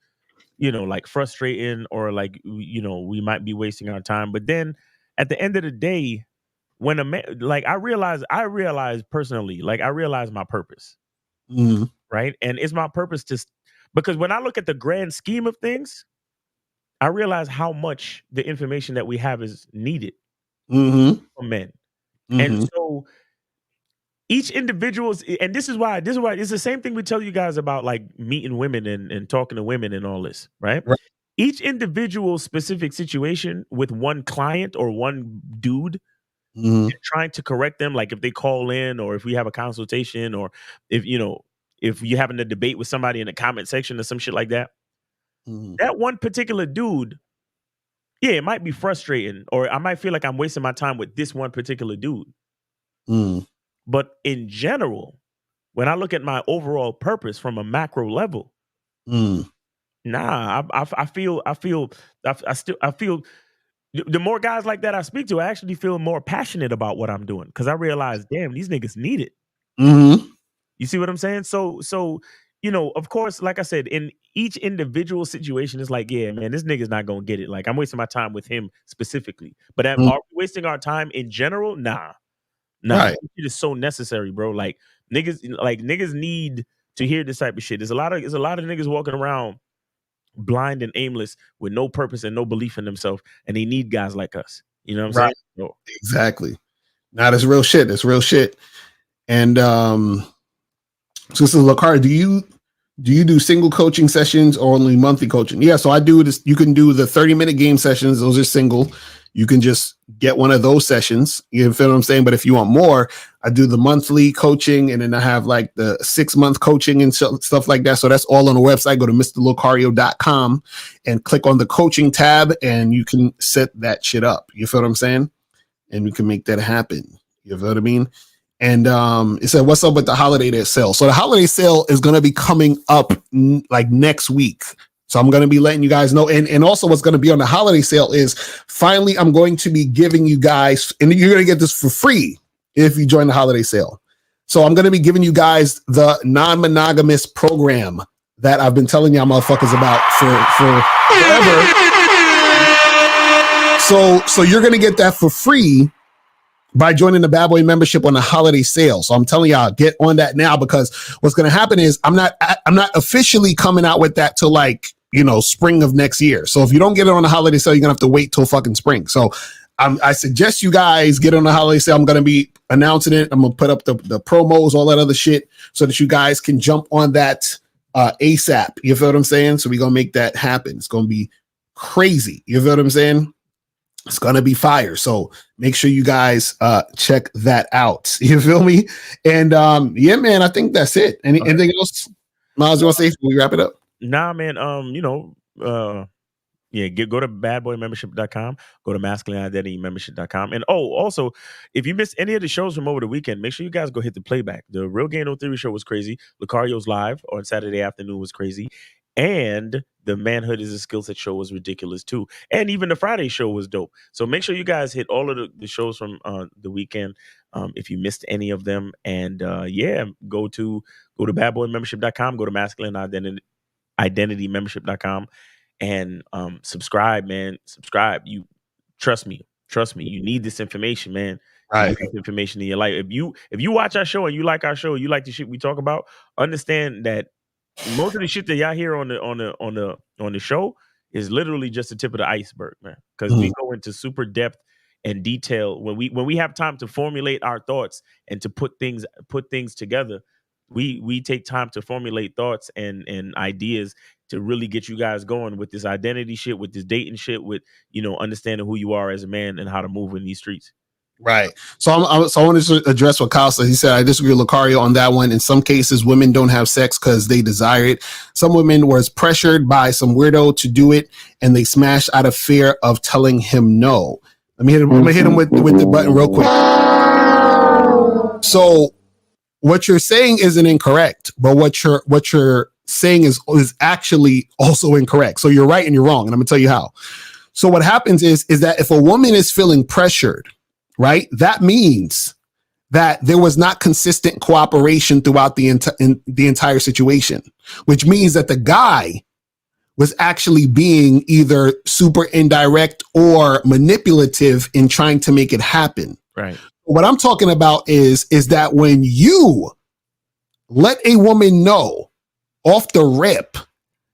like frustrating or like, we might be wasting our time. But then at the end of the day, when a man, like, I realize personally, like, I realize my purpose, right? And it's my purpose because when I look at the grand scheme of things, I realize how much the information that we have is needed for men. And so each individual, and this is why it's the same thing we tell you guys about, like, meeting women and talking to women and all this, right? Each individual specific situation with one client or one dude, and trying to correct them, like if they call in or if we have a consultation or if you're having a debate with somebody in the comment section or some shit like that, that one particular dude, yeah, it might be frustrating, or I might feel like I'm wasting my time with this one particular dude. But in general, when I look at my overall purpose from a macro level, I feel the more guys like that I speak to, I actually feel more passionate about what I'm doing because I realize, damn, these niggas need it. You see what I'm saying? So of course, like I said, in each individual situation, it's like, yeah, man, this nigga's not gonna get it. Like, I'm wasting my time with him specifically. But are we wasting our time in general? Nah. Right. It is so necessary, bro. Like, niggas need to hear this type of shit. There's a lot of niggas walking around blind and aimless with no purpose and no belief in themselves, and they need guys like us. You know what I'm saying? So, exactly. Now that's real shit. That's real shit. And Sister Lakar, do you do single coaching sessions or only monthly coaching? Yeah, so I do this. You can do the 30-minute game sessions. Those are single. You can just get one of those sessions. You feel what I'm saying? But if you want more, I do the monthly coaching, and then I have like the 6-month coaching and stuff like that. So that's all on the website. Go to mrlocario.com and click on the coaching tab, and you can set that shit up. You feel what I'm saying? And we can make that happen. You feel what I mean? And it said, what's up with the holiday sale? So the holiday sale is going to be coming up like next week. So I'm going to be letting you guys know. And also what's going to be on the holiday sale is finally I'm going to be giving you guys, and you're going to get this for free if you join the holiday sale. So I'm going to be giving you guys the non-monogamous program that I've been telling y'all motherfuckers about for forever. So you're going to get that for free by joining the Bad Boy membership on the holiday sale. So I'm telling y'all, get on that now, because what's going to happen is I'm not officially coming out with that till like, spring of next year. So if you don't get it on the holiday sale, you're going to have to wait till fucking spring. So I suggest you guys get on the holiday sale. I'm going to be announcing it. I'm going to put up the promos, all that other shit, so that you guys can jump on that ASAP. You feel what I'm saying? So we're going to make that happen. It's going to be crazy. You feel what I'm saying? It's going to be fire. So make sure you guys check that out. You feel me? And yeah, man, I think that's it. Anything else, Miles, you want to say before we wrap it up? Nah, man. Yeah, go to badboymembership.com, go to masculineidentitymembership.com. And also, if you missed any of the shows from over the weekend, make sure you guys go hit the playback. The Real Game No Theory show was crazy. Lucario's live on Saturday afternoon was crazy. And the Manhood is a Skill Set show was ridiculous too. And even the Friday show was dope. So make sure you guys hit all of the shows from the weekend if you missed any of them. And yeah, go to badboymembership.com, go to masculineidentitymembership.com. And subscribe, man. Subscribe. You trust me. You need this information, man. Right. You need this information in your life. If you watch our show and you like our show, you like the shit we talk about, understand that most of the shit that y'all hear on the show is literally just the tip of the iceberg, man. Because we go into super depth and detail when we have time to formulate our thoughts and to put things together. We take time to formulate thoughts and ideas to really get you guys going with this identity shit, with this dating shit, with understanding who you are as a man and how to move in these streets. Right. So I want to address what Kyle said. He said, I disagree with Lucario on that one. In some cases, women don't have sex because they desire it. Some women was pressured by some weirdo to do it, and they smashed out of fear of telling him no. I'm gonna hit him with the button real quick. So what you're saying isn't incorrect, but what you're saying is actually also incorrect. So you're right and you're wrong, and I'm gonna tell you how. So what happens is that if a woman is feeling pressured, right, that means that there was not consistent cooperation throughout the entire situation, which means that the guy was actually being either super indirect or manipulative in trying to make it happen. Right. What I'm talking about is that when you let a woman know off the rip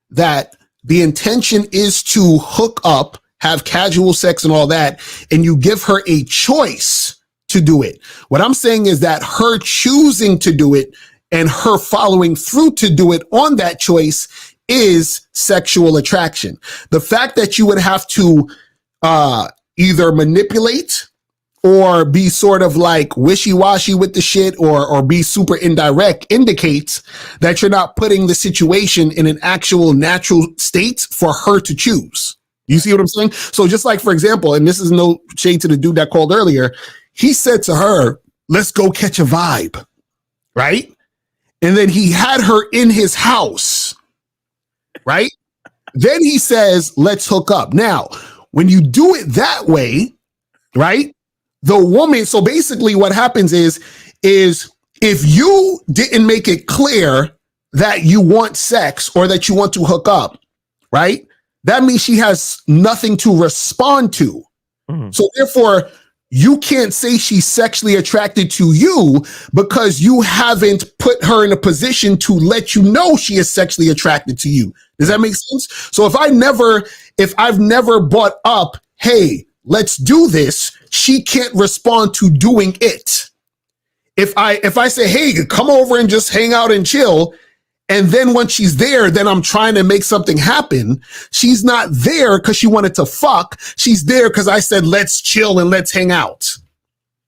that the intention is to hook up, have casual sex and all that, and you give her a choice to do it. What I'm saying is that her choosing to do it and her following through to do it on that choice is sexual attraction. The fact that you would have to either manipulate or be sort of like wishy-washy with the shit or be super indirect indicates that you're not putting the situation in an actual natural state for her to choose. You see what I'm saying? So just like, for example, and this is no shade to the dude that called earlier, he said to her, let's go catch a vibe, right? And then he had her in his house, right? Then he says, let's hook up. Now, when you do it that way, right? The woman, so basically what happens is if you didn't make it clear that you want sex or that you want to hook up, right? That means she has nothing to respond to. Mm-hmm. So therefore, you can't say she's sexually attracted to you because you haven't put her in a position to let you know she is sexually attracted to you. Does that make sense? So if I've never brought up, hey, let's do this, she can't respond to doing it. If I say, hey, come over and just hang out and chill, and then when she's there, then I'm trying to make something happen. She's not there because she wanted to fuck. She's there because I said, let's chill and let's hang out.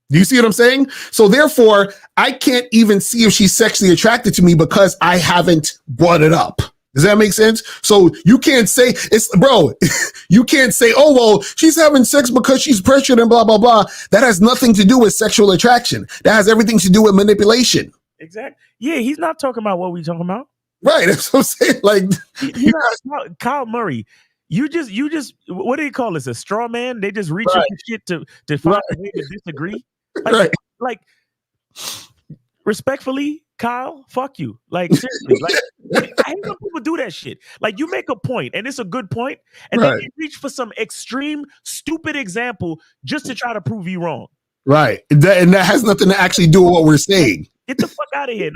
Do you see what I'm saying? So therefore, I can't even see if she's sexually attracted to me because I haven't brought it up. Does that make sense? So you can't say you can't say, oh, well, she's having sex because she's pressured and blah, blah, blah. That has nothing to do with sexual attraction. That has everything to do with manipulation. Exactly. Yeah, he's not talking about what we talking about. Right. That's what I'm saying. Like Kyle Murray, you just what do you call this? A straw man? They just reach up the shit to find a way to disagree. Like respectfully, Kyle, fuck you. Like seriously, like I hate when people do that shit. Like you make a point, and it's a good point, and then you reach for some extreme, stupid example just to try to prove you wrong. Right. And that has nothing to actually do with what we're saying. Get the fuck out of here.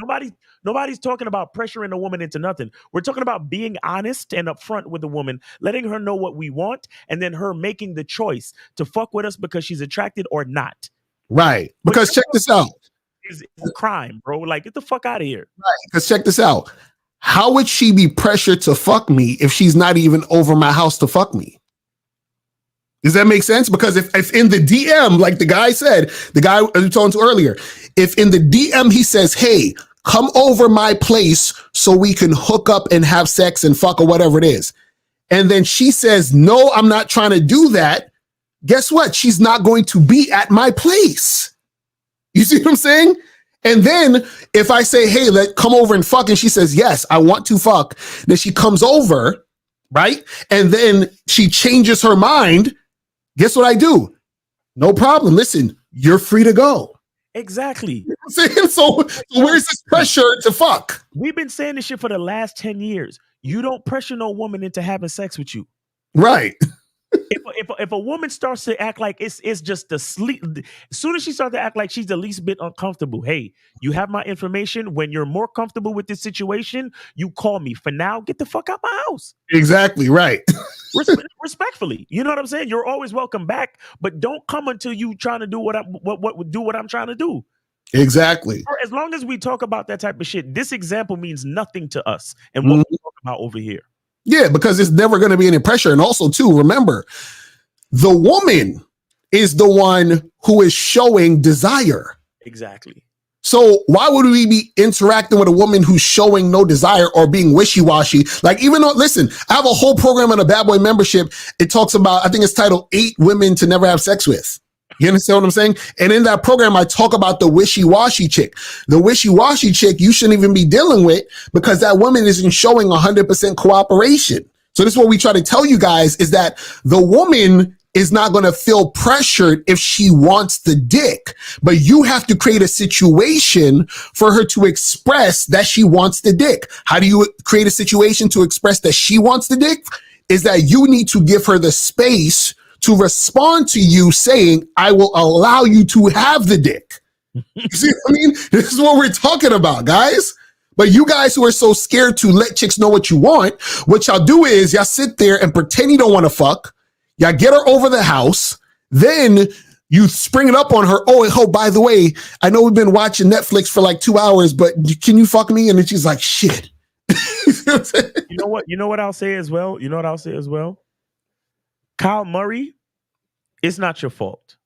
Nobody's talking about pressuring a woman into nothing. We're talking about being honest and upfront with the woman, letting her know what we want, and then her making the choice to fuck with us because she's attracted or not. Right. Because check this out. It's a crime, bro. Like, get the fuck out of here. Right. Because check this out. How would she be pressured to fuck me if she's not even over my house to fuck me? Does that make sense? Because if in the DM, like the guy I was talking to earlier, if in the DM he says, hey, come over my place so we can hook up and have sex and fuck or whatever it is. And then she says, no, I'm not trying to do that. Guess what? She's not going to be at my place. You see what I'm saying? And then if I say, hey, come over and fuck, and she says, yes, I want to fuck. Then she comes over, right? And then she changes her mind. Guess what I do? No problem. Listen, you're free to go. Exactly. You know what I'm saying? So where's this pressure to fuck? We've been saying this shit for the last 10 years. You don't pressure no woman into having sex with you. Right. If a woman starts to act like it's just the sleep, as soon as she starts to act like she's the least bit uncomfortable, hey, you have my information. When you're more comfortable with this situation, you call me. For now, get the fuck out my house. Exactly right. Respectfully, you know what I'm saying? You're always welcome back, but don't come until you trying to do what I'm trying to do. Exactly. As long as we talk about that type of shit, this example means nothing to us and what we talk about over here. Yeah, because it's never going to be any pressure. And also, too, remember, the woman is the one who is showing desire. Exactly. So why would we be interacting with a woman who's showing no desire or being wishy-washy? Like, even though, listen, I have a whole program on a Bad Boy membership. It talks about, I think it's titled 8 Women to Never Have Sex With. You understand what I'm saying? And in that program, I talk about the wishy-washy chick. The wishy-washy chick you shouldn't even be dealing with because that woman isn't showing 100% cooperation. So this is what we try to tell you guys is that the woman is not going to feel pressured if she wants the dick, but you have to create a situation for her to express that she wants the dick. How do you create a situation to express that she wants the dick? Is that you need to give her the space to respond to you saying, I will allow you to have the dick. You see what I mean? This is what we're talking about, guys. But you guys who are so scared to let chicks know what you want, what y'all do is y'all sit there and pretend you don't want to fuck. Y'all get her over the house. Then you spring it up on her. Oh, by the way, I know we've been watching Netflix for like 2 hours, but can you fuck me? And then she's like, shit. You know what? You know what I'll say as well? You know what I'll say as well? Kyle Murray, it's not your fault.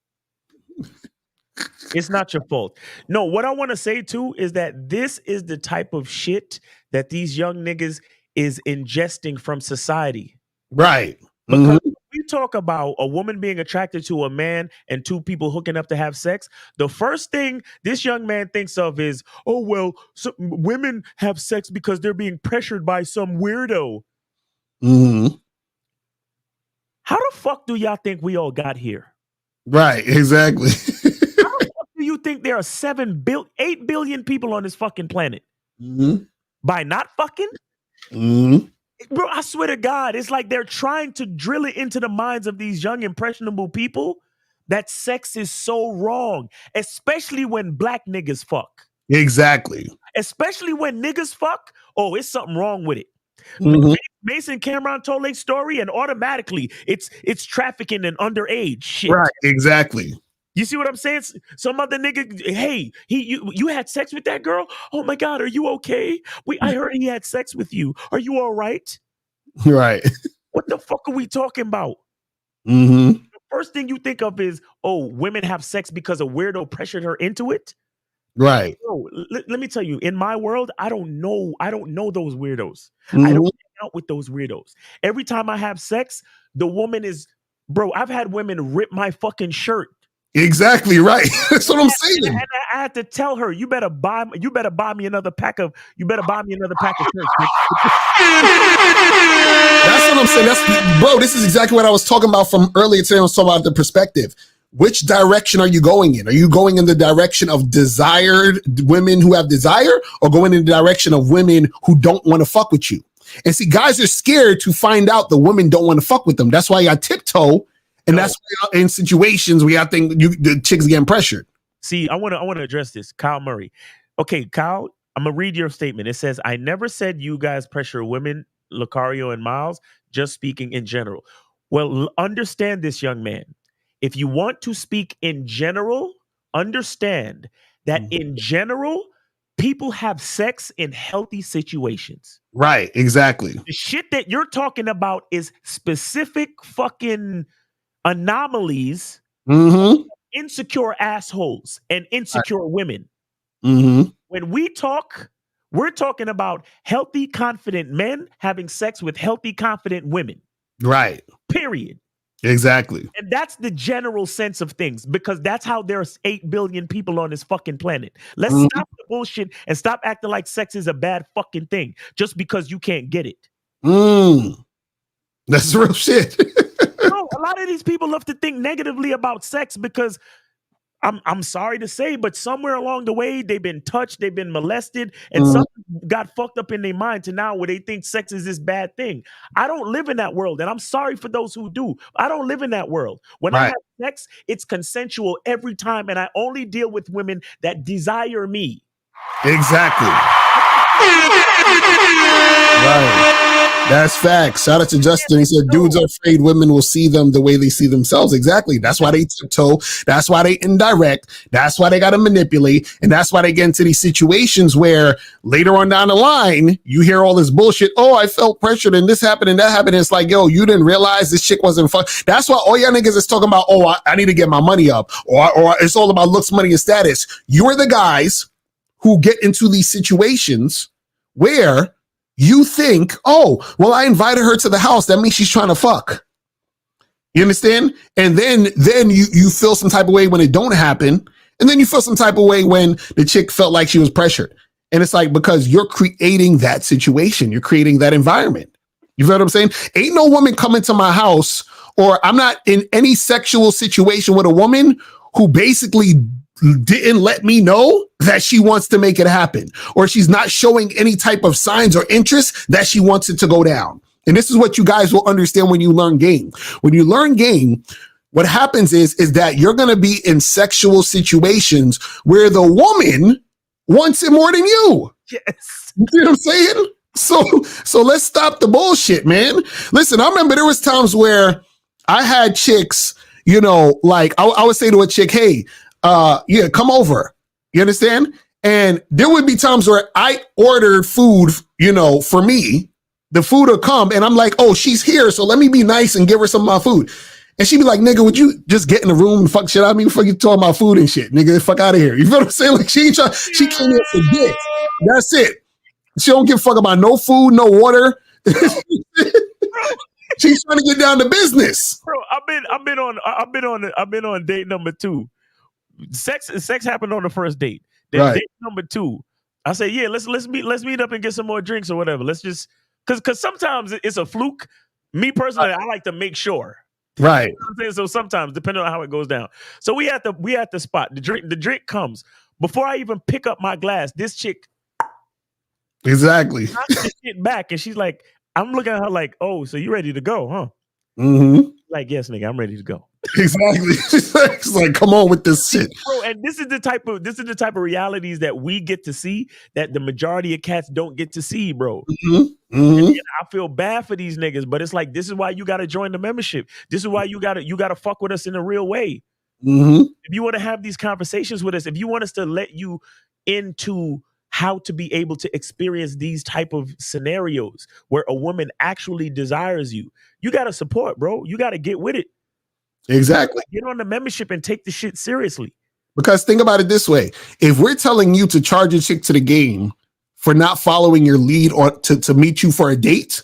It's not your fault. No, what I want to say too is that this is the type of shit that these young niggas is ingesting from society. Right. Because we talk about a woman being attracted to a man and 2 people hooking up to have sex. The first thing this young man thinks of is, oh, well, women have sex because they're being pressured by some weirdo. Mm-hmm. How the fuck do y'all think we all got here? Right, exactly. How the fuck do you think there are 8 billion people on this fucking planet? Mm-hmm. By not fucking? Mm-hmm. Bro, I swear to God, it's like they're trying to drill it into the minds of these young, impressionable people that sex is so wrong, especially when black niggas fuck. Exactly. Especially when niggas fuck, oh, it's something wrong with it. Mm-hmm. Mason Cameron told a story, and automatically it's trafficking and underage shit. Right, exactly. You see what I'm saying? Some other nigga, hey, you had sex with that girl? Oh my God, are you okay? I heard he had sex with you. Are you all right? Right. What the fuck are we talking about? Mm-hmm. The first thing you think of is, oh, women have sex because a weirdo pressured her into it. Right. Bro, let me tell you, in my world, I don't know those weirdos. Mm-hmm. I don't hang out with those weirdos. Every time I have sex, the woman is, bro, I've had women rip my fucking shirt. Exactly right. That's what I'm saying. And I had to tell her, you better buy me another pack of shirts. That's what I'm saying. Bro, this is exactly what I was talking about from earlier today. I was talking about the perspective. Which direction are you going in? Are you going in the direction of desired women who have desire, or going in the direction of women who don't want to fuck with you? And see, guys are scared to find out the women don't want to fuck with them. That's why I tiptoe. And that's why in situations where I think the chicks getting pressured. See, I want to address this. Kyle Murray. Okay, Kyle, I'm going to read your statement. It says, I never said you guys pressure women, Lucario and Miles, just speaking in general. Well, understand this, young man. If you want to speak in general, understand that in general, people have sex in healthy situations. Right, exactly. The shit that you're talking about is specific fucking anomalies, insecure assholes and insecure women. Mm-hmm. When we talk, we're talking about healthy, confident men having sex with healthy, confident women. Right. Period. Exactly. And that's the general sense of things, because that's how there's 8 billion people on this fucking planet. Let's stop the bullshit and stop acting like sex is a bad fucking thing just because you can't get it. That's real shit. No, a lot of these people love to think negatively about sex because I'm sorry to say, but somewhere along the way, they've been touched, they've been molested, and something got fucked up in their mind to now where they think sex is this bad thing. I don't live in that world, and I'm sorry for those who do. I don't live in that world. When I have sex, it's consensual every time, and I only deal with women that desire me. Exactly. Right. That's facts. Shout out to Justin. He said, dudes are afraid women will see them the way they see themselves. Exactly. That's why they tiptoe. That's why they indirect. That's why they got to manipulate. And that's why they get into these situations where later on down the line, you hear all this bullshit. Oh, I felt pressured and this happened and that happened. And it's like, yo, you didn't realize this chick wasn't fun. That's why all y'all niggas is talking about, oh, I need to get my money up. Or it's all about looks, money, and status. You're the guys who get into these situations where you think, oh, well, I invited her to the house. That means she's trying to fuck. You understand? And then you feel some type of way when it don't happen. And then you feel some type of way when the chick felt like she was pressured. And it's like, because you're creating that situation. You're creating that environment. You feel what I'm saying? Ain't no woman coming to my house, or I'm not in any sexual situation with a woman who basically didn't let me know that she wants to make it happen, or she's not showing any type of signs or interest that she wants it to go down. And this is what you guys will understand when you learn game. When you learn game, what happens is that you're going to be in sexual situations where the woman wants it more than you. Yes. You see what I'm saying? So let's stop the bullshit, man. Listen, I remember there was times where I had chicks, you know, like I would say to a chick, hey, yeah, come over. You understand? And there would be times where I ordered food, you know, for me. The food will come and I'm like, oh, she's here, so let me be nice and give her some of my food. And she'd be like, nigga, would you just get in the room and fuck shit out of me? Fuck you talking about food and shit, nigga, fuck out of here. You feel what I'm saying? Like she came here for dick. That's it. She don't give a fuck about no food, no water. She's trying to get down to business. Bro, I've been on date number 2. Sex happened on the first date. Then Right. date number 2, I say, yeah, let's meet up and get some more drinks or whatever. Let's just because sometimes it's a fluke. Me personally, I like to make sure. Right. You know what I'm saying? So sometimes, depending on how it goes down. So we at the spot. The drink comes. Before I even pick up my glass, this chick Exactly. knocks the shit back, and she's like, I'm looking at her like, oh, so you ready to go, huh? Mm-hmm. Like, yes, nigga, I'm ready to go. Exactly. It's like, come on with this shit. Bro, and this is the type of realities that we get to see that the majority of cats don't get to see, bro. Mm-hmm. Mm-hmm. And I feel bad for these niggas, but it's like, this is why you got to join the membership. This is why you got to fuck with us in a real way. Mm-hmm. If you want to have these conversations with us, if you want us to let you into how to be able to experience these type of scenarios where a woman actually desires you, you got to support, bro. You got to get with it. Exactly. Get on the membership and take the shit seriously. Because think about it this way. If we're telling you to charge a chick to the game for not following your lead or to meet you for a date,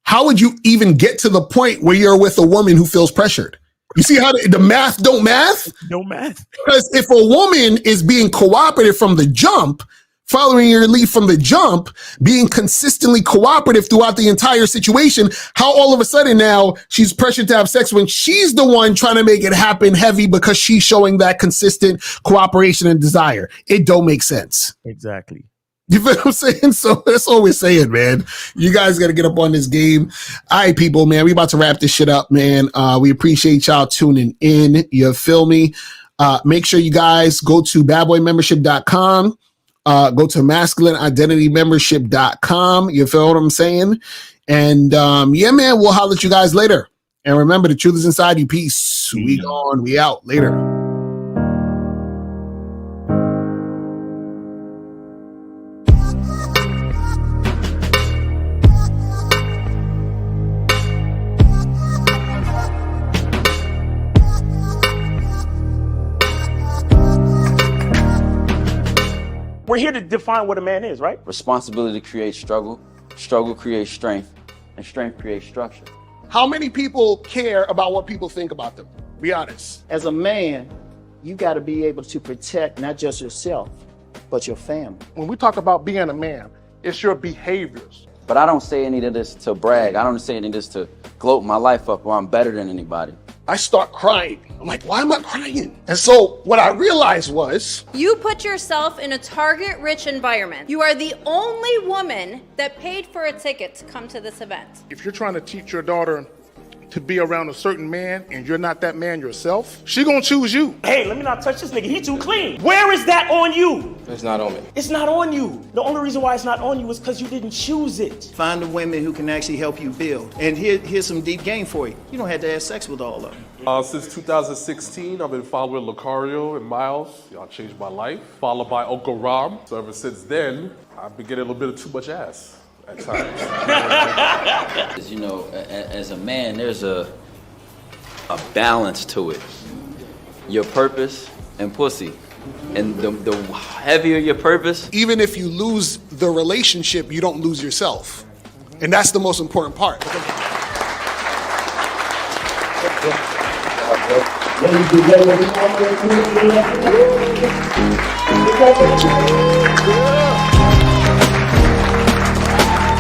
how would you even get to the point where you're with a woman who feels pressured? You see how the math don't math? No math. Because if a woman is being cooperative from the jump, following your lead from the jump, being consistently cooperative throughout the entire situation, how all of a sudden now she's pressured to have sex when she's the one trying to make it happen heavy because she's showing that consistent cooperation and desire? It don't make sense. Exactly. You feel what I'm saying? So that's all we're saying, man. You guys got to get up on this game. All right, people, man, we about to wrap this shit up, man. We appreciate y'all tuning in. You feel me? Make sure you guys go to badboymembership.com. Go to masculineidentitymembership.com. You feel what I'm saying? And yeah, man, we'll holler at you guys later. And remember, the truth is inside you. Peace. We gone. We out. Later. We're here to define what a man is, right? Responsibility creates struggle, struggle creates strength, and strength creates structure. How many people care about what people think about them? Be honest. As a man, you got to be able to protect not just yourself, but your family. When we talk about being a man, it's your behaviors. But I don't say any of this to brag. I don't say any of this to gloat my life up or I'm better than anybody. I start crying. I'm like, why am I crying? And so what I realized was, you put yourself in a target-rich environment. You are the only woman that paid for a ticket to come to this event. If you're trying to teach your daughter to be around a certain man and you're not that man yourself, she gonna choose you. Hey, let me not touch this nigga. He too clean. Where is that on you? It's not on me. It's not on you. The only reason why it's not on you is because you didn't choose it. Find the women who can actually help you build. And here's some deep game for you. You don't have to have sex with all of them. Since 2016, I've been following Lucario and Miles. Y'all changed my life. Followed by Uncle Ram. So ever since then, I've been getting a little bit of too much ass at times. You know, as a man, there's a balance to it. Your purpose and pussy. And the heavier your purpose. Even if you lose the relationship, you don't lose yourself. And that's the most important part. Ladies and gentlemen,